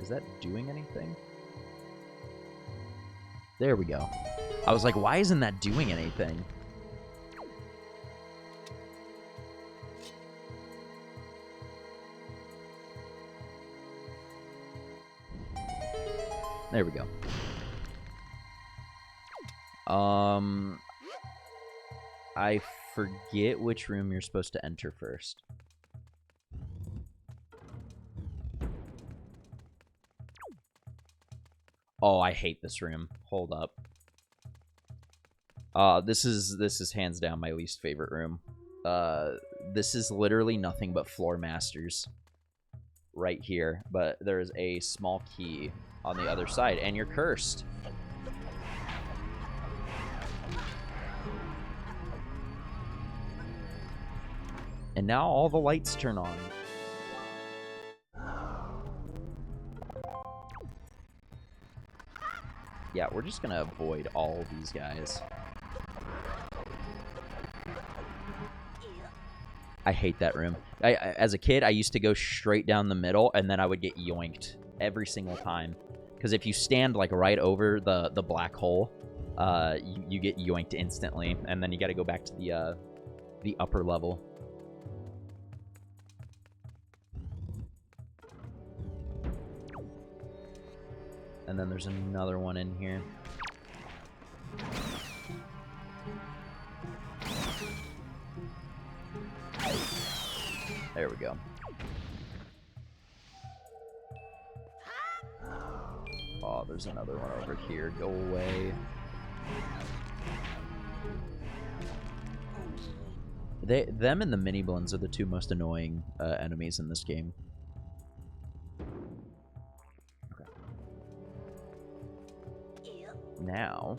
Is that doing anything? There we go. I was like, why isn't that doing anything? There we go. I forget which room you're supposed to enter first. Oh, I hate this room. Hold up. This is hands down my least favorite room. This is literally nothing but floor masters right here, but there's a small key on the other side, and you're cursed. And now all the lights turn on. Yeah, we're just gonna avoid all these guys. I hate that room. As a kid, I used to go straight down the middle, and then I would get yoinked every single time. Because if you stand like right over the black hole, you get yoinked instantly, and then you got to go back to the upper level. And then there's another one in here. There we go. Oh, there's another one over here. Go away. Them and the mini-blends are the two most annoying enemies in this game. Okay. Now...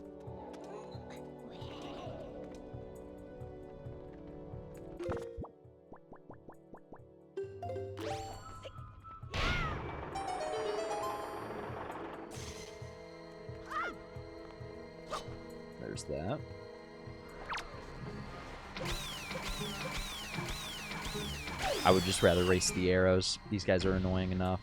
there's that. I would just rather race the arrows. These guys are annoying enough.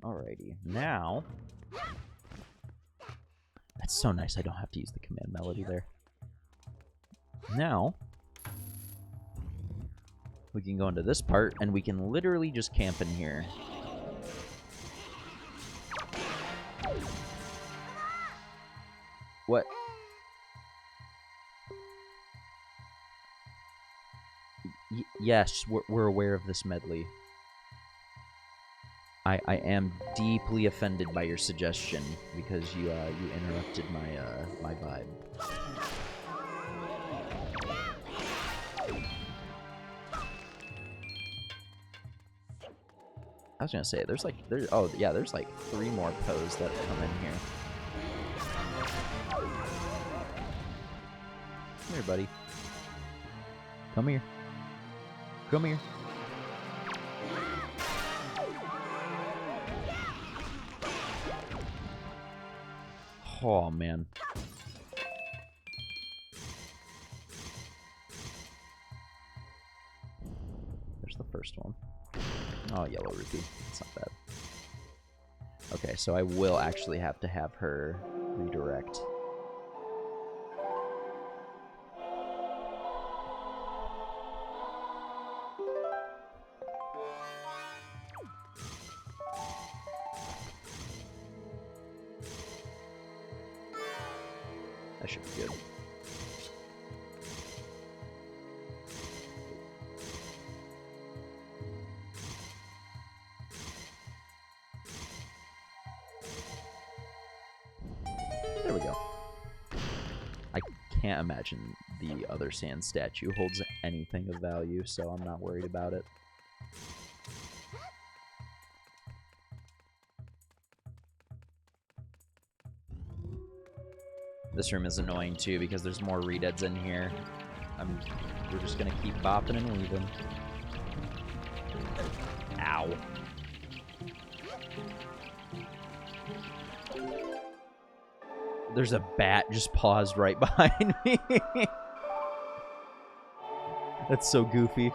Alrighty, now... That's so nice, I don't have to use the command melody there. Now... we can go into this part, and we can literally just camp in here. What? Yes, we're aware of this medley. I am deeply offended by your suggestion because you interrupted my vibe. I was gonna say, there's like, oh yeah, there's like 3 more Poes that come in here. Come here, buddy. Come here. Come here. Oh, man. There's the first one. Oh, yellow rupee. It's not bad. Okay, so I will actually have to have her redirect. That should be good. There we go. I can't imagine the other sand statue holds anything of value, so I'm not worried about it. This room is annoying too because there's more redeads in here. We're just gonna keep bopping and weaving. Ow. There's a bat just paused right behind me. That's so goofy.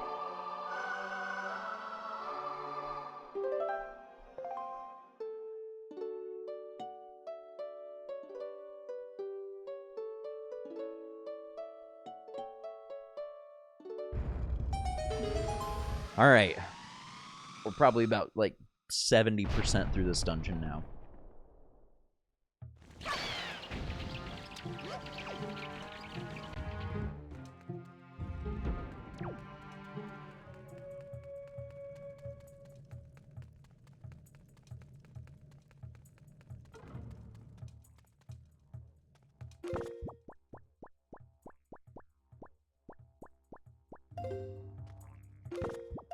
Alright. We're probably about, like, 70% through this dungeon now.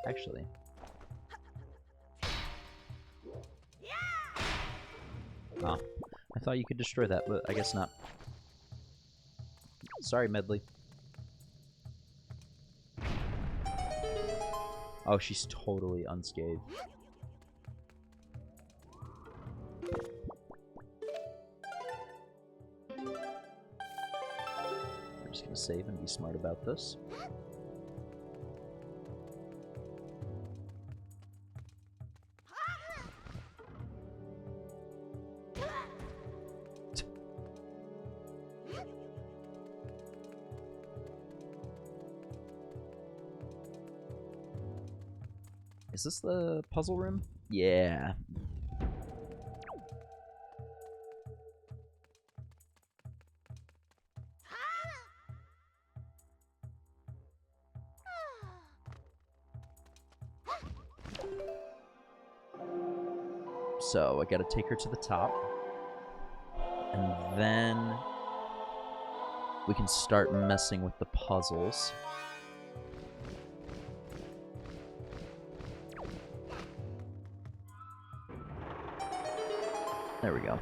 Actually. Oh, I thought you could destroy that, but I guess not. Sorry, Medley. Oh, she's totally unscathed. We're just gonna save and be smart about this. Is this the puzzle room? Yeah. So I gotta take her to the top. And then we can start messing with the puzzles. There we go.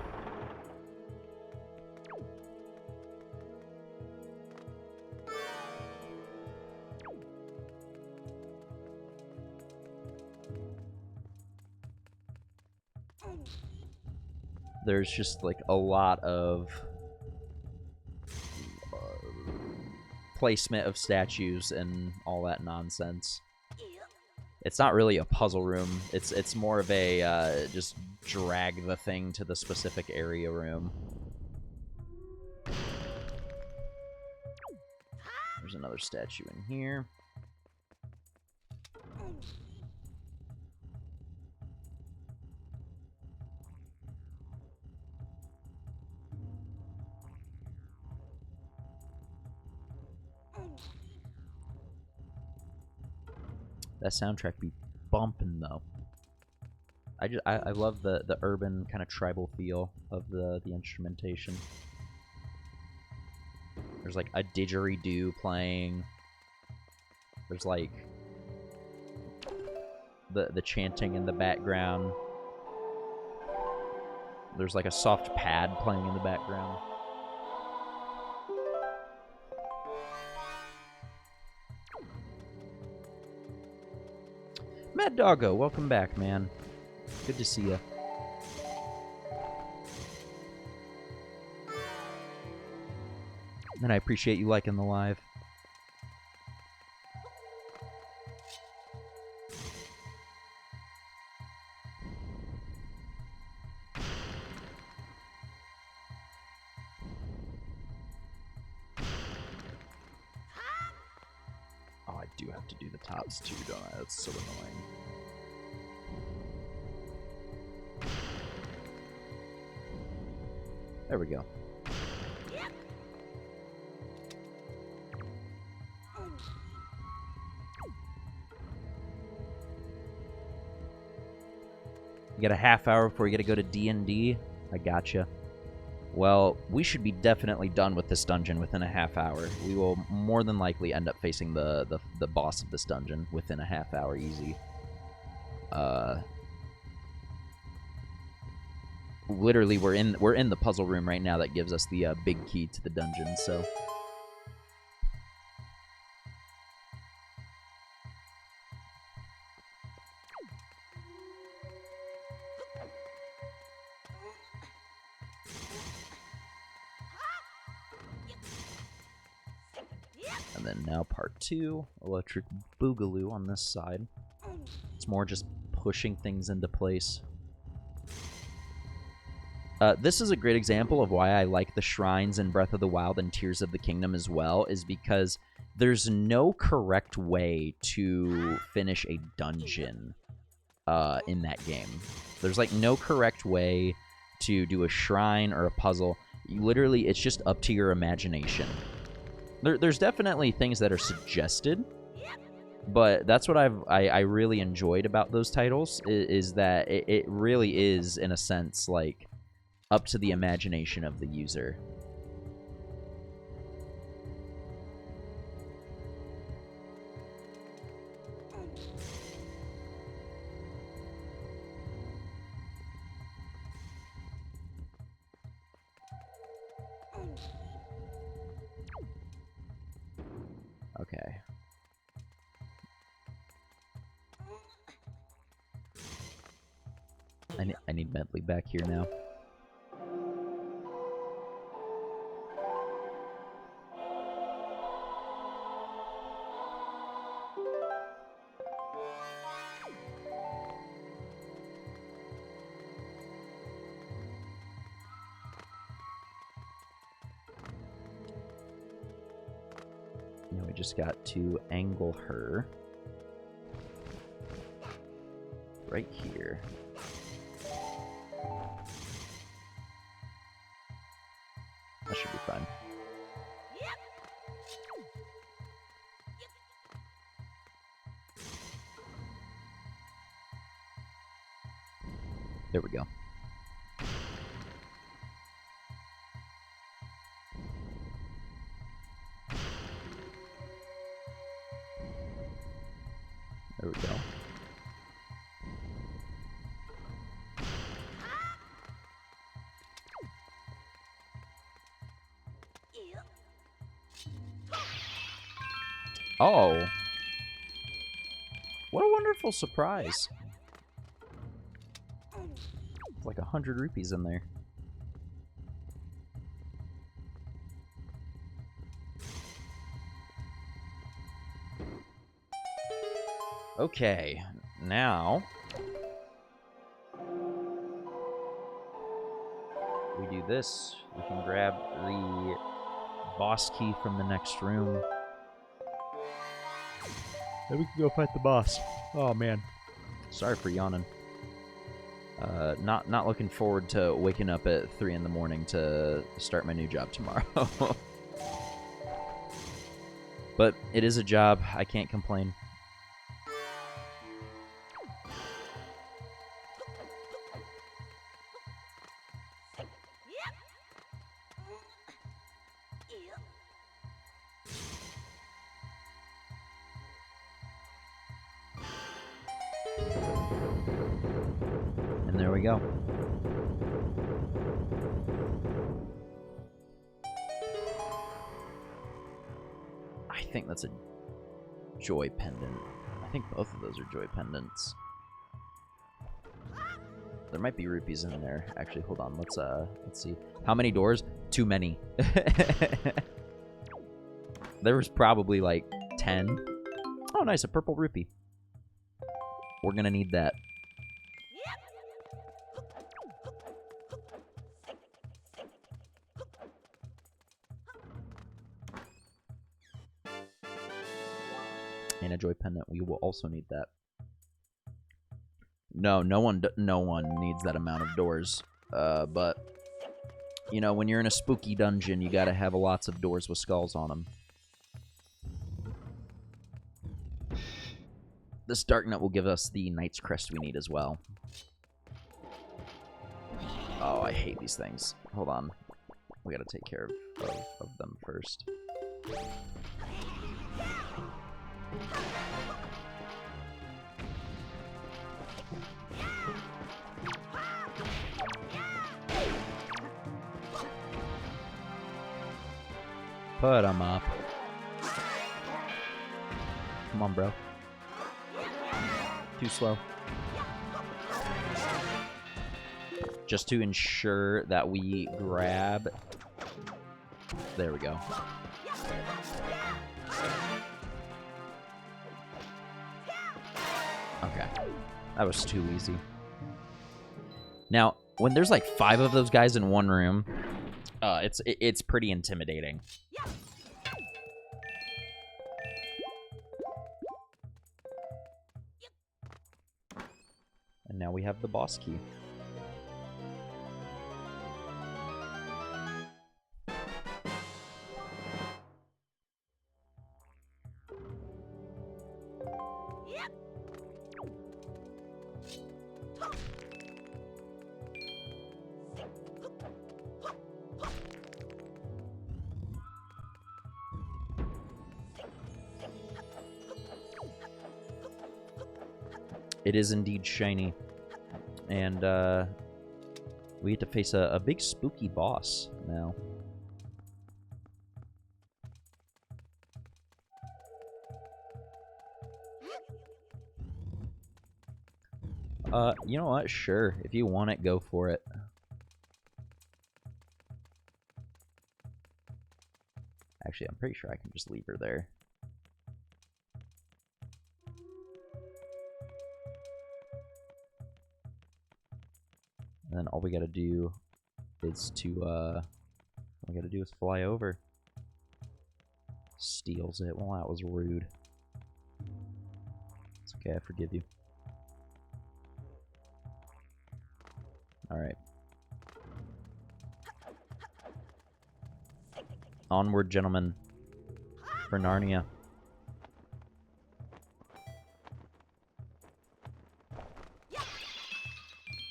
There's just like a lot of placement of statues and all that nonsense. It's not really a puzzle room. It's more of a just drag the thing to the specific area room. There's another statue in here. That soundtrack be bumping though. I love the urban kind of tribal feel of the instrumentation. There's like a didgeridoo playing. There's like the chanting in the background. There's like a soft pad playing in the background. Mad Doggo, welcome back, man. Good to see you. And I appreciate you liking the live. Oh, I do have to do the tops too, don't I? That's so annoying. There we go. You got a half hour before you got to go to D&D? I gotcha. Well, we should be definitely done with this dungeon within a half hour. We will more than likely end up facing the boss of this dungeon within a half hour, easy. Literally, we're in the puzzle room right now that gives us the big key to the dungeon, so... And then now part 2, Electric Boogaloo on this side. It's more just pushing things into place. This is a great example of why I like the shrines in Breath of the Wild and Tears of the Kingdom as well, is because there's no correct way to finish a dungeon in that game. There's like no correct way to do a shrine or a puzzle. Literally, it's just up to your imagination. There's definitely things that are suggested, but that's what I really enjoyed about those titles, is that it really is, in a sense, like, up to the imagination of the user. Okay. I need Medley back here now. Now we just got to angle her right here. That should be fine. There we go. There we go. Oh. What a wonderful surprise. It's like 100 rupees in there. Okay, now we do this. We can grab the boss key from the next room. Then we can go fight the boss. Oh man. Sorry for yawning. Not looking forward to waking up at 3 in the morning to start my new job tomorrow. But it is a job. I can't complain. we go. I think that's a joy pendant. I think both of those are joy pendants. There might be rupees in there. Actually, hold on. Let's see. How many doors? Too many. There was probably like 10. Oh, nice, a purple rupee. We're gonna need that. And a joy pendant. We will also need that. No one needs that amount of doors. But you know, when you're in a spooky dungeon, you gotta have lots of doors with skulls on them. This dark nut will give us the Knight's Crest we need as well. Oh, I hate these things. Hold on. We gotta take care of them first. Put them up. Come on, bro. Too slow. Just to ensure that we grab... There we go. Okay. That was too easy. Now, when there's like 5 of those guys in one room, it's pretty intimidating. And now we have the boss key. It is indeed shiny. And we have to face a big spooky boss now. You know what? Sure. If you want it, go for it. Actually, I'm pretty sure I can just leave her there. And then all we gotta do is fly over. Steals it. Well, that was rude. It's okay, I forgive you. Alright. Onward, gentlemen. For Narnia.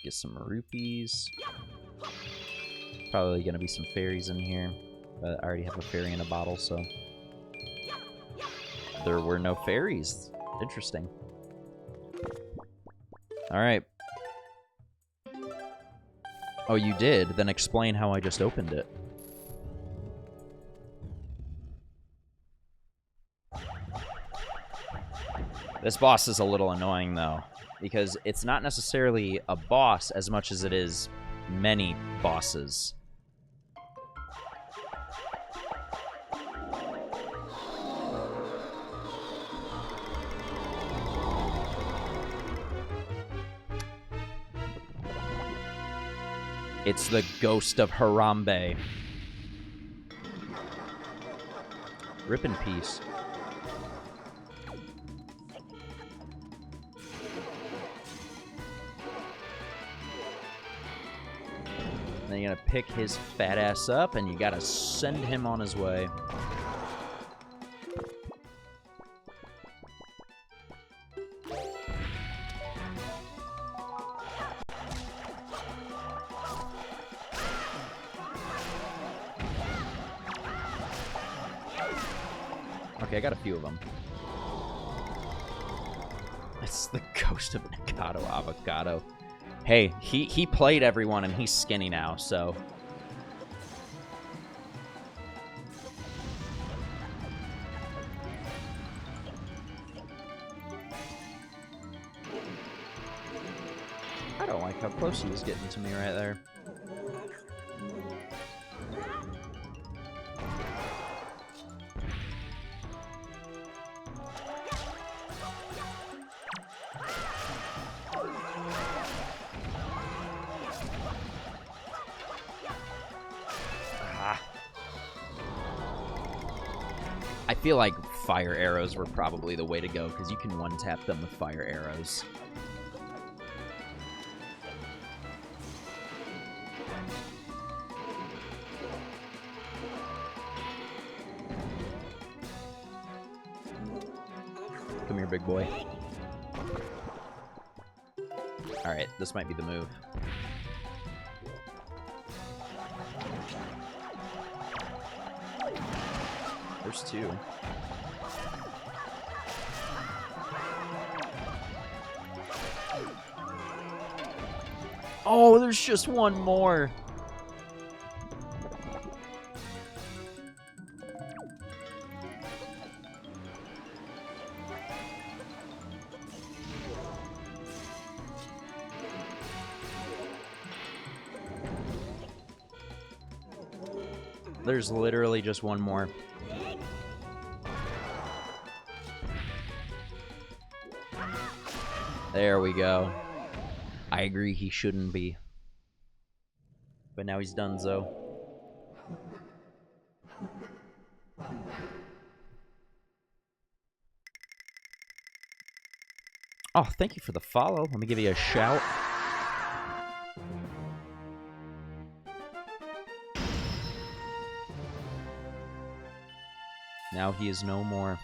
Get some rupees. Probably gonna be some fairies in here. But I already have a fairy in a bottle, so... There were no fairies. Interesting. Alright. Oh, you did? Then explain how I just opened it. This boss is a little annoying, though, because it's not necessarily a boss as much as it is many bosses. It's the ghost of Harambe. Rip in peace. Then you're gonna pick his fat ass up and you gotta send him on his way. Okay, I got a few of them. It's the ghost of Nikado Avocado. Hey, he played everyone and he's skinny now, so... I don't like how close he was getting to me right there. I feel like fire arrows were probably the way to go, because you can one-tap them with fire arrows. Come here, big boy. Alright, this might be the move. There's two. Oh, there's just one more. There's literally just one more. There we go. I agree, he shouldn't be. But now he's donezo. Oh, thank you for the follow. Let me give you a shout. Now he is no more.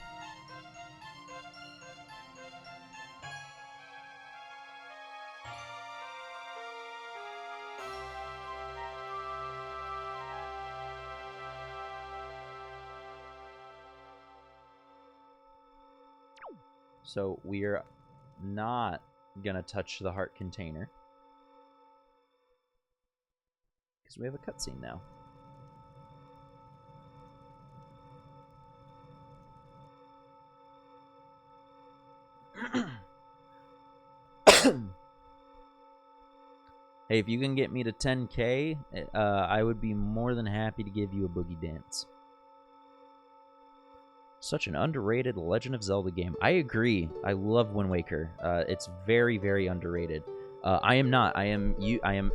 So we are not gonna touch the heart container, because we have a cutscene now. Hey, if you can get me to 10K, I would be more than happy to give you a boogie dance. Such an underrated Legend of Zelda game. I agree. I love Wind Waker. It's very, very underrated. I am not. I am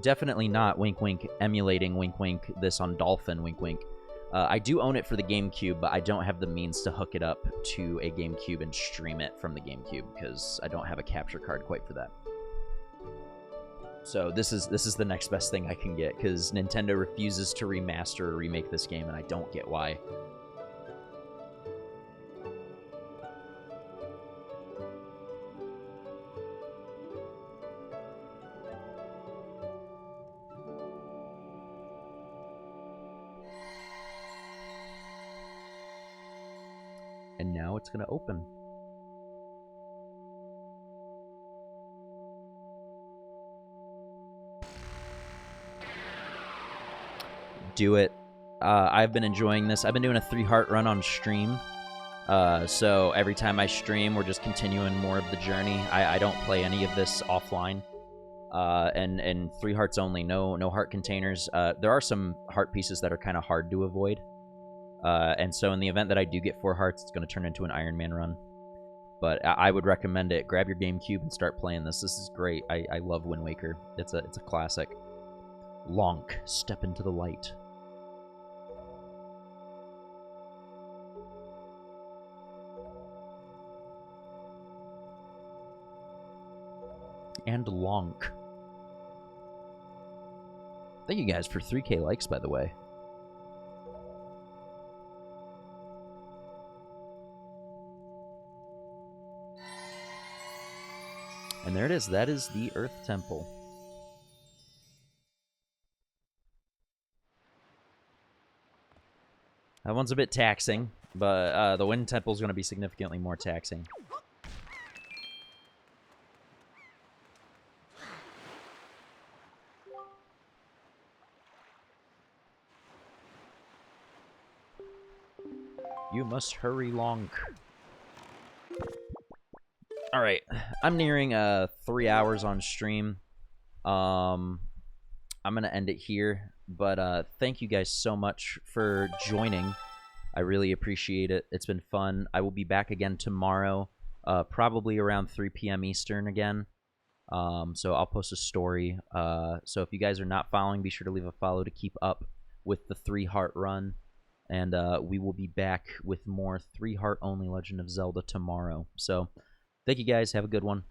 definitely not, wink wink, emulating wink wink this on Dolphin, wink wink. I do own it for the GameCube, but I don't have the means to hook it up to a GameCube and stream it from the GameCube, because I don't have a capture card quite for that. So this is the next best thing I can get, because Nintendo refuses to remaster or remake this game, and I don't get why. And now it's gonna open. Do it. I've been enjoying this. I've been doing a 3-heart run on stream. So every time I stream, we're just continuing more of the journey. I don't play any of this offline. And 3 hearts only, no heart containers. There are some heart pieces that are kind of hard to avoid. And so in the event that I do get 4 hearts, it's going to turn into an Iron Man run. But I would recommend it. Grab your GameCube and start playing this. This is great. I love Wind Waker. It's a classic. Lonk, step into the light. And Lonk. Thank you guys for 3K likes, by the way. And there it is. That is the Earth Temple. That one's a bit taxing, but the Wind Temple is going to be significantly more taxing. You must hurry long. All right, I'm nearing 3 hours on stream. I'm gonna end it here, but thank you guys so much for joining. I really appreciate it. It's been fun. I will be back again tomorrow, probably around 3 p.m. Eastern again. So I'll post a story. So if you guys are not following, be sure to leave a follow to keep up with the 3-heart run. And we will be back with more 3-heart only Legend of Zelda tomorrow. So thank you guys. Have a good one.